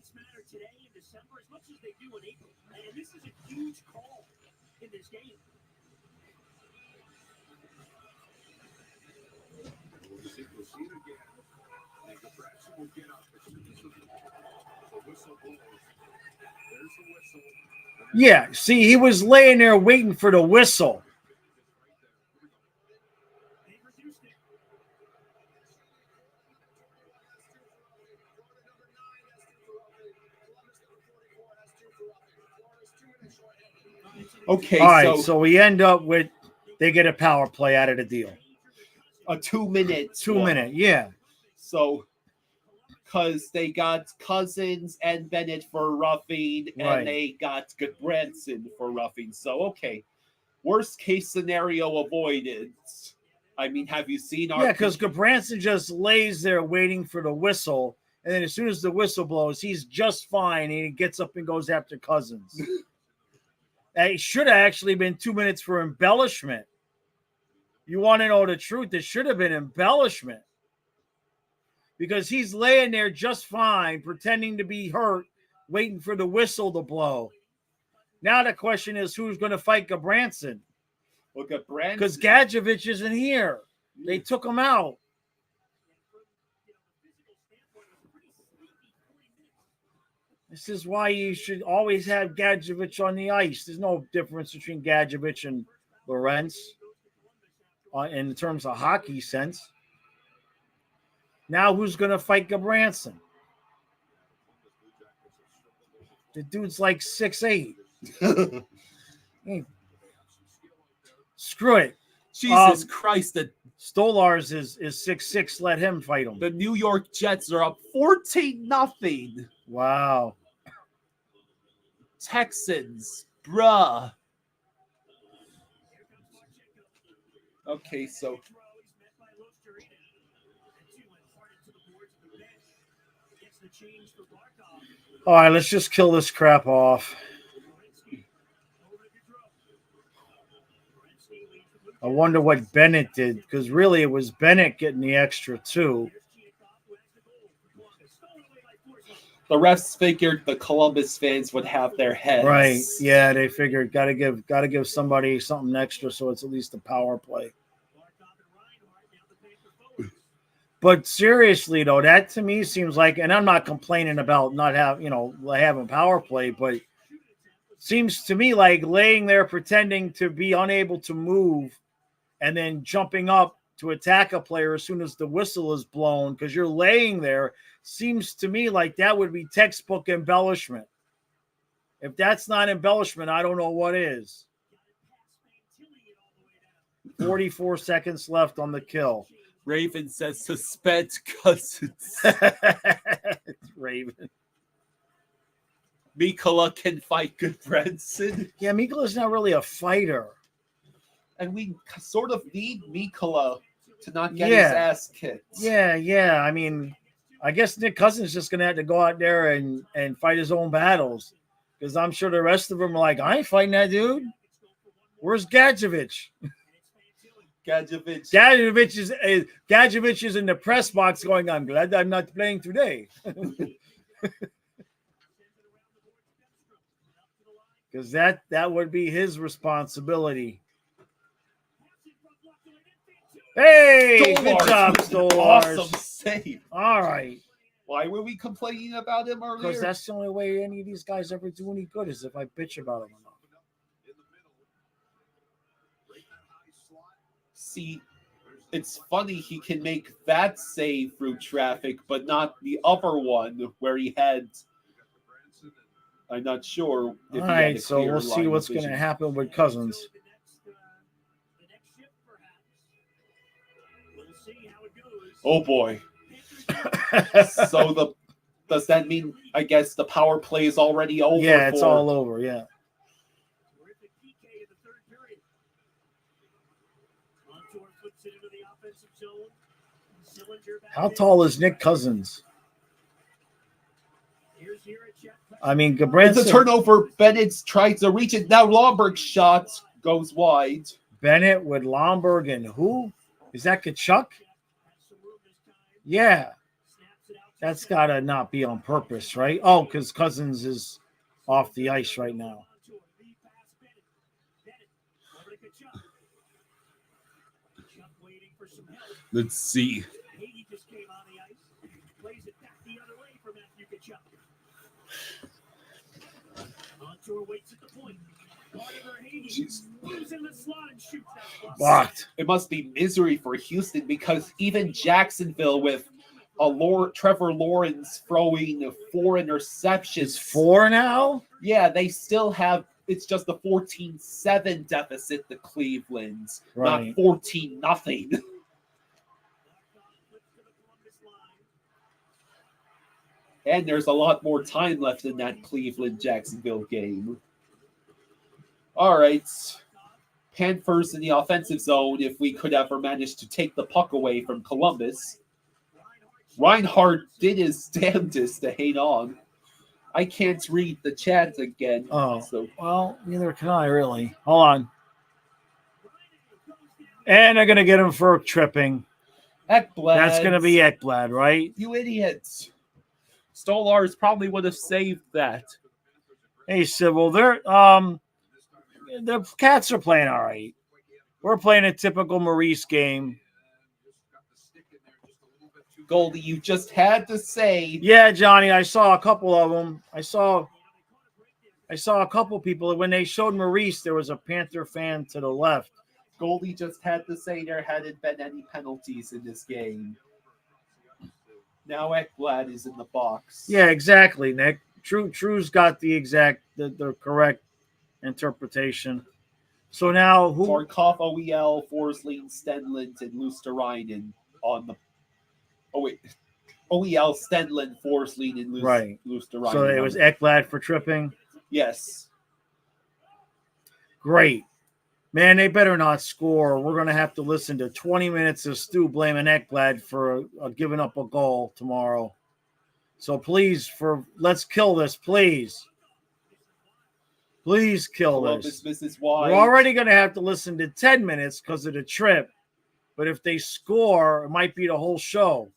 we'll see it again. And Gabranson will get up as soon as the whistle blows. There's the whistle.
Yeah, see, he was laying there waiting for the whistle.
Okay,
All right, so we end up with they get a power play out of the deal.
a 2 minute.
2 minute, yeah.
So, because they got Cousins and Bennett for roughing, and
Right.
they got Branson for roughing. So, okay. Worst case scenario avoided. I mean, have you seen our...
Yeah, because Gabranson just lays there waiting for the whistle, and then as soon as the whistle blows, he's just fine, and he gets up and goes after Cousins. It should have actually been 2 minutes for embellishment. You want to know the truth? It should have been embellishment. Because he's laying there just fine, pretending to be hurt, waiting for the whistle to blow. Now the question is, who's going to fight Gabranson?
Look at Branson.
Because Gadjevich isn't here. They took him out. This is why you should always have Gadjevich on the ice. There's no difference between Gadjevich and Lorenz in terms of hockey sense. Now who's going to fight Gabranson? The dude's like 6'8". Hey, screw it.
Jesus Christ,
Stolars is 6'6". Let him fight him.
the New York Jets are up 14-0.
Wow.
Texans, bruh. Okay, so
All right, let's just kill this crap off. I wonder what Bennett did, because really it was Bennett getting the extra too.
the refs figured the Columbus fans would have their heads.
Right. Yeah, they figured gotta give somebody something extra so it's at least a power play. But seriously though, that to me seems like, and I'm not complaining about not having power play, but seems to me like laying there pretending to be unable to move and then jumping up to attack a player as soon as the whistle is blown because you're laying there, seems to me like that would be textbook embellishment. If that's not embellishment, I don't know what is. 44 seconds left on the kill.
Raven says suspend Cousins.
Raven.
Mikola can fight Goodbranson.
Yeah, Mikola's not really a fighter.
And we sort of need Mikola to not get his ass kicked.
Yeah. I mean, I guess Nick Cousins is just going to have to go out there and fight his own battles. Because I'm sure the rest of them are like, I ain't fighting that dude. Where's Gadjevich? Gadjevich is in the press box going, I'm glad I'm not playing today. Because that would be his responsibility. Hey, good job, Stolars.
Awesome save.
All right.
Why were we complaining about him
Because
earlier?
that's the only way any of these guys ever do any good is if I bitch about them enough.
See, it's funny he can make that save through traffic, but not the other one where he had. I'm not sure. If
All
he had
right,
a
so
clear
we'll see
line of
what's going to
vision.
happen with Cousins.
Oh boy. So does that mean, I guess, the power play is already over?
Yeah, it's all over. Yeah. How tall is Nick Cousins? I mean, Gabranson.
It's a turnover. Bennett tries to reach it. Now Lomberg's shot goes wide.
Bennett with Lomberg and who? Is that Kachuk? Yeah. That's got to not be on purpose, right? Oh, because Cousins is off the ice right now.
Let's see.
Blocked.
It must be misery for Houston because even Jacksonville with Trevor Lawrence throwing 4 interceptions.
It's 4 now?
Yeah, they still have. It's just a 14-7 deficit to Cleveland,
Right.
not 14-0. And there's a lot more time left in that Cleveland-Jacksonville game. All right. Panthers in the offensive zone if we could ever manage to take the puck away from Columbus. Reinhardt did his damnedest to hang on. I can't read the chat again.
Oh,
so
well, neither can I really. Hold on. And they're going to get him for tripping.
Ekblad.
That's going to be Ekblad, right?
You idiots. Stolars probably would have saved that.
Hey, Sybil, the Cats are playing all right. We're playing a typical Maurice game.
Goldie, you just had to say.
Yeah, Johnny, I saw a couple of them. I saw a couple people. When they showed Maurice, there was a Panther fan to the left.
Goldie just had to say there hadn't been any penalties in this game. Now Ekblad is in the box.
Yeah, exactly, Nick. True's got the correct interpretation. So now who?
Barkov, OEL, Forsling, Stenlund, and Lusterainen on the. Oh wait, OEL, Stenlund, Forsling, and
Right.
Lusterainen.
So it was Ekblad for tripping.
Yes.
Great. Man, they better not score. We're going to have to listen to 20 minutes of Stu blaming Ekblad for giving up a goal tomorrow. So please, let's kill this, please. Please kill
Columbus
this.
misses wide.
We're already going to have to listen to 10 minutes because of the trip. But if they score, it might be the whole show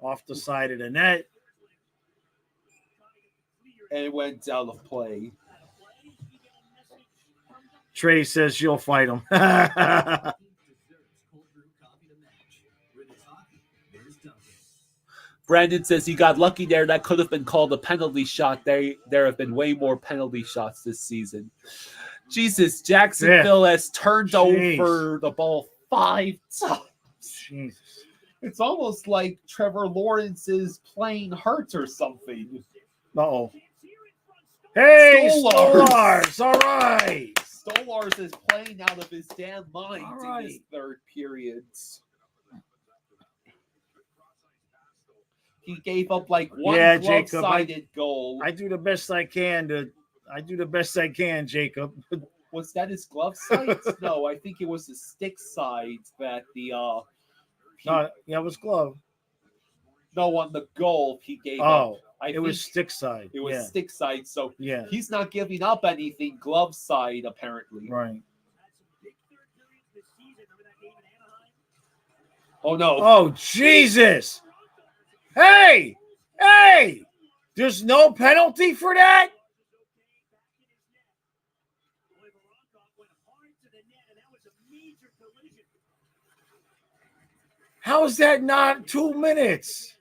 off the side of the net.
And it went out of play.
Trey says you'll fight him.
Brandon says he got lucky there. That could have been called a penalty shot. There have been way more penalty shots this season. Jesus, Jacksonville has turned over the ball 5 times.
Jesus.
It's almost like Trevor Lawrence is playing hurt or something.
Uh-oh. Hey,
Stolarz.
Stolarz. All right.
Stolarz is playing out of his damn mind
All
in his third periods. He gave up like one glove-sided goal.
I do the best I can, Jacob.
Was that his glove side? No, I think it was the stick side that the
it was glove.
No, on the goal he gave up.
It was stick side.
It was stick side, so
yeah.
He's not giving up anything glove side apparently.
Right.
Oh no.
Oh Jesus. Hey! There's no penalty for that? How is that not 2 minutes?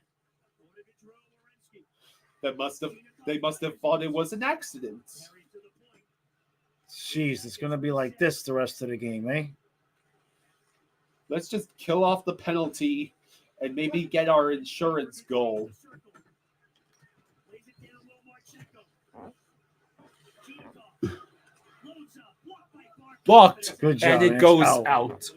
They must have thought it was an accident.
Jeez, it's going to be like this the rest of the game, eh?
Let's just kill off the penalty and maybe get our insurance goal. Blocked.
Good job.
And it goes out.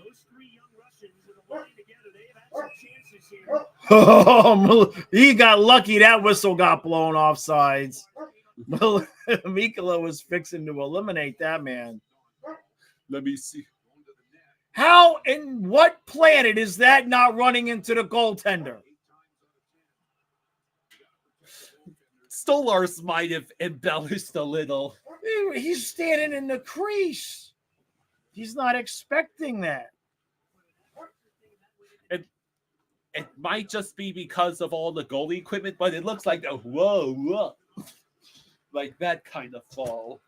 Oh, he got lucky. That whistle got blown off sides. Mikula was fixing to eliminate that man.
Let me see.
How in what planet is that not running into the goaltender?
Stolarz might have embellished a little.
He's standing in the crease. He's not expecting that.
It might just be because of all the goalie equipment, but it looks like a whoa. Like that kind of fall.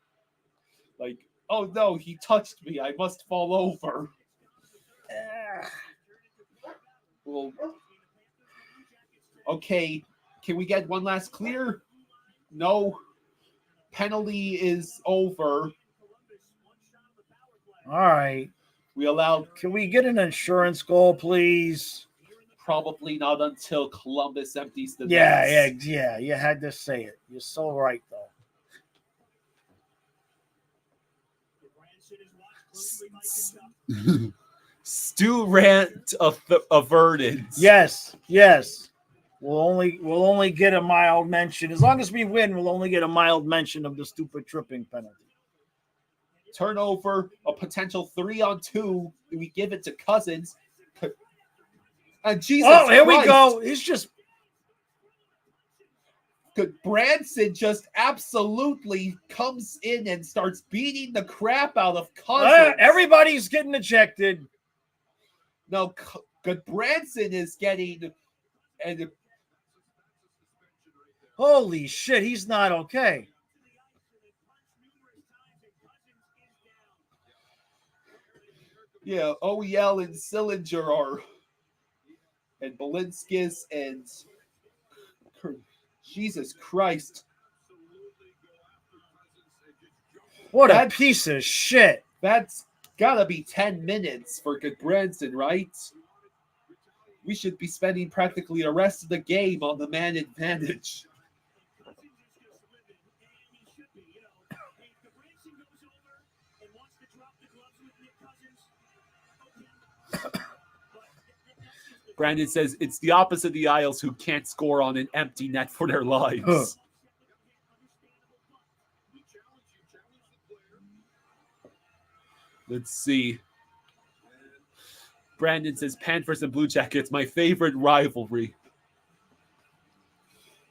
Like, oh no, he touched me. I must fall over. Well, okay. Can we get one last clear? No. Penalty is over.
All right.
Can
we get an insurance goal, please?
Probably not until Columbus empties the nets.
Yeah. You had to say it. You're so right,
though. Stu rant averted.
Yes. We'll only get a mild mention. As long as we win, we'll only get a mild mention of the stupid tripping penalty.
Turnover, a potential 3-on-2. We give it to Cousins. And Jesus
here
Christ.
we go. He's just
Branson just absolutely comes in and starts beating the crap out of Cousins.
Everybody's getting ejected.
No, Branson is getting and
holy shit, he's not okay.
Yeah, OEL and Sillinger are. and Balinskis and Jesus Christ.
What a
That-
piece of shit.
That's gotta be 10 minutes for Goodbranson, right? We should be spending practically the rest of the game on the man advantage. Brandon says it's the opposite of the Isles who can't score on an empty net for their lives. Let's see. Brandon says Panthers and Blue Jackets, my favorite rivalry.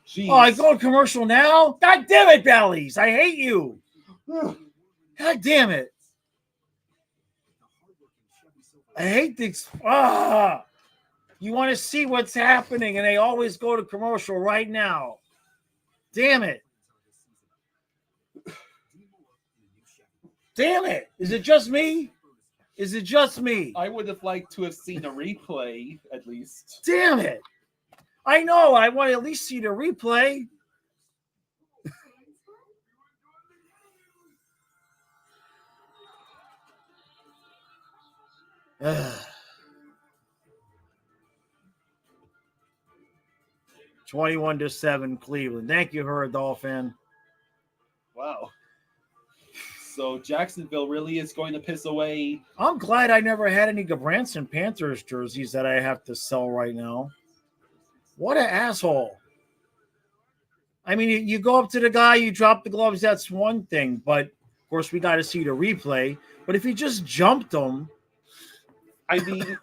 Jeez.
Oh, I go to commercial now? God damn it, Bally's. I hate you. God damn it. I hate this. You want to see what's happening, and they always go to commercial right now. Damn it. Damn it. Is it just me? Is it just me?
I would have liked to have seen a replay, at least.
Damn it. I know. I want to at least see the replay. Ugh. 21-7 Cleveland. Thank you, Herd Dolphin.
Wow. So Jacksonville really is going to piss away.
I'm glad I never had any Goodbranson Panthers jerseys that I have to sell right now. What an asshole. I mean, you go up to the guy, you drop the gloves, that's one thing. But, of course, we got to see the replay. But if you just jumped him.
I mean,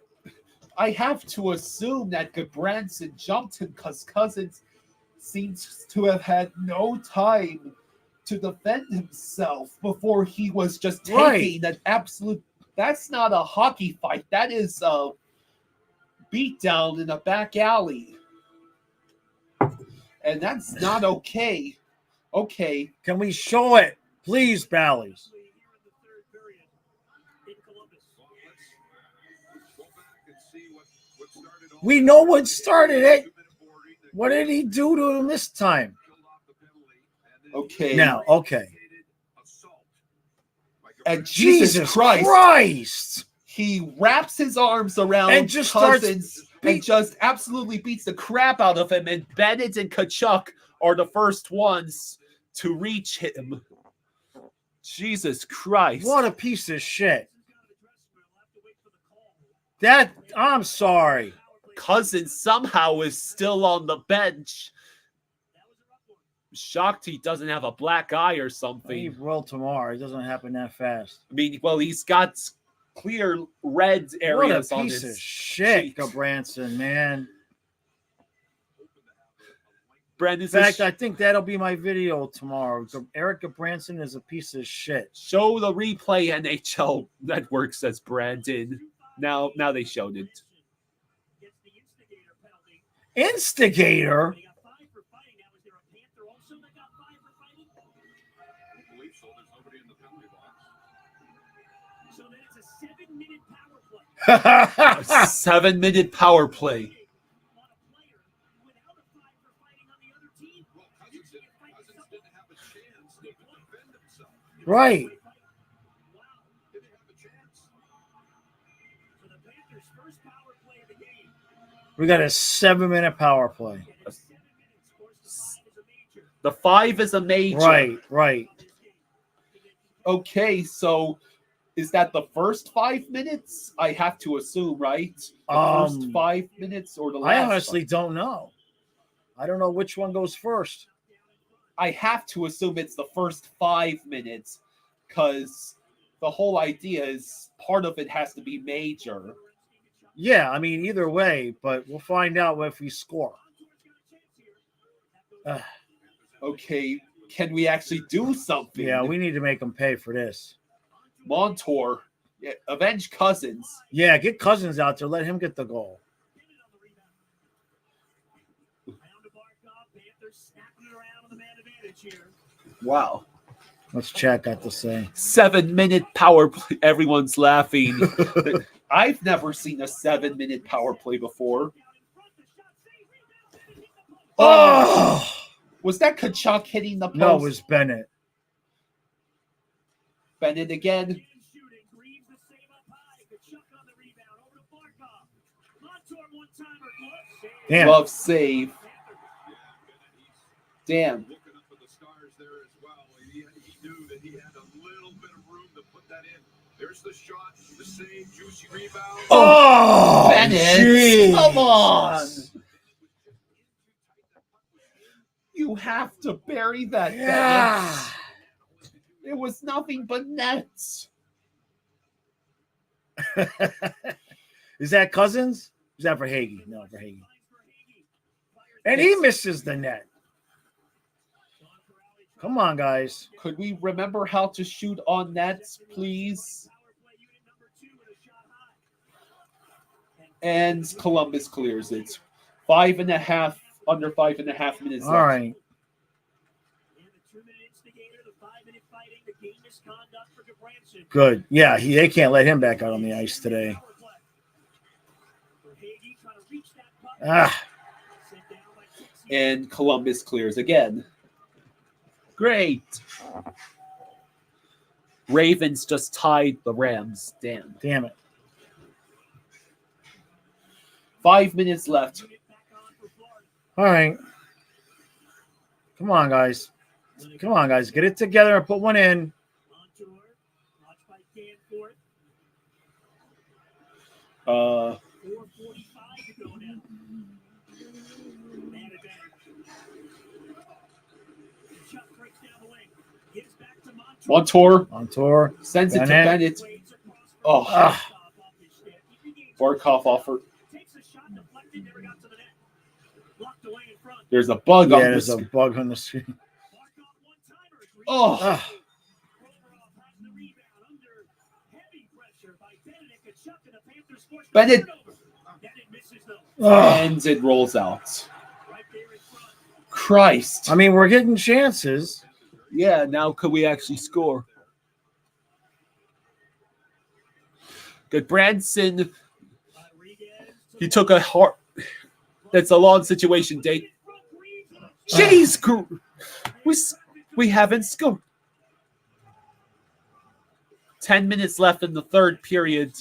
I have to assume that Goodbranson jumped him because Cousins seems to have had no time to defend himself before he was just taking an absolute. That's not a hockey fight. That is a beatdown in a back alley. And that's not okay. Okay.
Can we show it? Please, Bally's. We know what started it. What did he do to him this time?
Okay.
Now, okay.
And Jesus Christ. He wraps his arms around
and just
Cousins and just absolutely beats the crap out of him. And Bennett and Kachuk are the first ones to reach him. Jesus Christ.
What a piece of shit. I'm sorry.
Cousins somehow is still on the bench. Shocked he doesn't have a black eye or something.
He will tomorrow. It doesn't happen that fast.
I mean, well, he's got clear red areas on his.
What a piece of shit,
cheek.
Goodbranson, man.
Brandon,
In fact, I think that'll be my video tomorrow. Eric Goodbranson is a piece of shit.
Show the replay, NHL Network, says Brandon. Now they showed it.
Instigator?
A 7-minute power play.
Right. We got a 7-minute power play.
The 5 is a major.
Right.
Okay, so is that the first 5 minutes? I have to assume, right? The first 5 minutes or the last?
I honestly don't know. I don't know which one goes first.
I have to assume it's the first 5 minutes because the whole idea is part of it has to be major.
Yeah, I mean, either way, but we'll find out if we score.
Okay, can we actually do something?
Yeah, we need to make them pay for this.
Montour, avenge Cousins.
Yeah, get Cousins out there. Let him get the goal.
Wow.
What's Chad got to say?
7-minute power play. Everyone's laughing. I've never seen a 7-minute power play before.
Oh!
Was that Kachuk hitting the post?
No, it was Bennett.
Bennett again.
Shooting. Reeves the save up high. Kachuk on the rebound. Over to Barkov. Montour one-timer. Glove save.
Damn.
Glove save. Damn.
Looking up at the stars there as well. He knew that he had a little bit of room to put that in. There's the shot, the same juicy rebound.
Oh,
Bennett,
geez.
come on. You have to bury that,
Yeah.
Bennett. It was nothing but nets.
Is that Cousins? Is that for Hagee? No, for Hagee. And he misses the net. Come on, guys.
Could we remember how to shoot on nets, please? And Columbus clears it. 5.5, under 5.5 minutes
All
left.
right. Good. Yeah, they can't let him back out on the ice today. Ah.
And Columbus clears again. Great. Ravens just tied the Rams. Damn.
Damn it.
5 minutes left.
All right. Come on, guys. Come on, guys. Get it together and put one in.
Uh,
4:45 to go now. Man advantage. Chuck breaks down the wing. Gives back to Montour.
Montour
On tour.
sends it to
Bennett.
Bennett. Oh,
Ah.
Barkov offered.
Takes a shot deflected, never got to the net. Blocked away in front.
There's a bug on
Yeah,
the
there's a
screen.
bug on the screen.
Barkov one-timer.
Oh,
Ah.
Provorov has the rebound under heavy pressure by Bennett. Kachuk and the Panthers force the
Bennett.
turnover. Bennett misses though.
Ah.
and it rolls out.
Right there in front.
Christ.
I mean, we're getting chances.
Yeah, now could we actually score? Good. Branson, he took a hard. That's a long situation, Dave. Jeez, we haven't scored. 10 minutes left in the third period.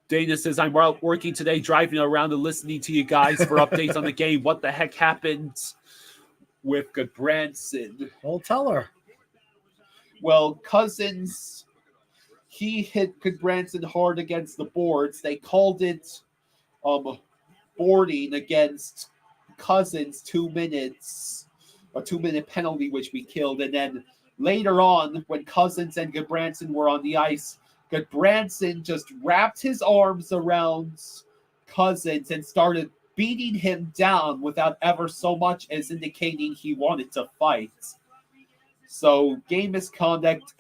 Dana says, I'm out working today, driving around and listening to you guys for updates on the game. What the heck happened with Goodbranson?
Well, tell her.
Well, Cousins, he hit Goodbranson hard against the boards. They called it boarding against Cousins, 2 minutes, a 2-minute penalty, which we killed. And then later on, when Cousins and Goodbranson were on the ice, Goodbranson just wrapped his arms around Cousins and started beating him down without ever so much as indicating he wanted to fight. So game misconduct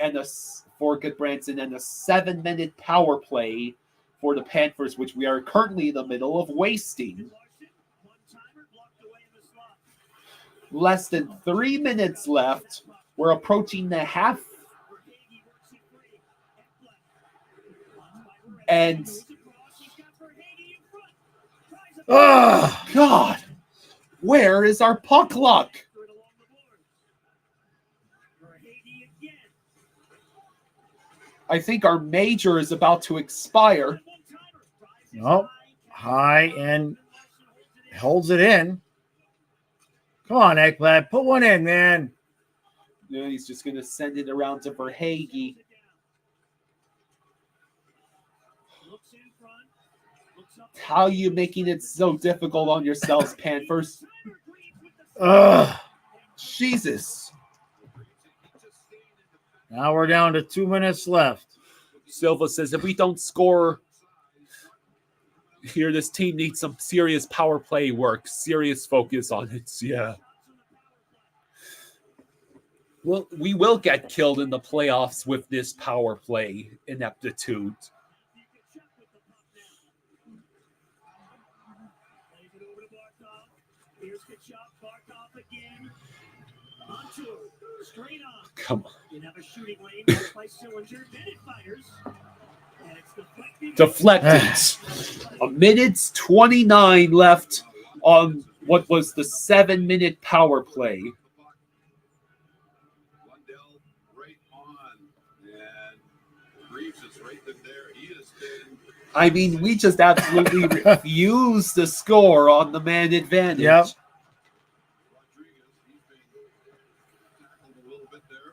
for Goodbranson and a 7-minute power play for the Panthers, which we are currently in the middle of wasting. Less than 3 minutes left. We're approaching the half. And
Oh,
God, where is our puck luck? I think our major is about to expire.
no. High and holds it in. Come on, Ekblad. Put one in, man.
Yeah, he's just going to send it around to Verhage. How are you making it so difficult on yourselves, Panthers?
Ugh.
Jesus.
Now we're down to 2 minutes left.
Silva says, if we don't score here, this team needs some serious power play work, serious focus on it. Yeah. Well, we will get killed in the playoffs with this power play ineptitude. Come on.
You have a shooting lane by Sillinger. Bennett fires. And it's deflected.
Deflected. 1:29 left on what was the 7-minute power play.
Lundell right on, and Reeves is right there. He has been.
I mean, we just absolutely refused to score on the man advantage.
Yep.
Rodriguez, he's been tackled a little bit there.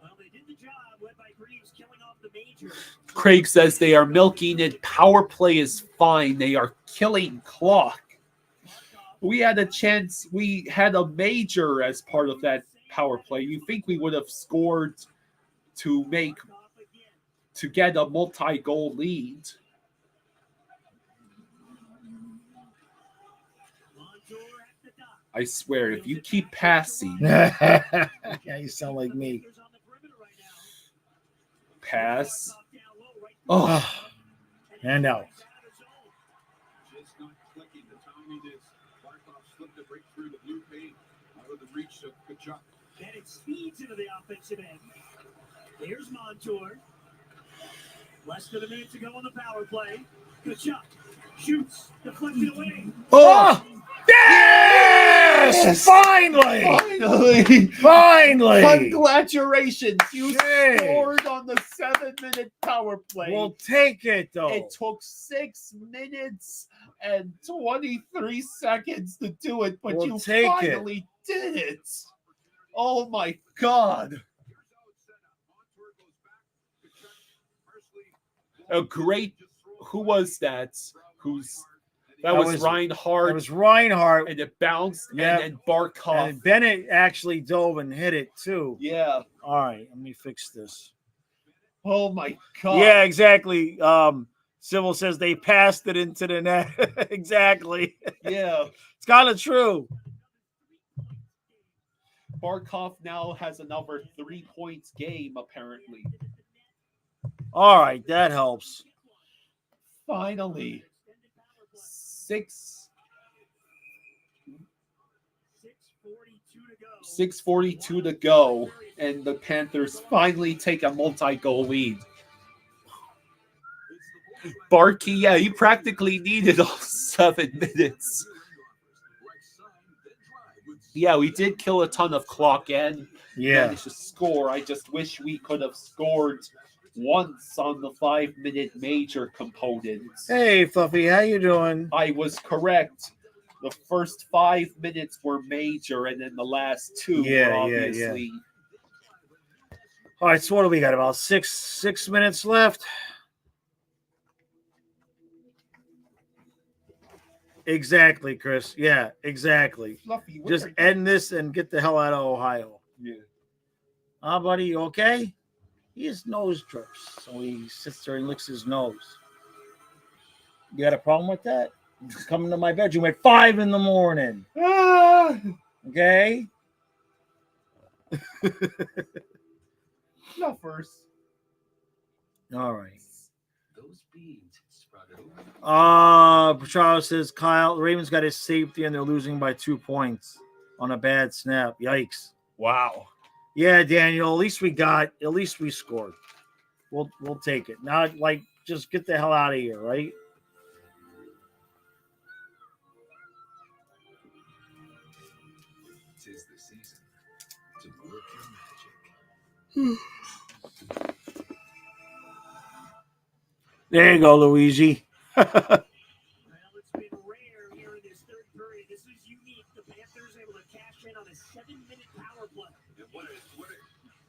Well, they did the job led by Reeves killing off the major.
Craig says they are milking it. Power play is fine. They are killing clock. We had a chance. We had a major as part of that power play. You think we would have scored to get a multi-goal lead? I swear, if you keep passing,
Yeah, you sound like me.
pass. Oh,
Hand out.
Just not clicking. The timing is Barkov slipped it right through the blue paint out of the reach of Kachuk.
And it speeds into the offensive end. Here's Montour. Less than a minute to go on the power play. Kachuk shoots, deflected away.
Oh! Yes! Finally! Finally!
Congratulations! You
Yay.
scored on the 7-minute power play.
We'll take it, though.
It took 6 minutes and 23 seconds to do it, but
We'll
you
take it.
finally did it. Oh my God. A great, who was that? That was Reinhardt.
That was Reinhardt.
And it bounced,
Yep.
and then Barkov.
And Bennett actually dove and hit it, too.
Yeah.
All right, let me fix this.
Oh my God.
Yeah, exactly. Civil says they passed it into the net. Exactly.
Yeah.
It's kind of true.
Barkov now has another 3 points game, apparently.
All right, that helps.
Finally. 6:42 to go, and the Panthers finally take a multi-goal lead. Barkey, yeah, he practically needed all 7 minutes. Yeah, we did kill a ton of clock and managed to score. I just wish we could have scored once on the 5-minute major components.
Hey, Fluffy, how you doing?
I was correct. The first 5 minutes were major, and then the last 2 were obviously.
All right, so what do we got? About six minutes left. Exactly, Chris. Yeah, exactly.
Fluffy,
Just end this and get the hell out of Ohio.
Yeah.
Buddy, you okay? He has nose drips, so he sits there and licks his nose. You got a problem with that? Just come into my bedroom at 5 a.m.
Ah!
Okay?
Not first.
All right.
Those beans sprouted over.
Petraro says Kyle, the Ravens got his safety and they're losing by 2 points on a bad snap. Yikes.
Wow.
Yeah, Daniel, at least we scored. We'll take it. Now, just get the hell out of here, right?
Tis the season to work your magic.
There you go, Luigi.
Well, it's been rare here in this third period. This is unique. The Panthers able to cash in on a 7-minute power play.
And what an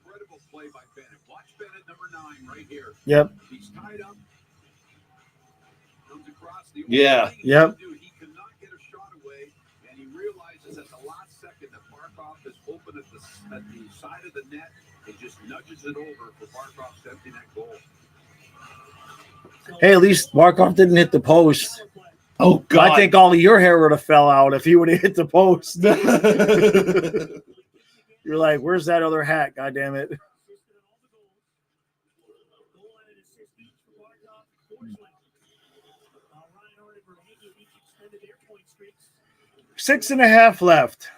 incredible play by Bennett. Watch Bennett, number 9, right here.
Yep.
He's tied up. Comes across the
Yeah.
thing he
Yep.
can do, he cannot get a shot away, and he realizes at the last second that Barkov is open at the side of the net and just nudges it over for Barkov's empty net goal.
Hey, at least Markov didn't hit the post.
Oh, God.
I think all of your hair would have fell out if he would have hit the post. You're like, where's that other hat? God damn it. Six and a half left.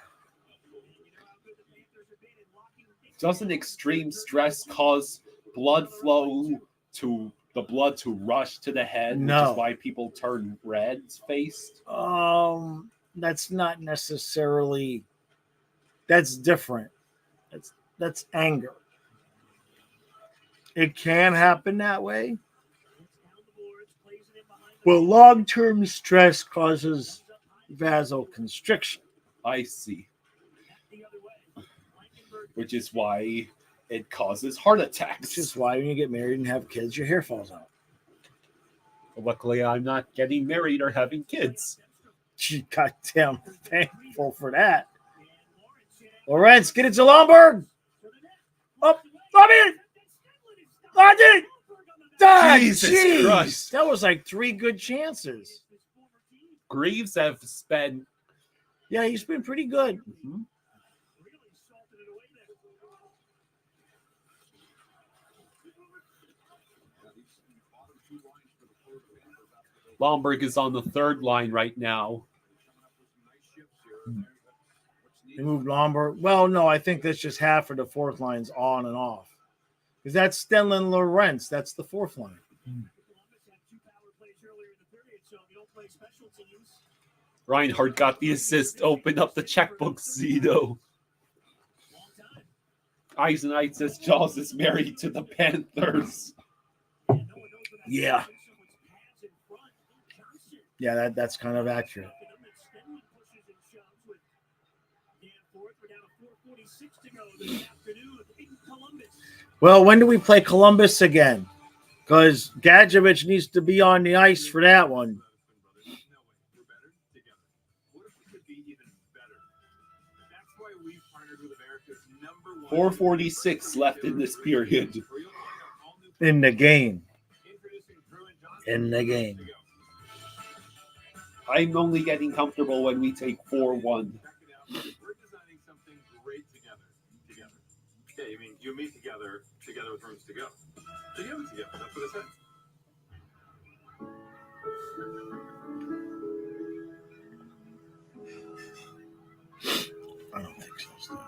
Doesn't extreme stress cause blood to rush to the head, which
No.
is why people turn red faced?
That's not necessarily. That's different. That's anger. It can happen that way. Well, long-term stress causes vasoconstriction.
I see. Which is why it causes heart attacks.
Which is why when you get married and have kids, your hair falls out.
Luckily, I'm not getting married or having kids.
Goddamn thankful for that. Lawrence, get it to Lombard. Up, Bobby! Bobby!
Jesus Christ.
That was like 3 good chances.
Greaves have spent.
Yeah, he's been pretty good.
Mm-hmm. Lomberg is on the 3rd line right now.
They moved Lombard. Well, no, I think that's just half of the 4th line's on and off. Because that's Stenlin Lorentz. That's the 4th line.
Reinhardt got the assist, opened up the checkbook, Zito. Eisenite says Jaws is married to the Panthers.
Yeah. Yeah, that's kind of accurate. Well, when do we play Columbus again? Because Gadjevich needs to be on the ice for that one.
4:46 left in this period.
In the game.
I'm only getting comfortable when we take 4-1.
We're designing something great together. Yeah, you mean you meet together with rooms to go. Together. That's what I said.
I don't think so.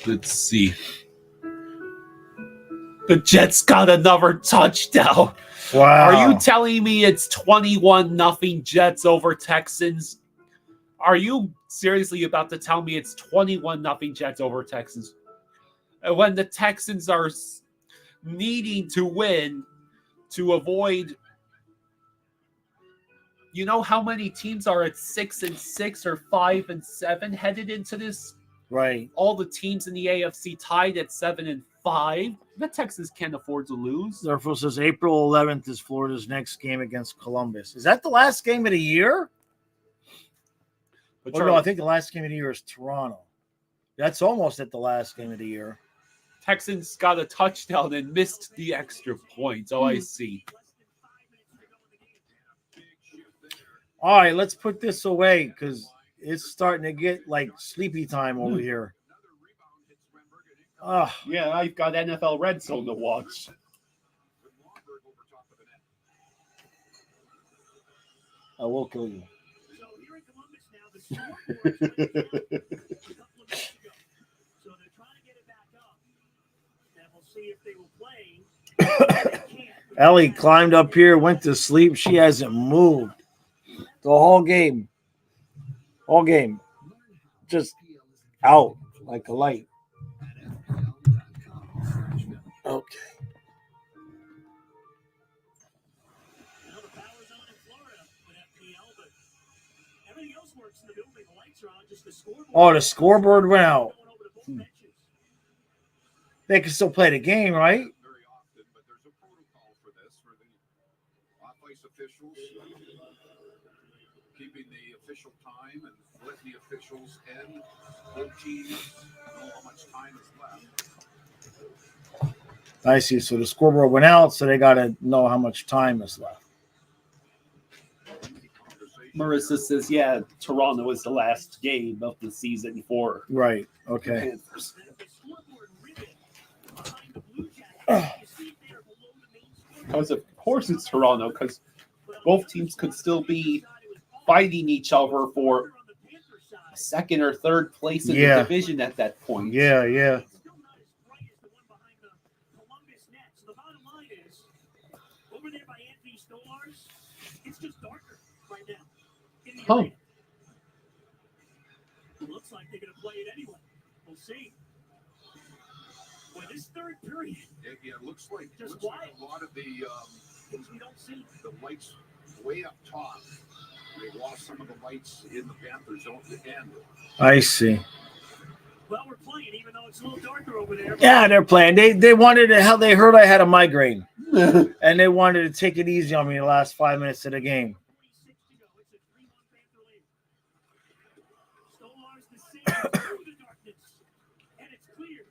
Let's see. The Jets got another touchdown.
Wow.
Are you telling me it's 21-0 Jets over Texans? Are you seriously about to tell me it's 21-0 Jets over Texans? When the Texans are needing to win to avoid... You know how many teams are at 6-6 or 5-7 headed into this?
Right.
All the teams in the AFC tied at 7-5. The Texans can't afford to lose.
Therefore says April 11th is Florida's next game against Columbus. Is that the last game of the year?
But
No, I think the last game of the year is Toronto. That's almost at the last game of the year.
Texans got a touchdown and missed the extra point. Oh, I see.
All right, let's put this away because it's starting to get like sleepy time over here.
Yeah, I've got NFL Red Zone to watch.
I will kill you.
So they're trying to get it back up. And we'll see if they will play.
Ellie climbed up here, went to sleep. She hasn't moved the whole game. Just out like a light. Okay.
The power's on in Florida with FPL, but everything else works in the building. The lights are on, just the scoreboard.
Oh, the scoreboard went out.
Going over to both benches.
They can still play the game, right?
Very often, but there's a protocol for this for the off-ice officials, keeping the official time and letting the officials and both teams know how much time is left.
I see. So the scoreboard went out, so they got to know how much time is left.
Marissa says, yeah, Toronto is the last game of the season for
Right.
the
Okay.
Panthers. Because of course it's Toronto, because both teams could still be fighting each other for second or third place in the division at that point.
Yeah.
It's still not as bright as the one behind the Columbus net. So the bottom line is, over there by Anthony Stolarz, it's just darker right now. In the arena. It looks like they're going to play it anyway. We'll see. Well, this third period,
Yeah, it looks like
Just
a
why?
lot of the
things we don't see.
lights way up top. They lost some of the lights in the Panthers zone at the end.
I see.
Well, we're playing, even though it's a little darker over there.
Yeah, they're playing. They wanted to. Hell, they heard I had a migraine, and they wanted to take it easy on me the last 5 minutes of the game.
46 to go. It's a 3-1 Panther lead. Stolarz the save through the darkness, and it's clear.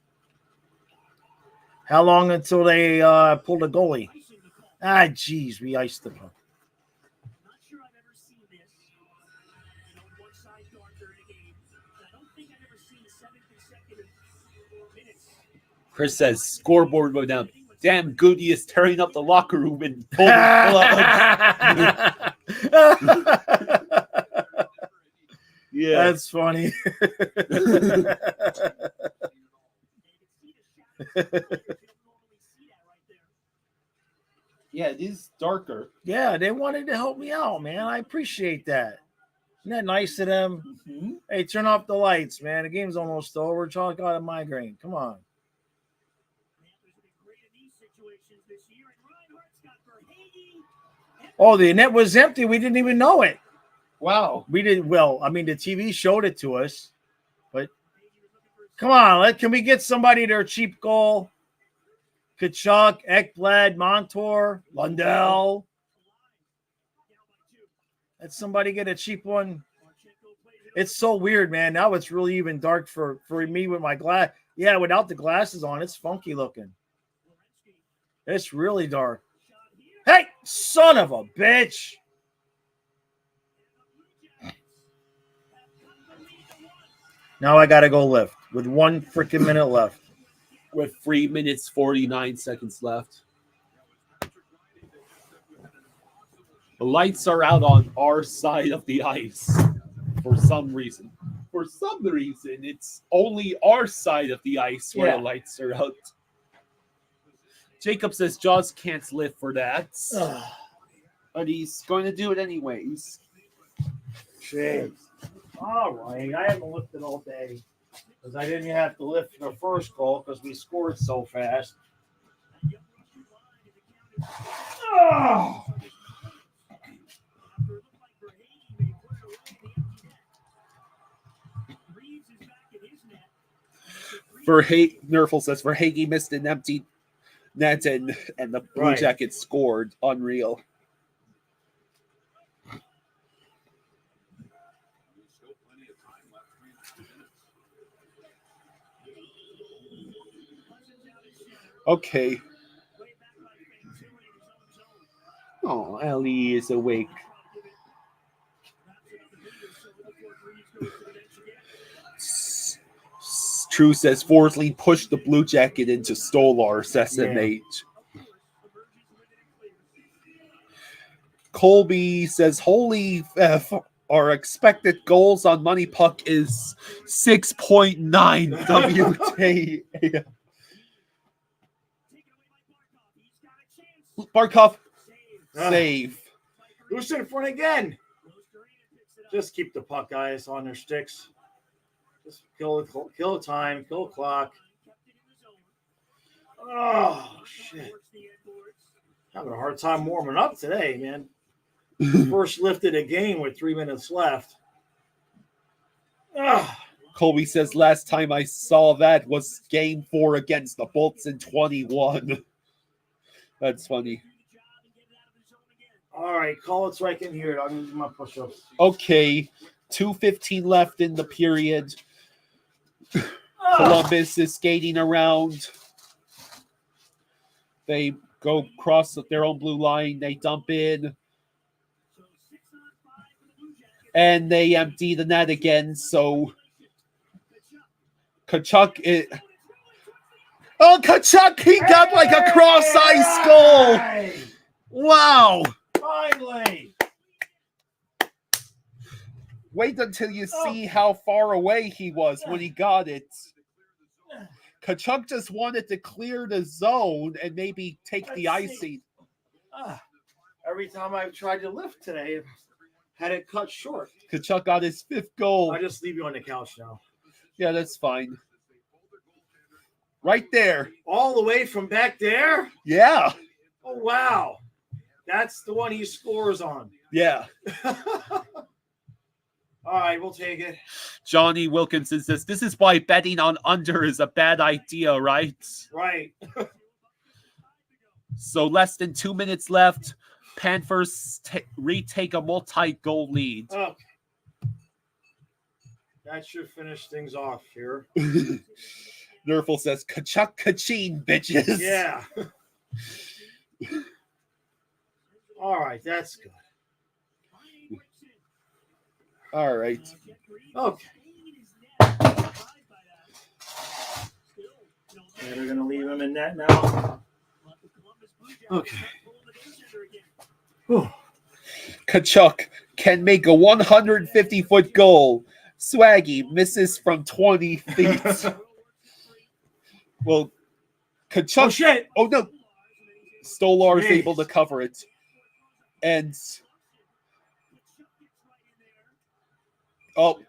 How long until they pull the goalie?
Icing the call.
Jeez, we iced the puck.
Not sure I've ever seen this. You know, one side darker in a game. I don't think I've ever seen 7 consecutive minutes.
Chris says scoreboard go down. Damn, Goody is tearing up the locker room and pulling Yeah.
That's funny.
Yeah, it is darker.
Yeah, they wanted to help me out, man. I appreciate that. Isn't that nice of them?
Mm-hmm.
Hey, turn off the lights, man. The game's almost over. Chalk got a migraine. Come on. Oh, the net was empty. We didn't even know it.
Wow.
We did well. I mean, the TV showed it to us, but come on, can we get somebody their cheap goal? Kachuk, Ekblad, Montour, Lundell. Let somebody get a cheap one. It's so weird, man. Now it's really even dark for me with my glass. Yeah, without the glasses on, it's funky looking. It's really dark. Hey, son of a bitch. Now I got to go lift with 1 freaking minute left.
With 3 minutes, 49 seconds left. The lights are out on our side of the ice for some reason. For some reason, it's only our side of the ice where the lights are out. Jacob says Jaws can't live for that. But he's going to do it anyways.
Jeez. All right. I haven't lifted all day because I didn't have to lift the first goal because we scored so fast. Oh.
Nerfel says Verhage missed an empty net and the Blue Jackets scored. Unreal. Okay. Oh, Ellie is awake. True says Forsley pushed the Blue Jacket into Stolar, SMH. Colby says, holy F, our expected goals on Money Puck is 6.9 WT. Barkov, save.
Who's in front again? Just keep the puck guys on their sticks. Just kill time, kill clock. Oh, shit. Having a hard time warming up today, man. First lifted a game with 3 minutes left.
Colby says, last time I saw that was game 4 against the Bolts in 21. That's funny.
All right, call it so I can hear it. I'm using my push-ups.
Okay, 2:15 left in the period. Columbus is skating around. They go across their own blue line. They dump in. And they empty the net again. So Kachuk is... Oh, Kachuk! He got like a cross-ice goal! Wow!
Finally!
Wait until you see how far away he was when he got it. Kachuk just wanted to clear the zone and maybe take the
Let's see.
icing.
Every time I've tried to lift today, I've had it cut short.
Kachuk got his 5th goal.
I just leave you on the couch now.
Yeah, that's fine. Right there.
All the way from back there?
Yeah.
Oh, wow. That's the one he scores on.
Yeah.
All right, we'll take it.
Johnny Wilkinson says, this is why betting on under is a bad idea, right?
Right.
So less than 2 minutes left. Panthers retake a multi-goal lead.
Okay. That should finish things off here.
Nerful says, Kachuk Kachin, bitches.
Yeah. All right, that's good.
All right.
Okay. Yeah, they're going to leave him in net now. Okay. Whew.
Kachuk can make a 150-foot goal. Swaggy misses from 20 feet. Well, Kachuk.
Oh, shit.
Oh, no. Stolar is
Jeez.
able to cover it. And. Oh,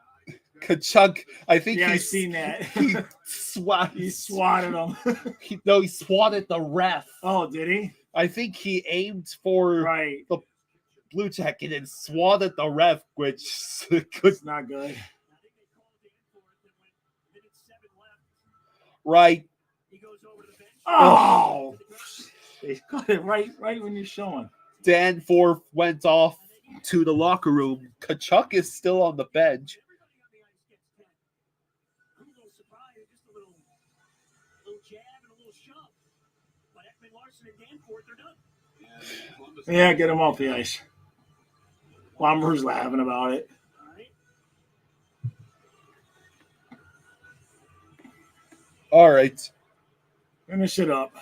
Kachuk. I think
Yeah, I
he's
seen that.
He
swatted him.
he swatted the ref.
Oh, did he?
I think he aimed for
Right.
the blue jacket and swatted the ref, which could
It's not good.
right.
Oh! They got it right when you're showing.
Danforth went off to the locker room. Kachuk is still on the bench.
Yeah, get him off the ice. Lumber's laughing about it.
All right.
Finish it up.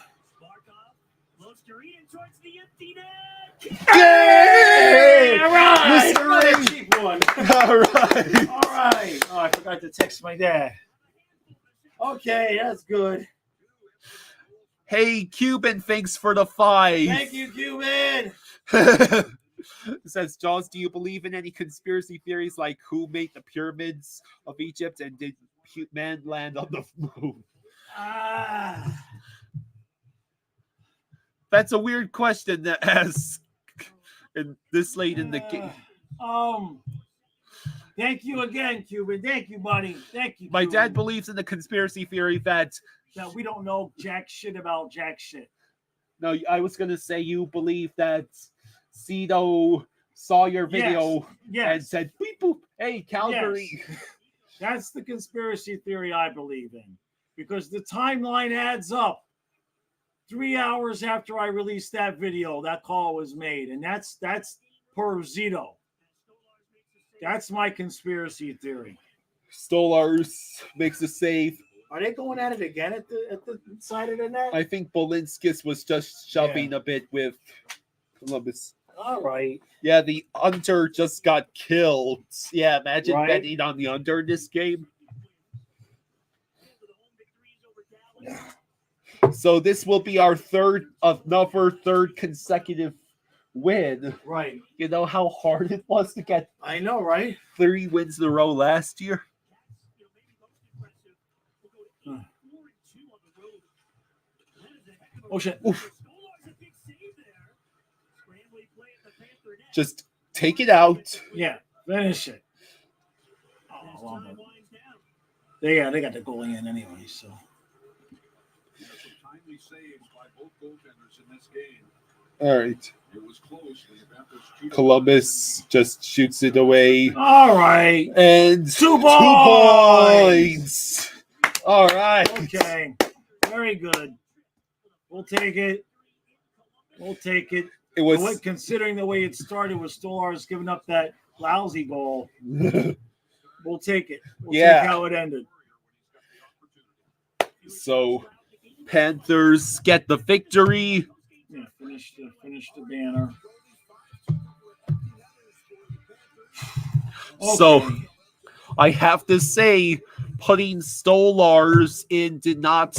Hey!
All right!
Mr.
What a
Ring!
cheap one.
All right.
All right. Oh, I forgot to text my dad. Okay, that's good.
Hey, Cuban, thanks for the 5.
Thank you, Cuban.
It says, Jaws, do you believe in any conspiracy theories like who made the pyramids of Egypt and did man land on the moon? That's a weird question to ask in this late in the game.
Thank you again, Cuban. Thank you, buddy. Thank you.
My
Cuban.
dad believes in the conspiracy theory that
we don't know jack shit about jack shit.
no, I was gonna say you believe that Cito saw your video and said beep boop, hey Calgary.
Yes. That's the conspiracy theory I believe in. Because the timeline adds up. 3 hours after I released that video, that call was made. And that's per Zito. That's my conspiracy theory.
Stolars makes a save.
Are they going at it again at the side of the net?
I think Bolinskis was just shoving a bit with Columbus.
All right.
Yeah, the under just got killed. Yeah, imagine
Right.
betting on the under in this game. So this will be our another third consecutive win.
Right.
You know how hard it was to get
I know, right?
3 wins in a row last year?
Oh, shit.
Oof. Just take it out.
Yeah, finish it. Oh, well, they got the goalie in anyway, so.
Some timely saves by both goaltenders in this game.
All right.
It was close. The Panthers cheated.
Columbus just shoots it away.
All right.
And
2
2
points.
points. All right.
Okay. Very good. We'll take it. We'll take it.
It was
Considering the way it started with Stolarz giving up that lousy goal, we'll take it. We'll take how it ended.
So Panthers get the victory.
Yeah, finish the banner.
So
Okay.
I have to say, putting Stolars in did not.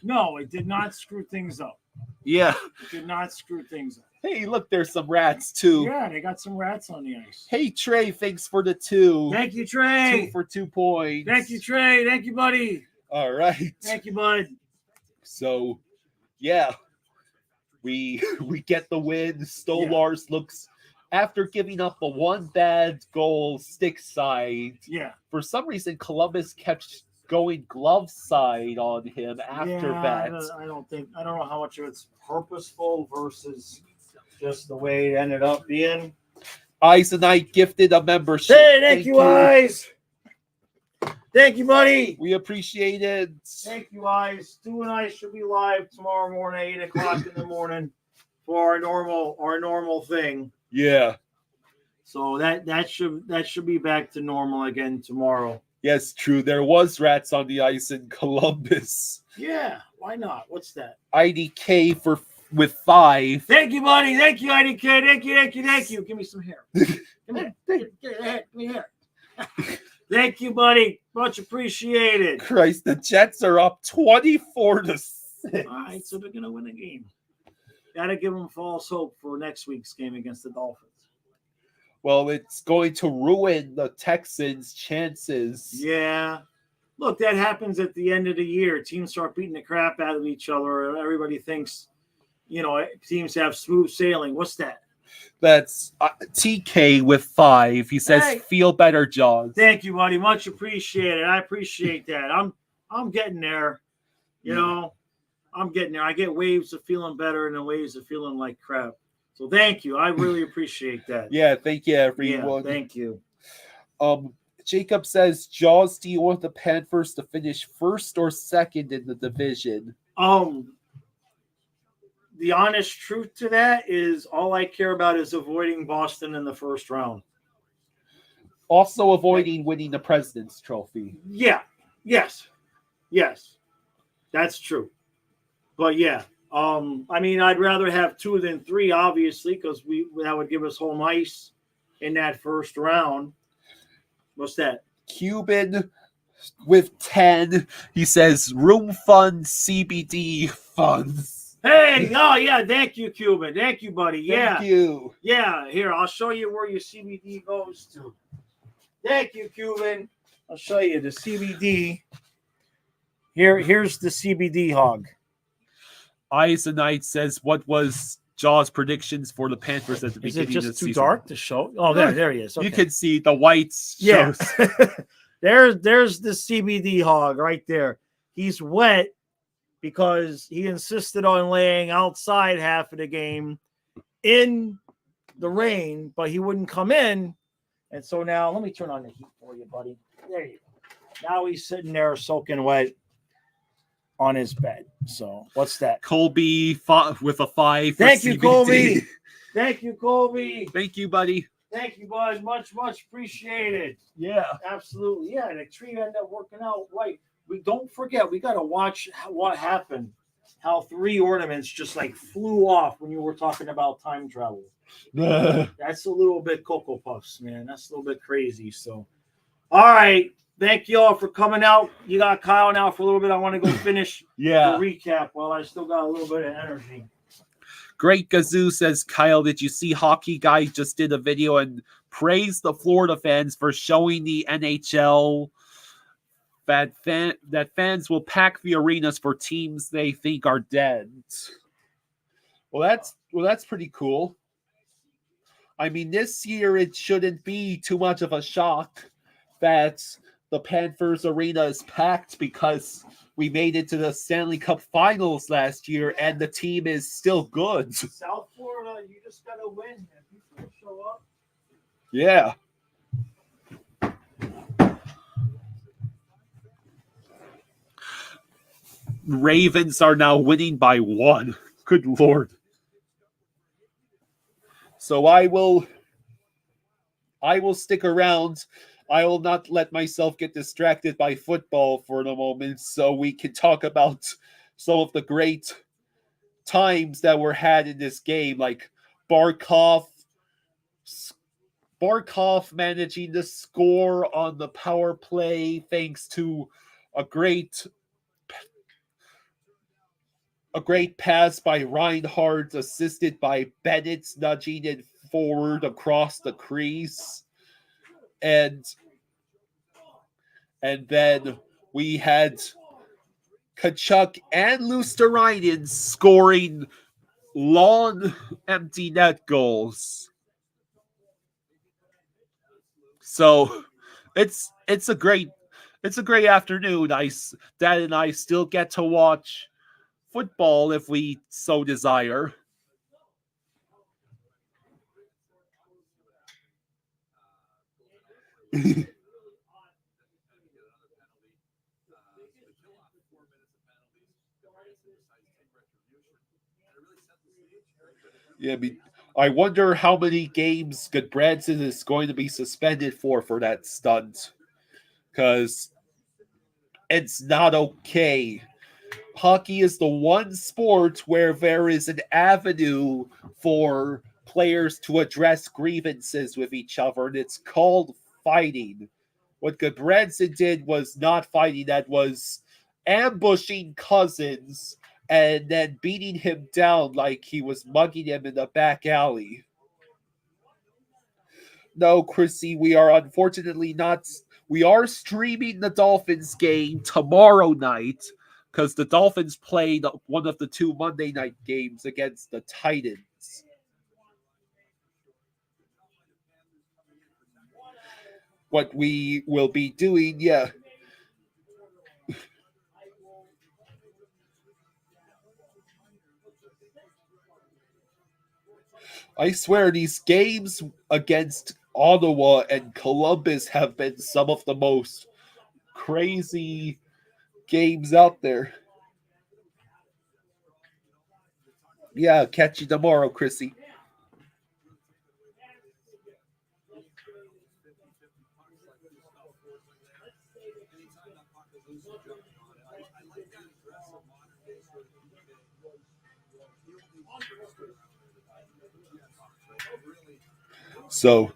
No, it did not screw things up.
Yeah.
It did not screw things up.
Hey, look, there's some rats too.
Yeah, they got some rats on the ice.
Hey, Trey, thanks for the 2.
Thank you,
2
Trey.
for 2 points.
Thank you, Trey. Thank you, buddy.
All right.
Thank you, bud.
So, yeah, we get the win. Stolars looks, after giving up the one bad goal stick side,
Yeah.
for some reason Columbus kept going glove side on him after that.
I don't know how much of it's purposeful versus just the way it ended up being.
Eyes and I gifted a membership.
Hey, thank you, Eyes. Thank you, buddy.
We appreciate it.
Thank you, Eyes. Stu and I should be live tomorrow morning, 8:00 in the morning, for our normal thing.
Yeah.
So that should be back to normal again tomorrow.
Yes, true. There was rats on the ice in Columbus.
Yeah, why not? What's that?
IDK with 5.
Thank you, buddy. Thank you, IDK. Thank you. Give me some hair. Come here. Give me hair. Thank you, buddy. Much appreciated.
Christ, the Jets are up 24-6.
All right, so they're gonna win a game. Gotta give them false hope for next week's game against the Dolphins.
Well, it's going to ruin the Texans' chances.
Yeah. Look, that happens at the end of the year. Teams start beating the crap out of each other, and everybody thinks, teams have smooth sailing. What's that?
That's TK with 5. He says,
Hey.
"Feel better, Jaws."
Thank you, buddy. Much appreciated. I appreciate that. I'm getting there. I'm getting there. I get waves of feeling better and then waves of feeling like crap. So thank you. I really appreciate that.
Yeah, thank you, everyone.
Yeah, thank you.
Jacob says, "Jaws, do you want the Panthers to finish first or second in the division?"
The honest truth to that is all I care about is avoiding Boston in the first round.
Also avoiding winning the President's Trophy.
Yeah. Yes. That's true. But yeah. I'd rather have 2 than 3, obviously, because that would give us home ice in that first round. What's that?
Cuban with 10. He says, "Room fund CBD funds."
Hey, oh yeah, thank you, Cuban. Thank you, buddy. Yeah.
Thank you.
Yeah, here, I'll show you where your CBD goes to. Thank you, Cuban. I'll show you the CBD. Here's the CBD hog.
Eyes and Night says, "What was Jaws' predictions for the Panthers at the
Is it
beginning of the
just too
season?"
dark to show? Oh, there he is. Okay.
You can see the whites.
Yeah.
shows.
There's the CBD hog right there. He's wet because he insisted on laying outside half of the game in the rain, but he wouldn't come in. And so now, let me turn on the heat for you, buddy. There you go. Now he's sitting there soaking wet on his bed. So what's that?
Colby with a 5. for
Thank you,
CBD.
Colby. Thank you, Colby.
Thank you, buddy.
Thank you, bud. Much appreciated.
Yeah.
Absolutely. Yeah, the tree ended up working out right. We don't forget, we got to watch what happened. How 3 ornaments just like flew off when you were talking about time travel. That's a little bit Cocoa Puffs, man. That's a little bit crazy. So, all right. Thank you all for coming out. You got Kyle now for a little bit. I want to go finish the recap while I still got a little bit of energy.
Great Gazoo says, "Kyle, did you see Hockey Guy just did a video and praised the Florida fans for showing the NHL that fans will pack the arenas for teams they think are dead?" Well, that's pretty cool. I mean, this year it shouldn't be too much of a shock that the Panthers arena is packed because we made it to the Stanley Cup Finals last year and the team is still good.
South Florida, you just got to win. If people show up.
Yeah. Ravens are now winning by 1. Good Lord. So I will stick around. I will not let myself get distracted by football for the moment so we can talk about some of the great times that were had in this game, like Barkov Barkov managing to score on the power play thanks to a great pass by Reinhardt, assisted by Bennett nudging it forward across the crease. And then we had Kachuk and Luosterainen scoring long empty net goals. So it's a great afternoon. Dad and I still get to watch football if we so desire. Yeah, I wonder how many games Goodbranson is going to be suspended for that stunt. Because it's not okay. Hockey is the one sport where there is an avenue for players to address grievances with each other, and it's called fighting. What Goodbranson did was not fighting, that was ambushing Cousins and then beating him down like he was mugging him in the back alley. No, Chrissy, we are unfortunately not. We are streaming the Dolphins game tomorrow night because the Dolphins played one of the 2 Monday night games against the Titans. What we will be doing, yeah. I swear these games against Ottawa and Columbus have been some of the most crazy games out there. Yeah, catch you tomorrow, Chrissy. So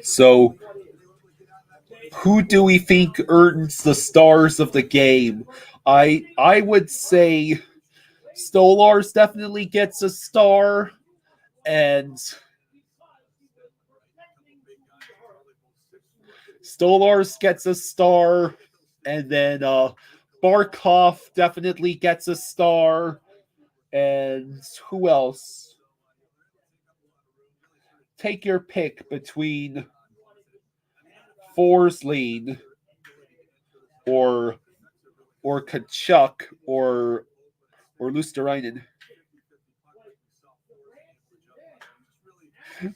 So, who do we think earns the stars of the game? I would say Stolarz definitely gets a star, and Stolarz gets a star, and then Barkov definitely gets a star, and who else? Take your pick between Forsling or Kachuk or Luosterainen.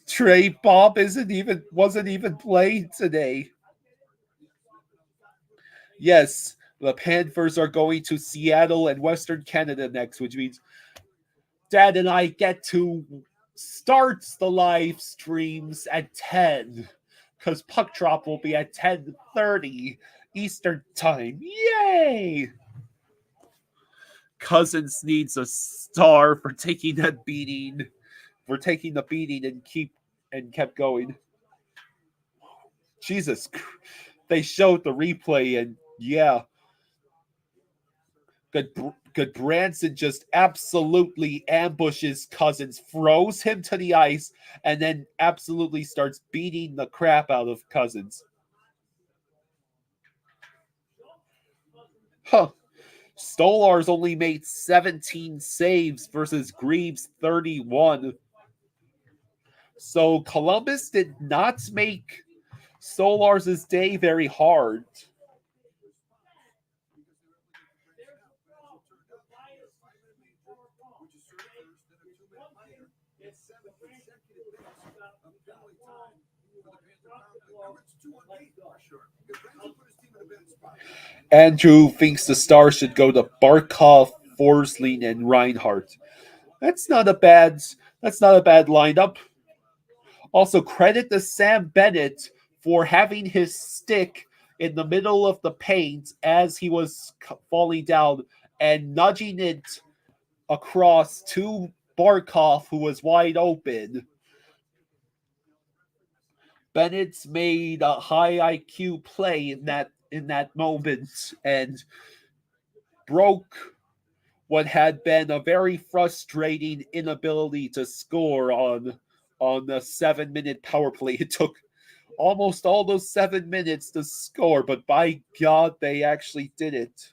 Trey Bob wasn't even playing today. Yes, the Panthers are going to Seattle and Western Canada next, which means Dad and I get to start the live streams at 10 because Puck Drop will be at 10:30 Eastern Time. Yay! Cousins needs a star for taking that beating, and kept going. Jesus, they showed the replay, and yeah, Goodbranson just absolutely ambushes Cousins, throws him to the ice, and then absolutely starts beating the crap out of Cousins. Huh. Stolarz only made 17 saves versus Greaves 31. So Columbus did not make Stolarz's day very hard. Andrew thinks the star should go to Barkov, Forsling, and Reinhardt. That's not a bad That's not a bad lineup. Also, credit to Sam Bennett for having his stick in the middle of the paint as he was falling down and nudging it across to Barkov, who was wide open. Bennett's made a high IQ play in that moment and broke what had been a very frustrating inability to score on the 7-minute power play. It took almost all those 7 minutes to score, but by God, they actually did it.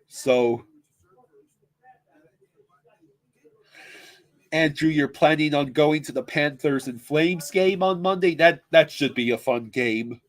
So, Andrew, you're planning on going to the Panthers and Flames game on Monday? That should be a fun game.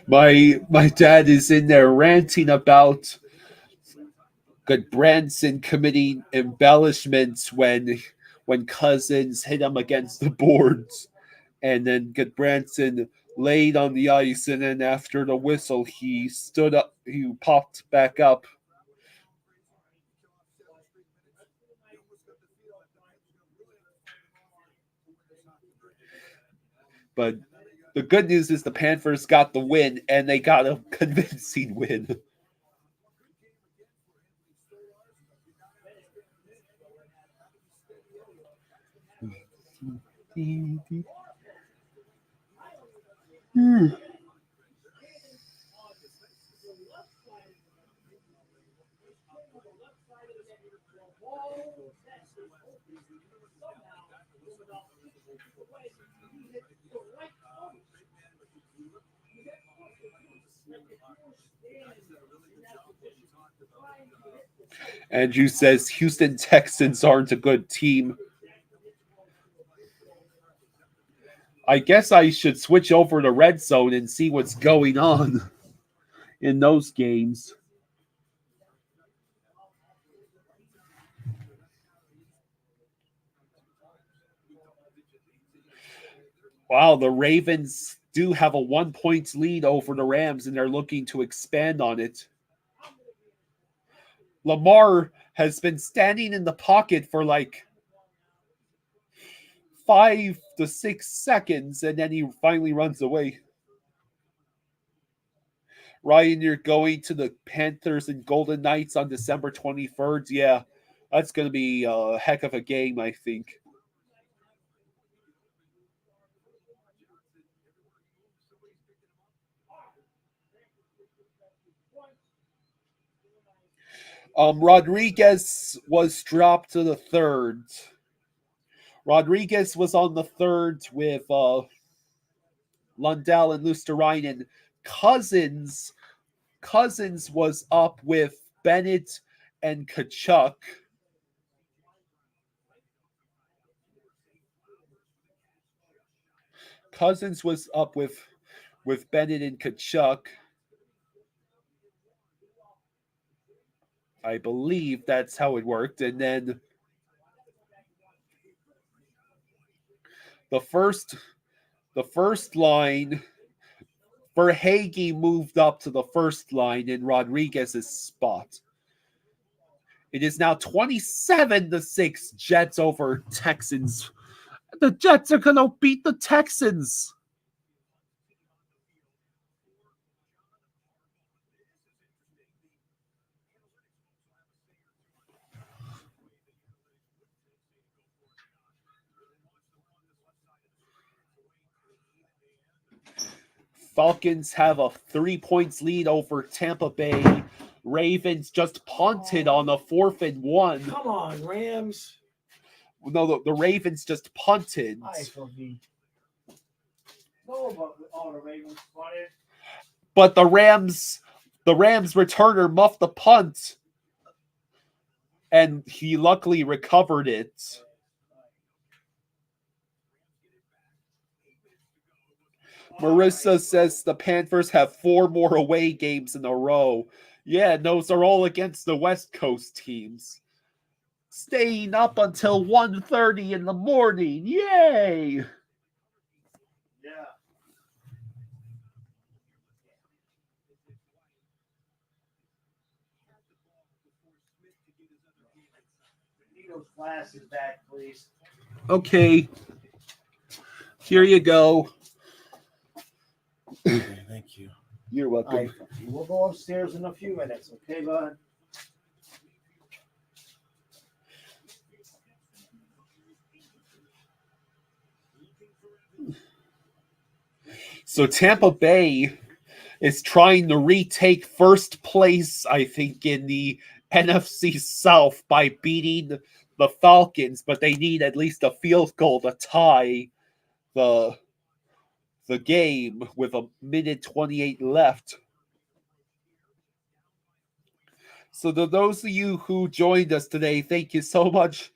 My dad is in there ranting about Goodbranson committing embellishments when Cousins hit him against the boards, and then Goodbranson laid on the ice, and then after the whistle, he stood up, he popped back up. But the good news is the Panthers got the win, and they got a convincing win. Andrew says Houston Texans aren't a good team. I guess I should switch over to Red Zone and see what's going on in those games. Wow, the Ravens do have a 1-point lead over the Rams, and they're looking to expand on it. Lamar has been standing in the pocket for like 5 to 6 seconds, and then he finally runs away. Ryan, you're going to the Panthers and Golden Knights on December 23rd. Yeah, that's going to be a heck of a game, I think. Rodriguez was dropped to the third. Rodriguez was on the third with Lundell and Luosterainen. Cousins was up with Bennett and Tkachuk. Cousins was up with Bennett and Tkachuk. I believe that's how it worked. And then the first line, Verhaeghe moved up to the first line in Rodriguez's spot. It is now 27-6 Jets over Texans. The Jets are going to beat the Texans. Falcons have a 3 points lead over Tampa Bay Ravens just punted on a 4th and 1.
Come on, Rams.
No, the Ravens just punted.
No, but the Ravens punted.
But the Rams returner muffed the punt. And he luckily recovered it. Marissa says the Panthers have 4 more away games in a row. Yeah, those are all against the West Coast teams. Staying up until 1:30 in the morning. Yay!
Yeah. Need those glasses back, please.
Okay. Here you go.
Okay, thank you.
You're welcome.
We'll go upstairs in a few minutes, okay, bud?
So Tampa Bay is trying to retake first place, I think, in the NFC South by beating the Falcons, but they need at least a field goal to tie the game with 1:28 left. So to those of you who joined us today, thank you so much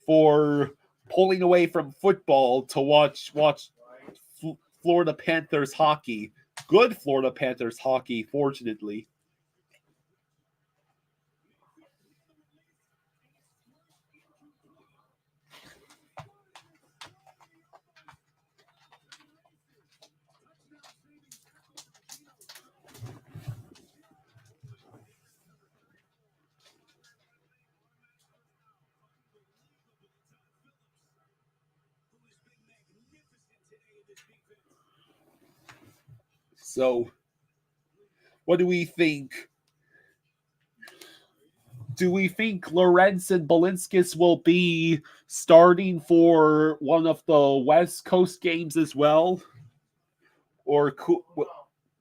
for pulling away from football to watch Florida Panthers hockey. Good Florida Panthers hockey, fortunately. So, what do we think? Do we think Lorenz and Balinskis will be starting for one of the West Coast games as well? Or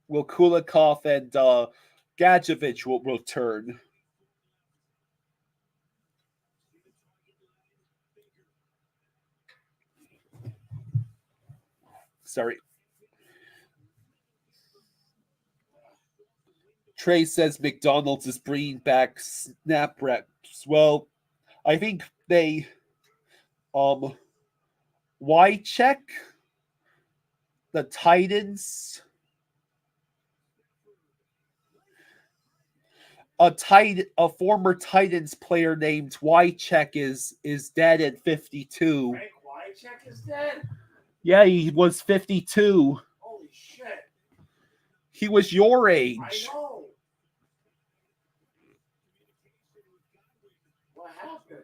will Kulikov and Gadjevich will return? Sorry. Trey says McDonald's is bringing back snap wraps. Well, I think they Wycheck, the Titans, a former Titans player named Wycheck is dead at 52.
Frank Wycheck is dead?
Yeah, he was 52.
Holy shit.
He was your age.
I know. What happened?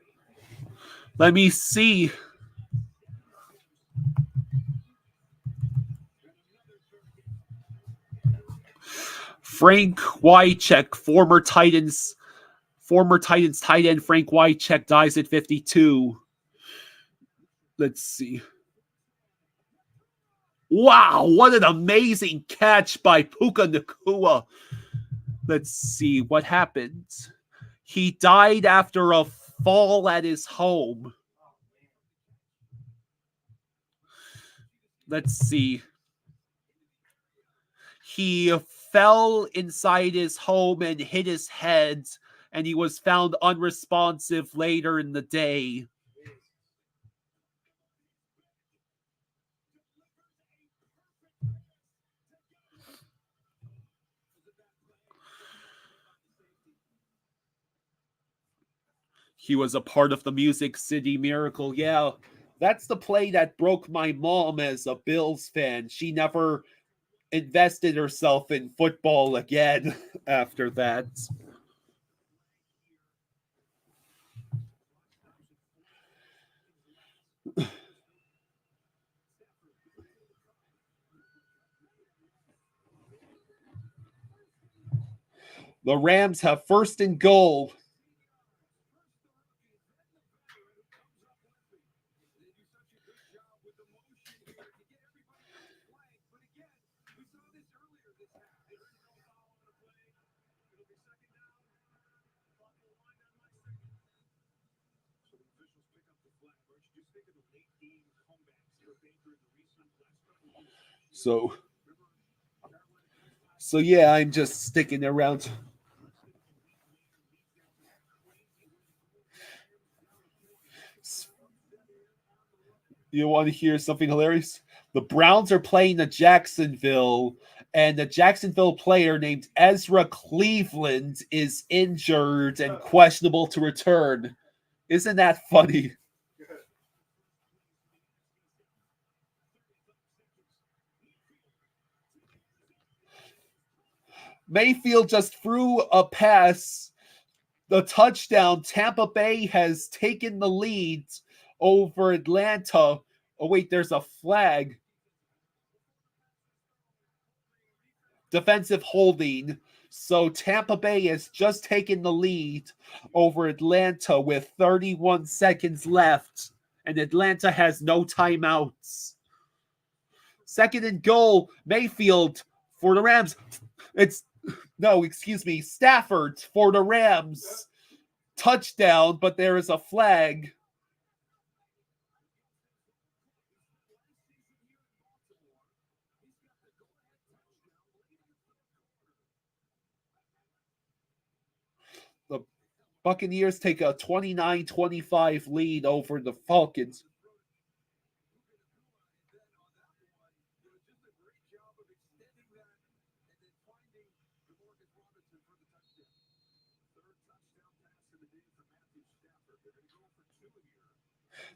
Let me see. Frank Wycheck, former Titans tight end Frank Wycheck dies at 52. Let's see. Wow, what an amazing catch by Puka Nacua. Let's see what happened. He died after a fall at his home. Let's see. He fell inside his home and hit his head, and he was found unresponsive later in the day. He was a part of the Music City Miracle. Yeah, that's the play that broke my mom as a Bills fan. She never invested herself in football again after that. The Rams have 1st and goal. So yeah, I'm just sticking around. You want to hear something hilarious? The Browns are playing the Jacksonville, and the Jacksonville player named Ezra Cleveland is injured and questionable to return. Isn't that funny? Mayfield just threw a pass, the touchdown. Tampa Bay has taken the lead over Atlanta. Oh, wait, there's a flag. Defensive holding. So Tampa Bay has just taken the lead over Atlanta with 31 seconds left, and Atlanta has no timeouts. Second and goal, Mayfield for the Rams. Stafford for the Rams. Touchdown, but there is a flag. The Buccaneers take a 29-25 lead over the Falcons.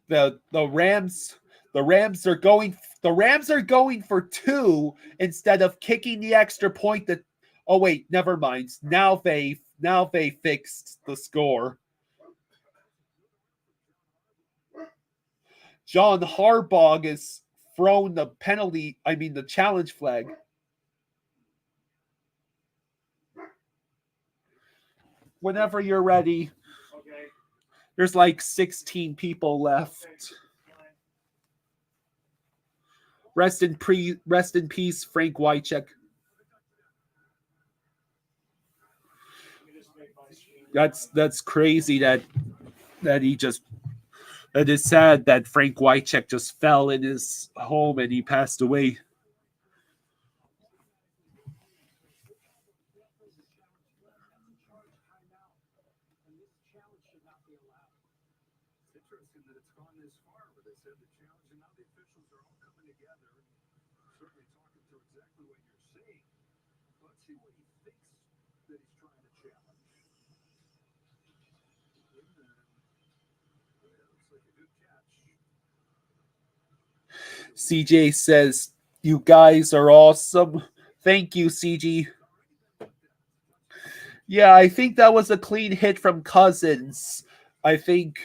The Rams are going for two instead of kicking the extra point that oh wait, never mind. Now they fixed the score. John Harbaugh has thrown the the challenge flag. Whenever you're ready.
Okay.
There's like 16 people left. Rest in peace, Frank Wycheck. That's crazy that he just. It is sad that Frank Wycheck just fell in his home and he passed away. CJ says, "You guys are awesome." Thank you, CG. Yeah, I think that was a clean hit from Cousins. I think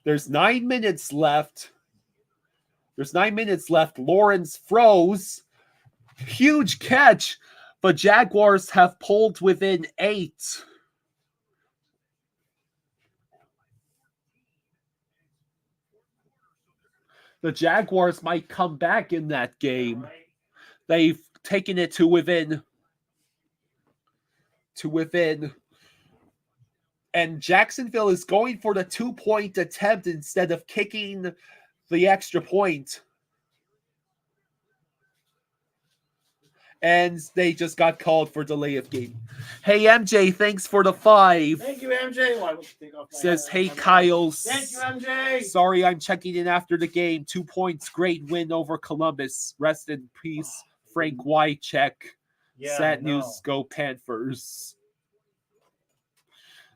there's 9 minutes left. Lawrence froze. Huge catch. But Jaguars have pulled within 8. The Jaguars might come back in that game. They've taken it to within. And Jacksonville is going for the 2-point attempt instead of kicking the extra point. And they just got called for delay of game. Hey, MJ, thanks for the 5.
Thank you, MJ.
Says, hey, Kyle.
Thank you, MJ.
Sorry, I'm checking in after the game. 2 points, great win over Columbus. Rest in peace, Frank Wycheck.
Yeah,
Sad news, go Panthers.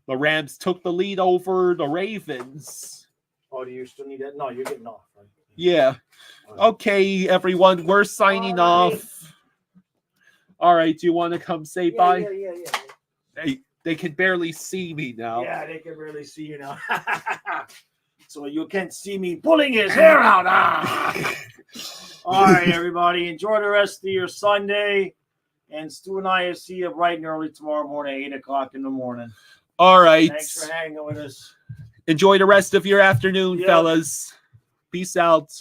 The Rams took the lead over the Ravens.
Oh, do you still need that? No, you're getting off. Right?
Yeah. Okay, everyone, we're signing off. All right, do you want to come say bye?
Yeah.
They can barely see me now.
Yeah, they can barely see you now. So you can't see me pulling his hair out. All right, everybody, enjoy the rest of your Sunday. And Stu and I will see you bright and early tomorrow morning, 8 o'clock in the morning.
All right.
Thanks for hanging with us.
Enjoy the rest of your afternoon, fellas. Peace out.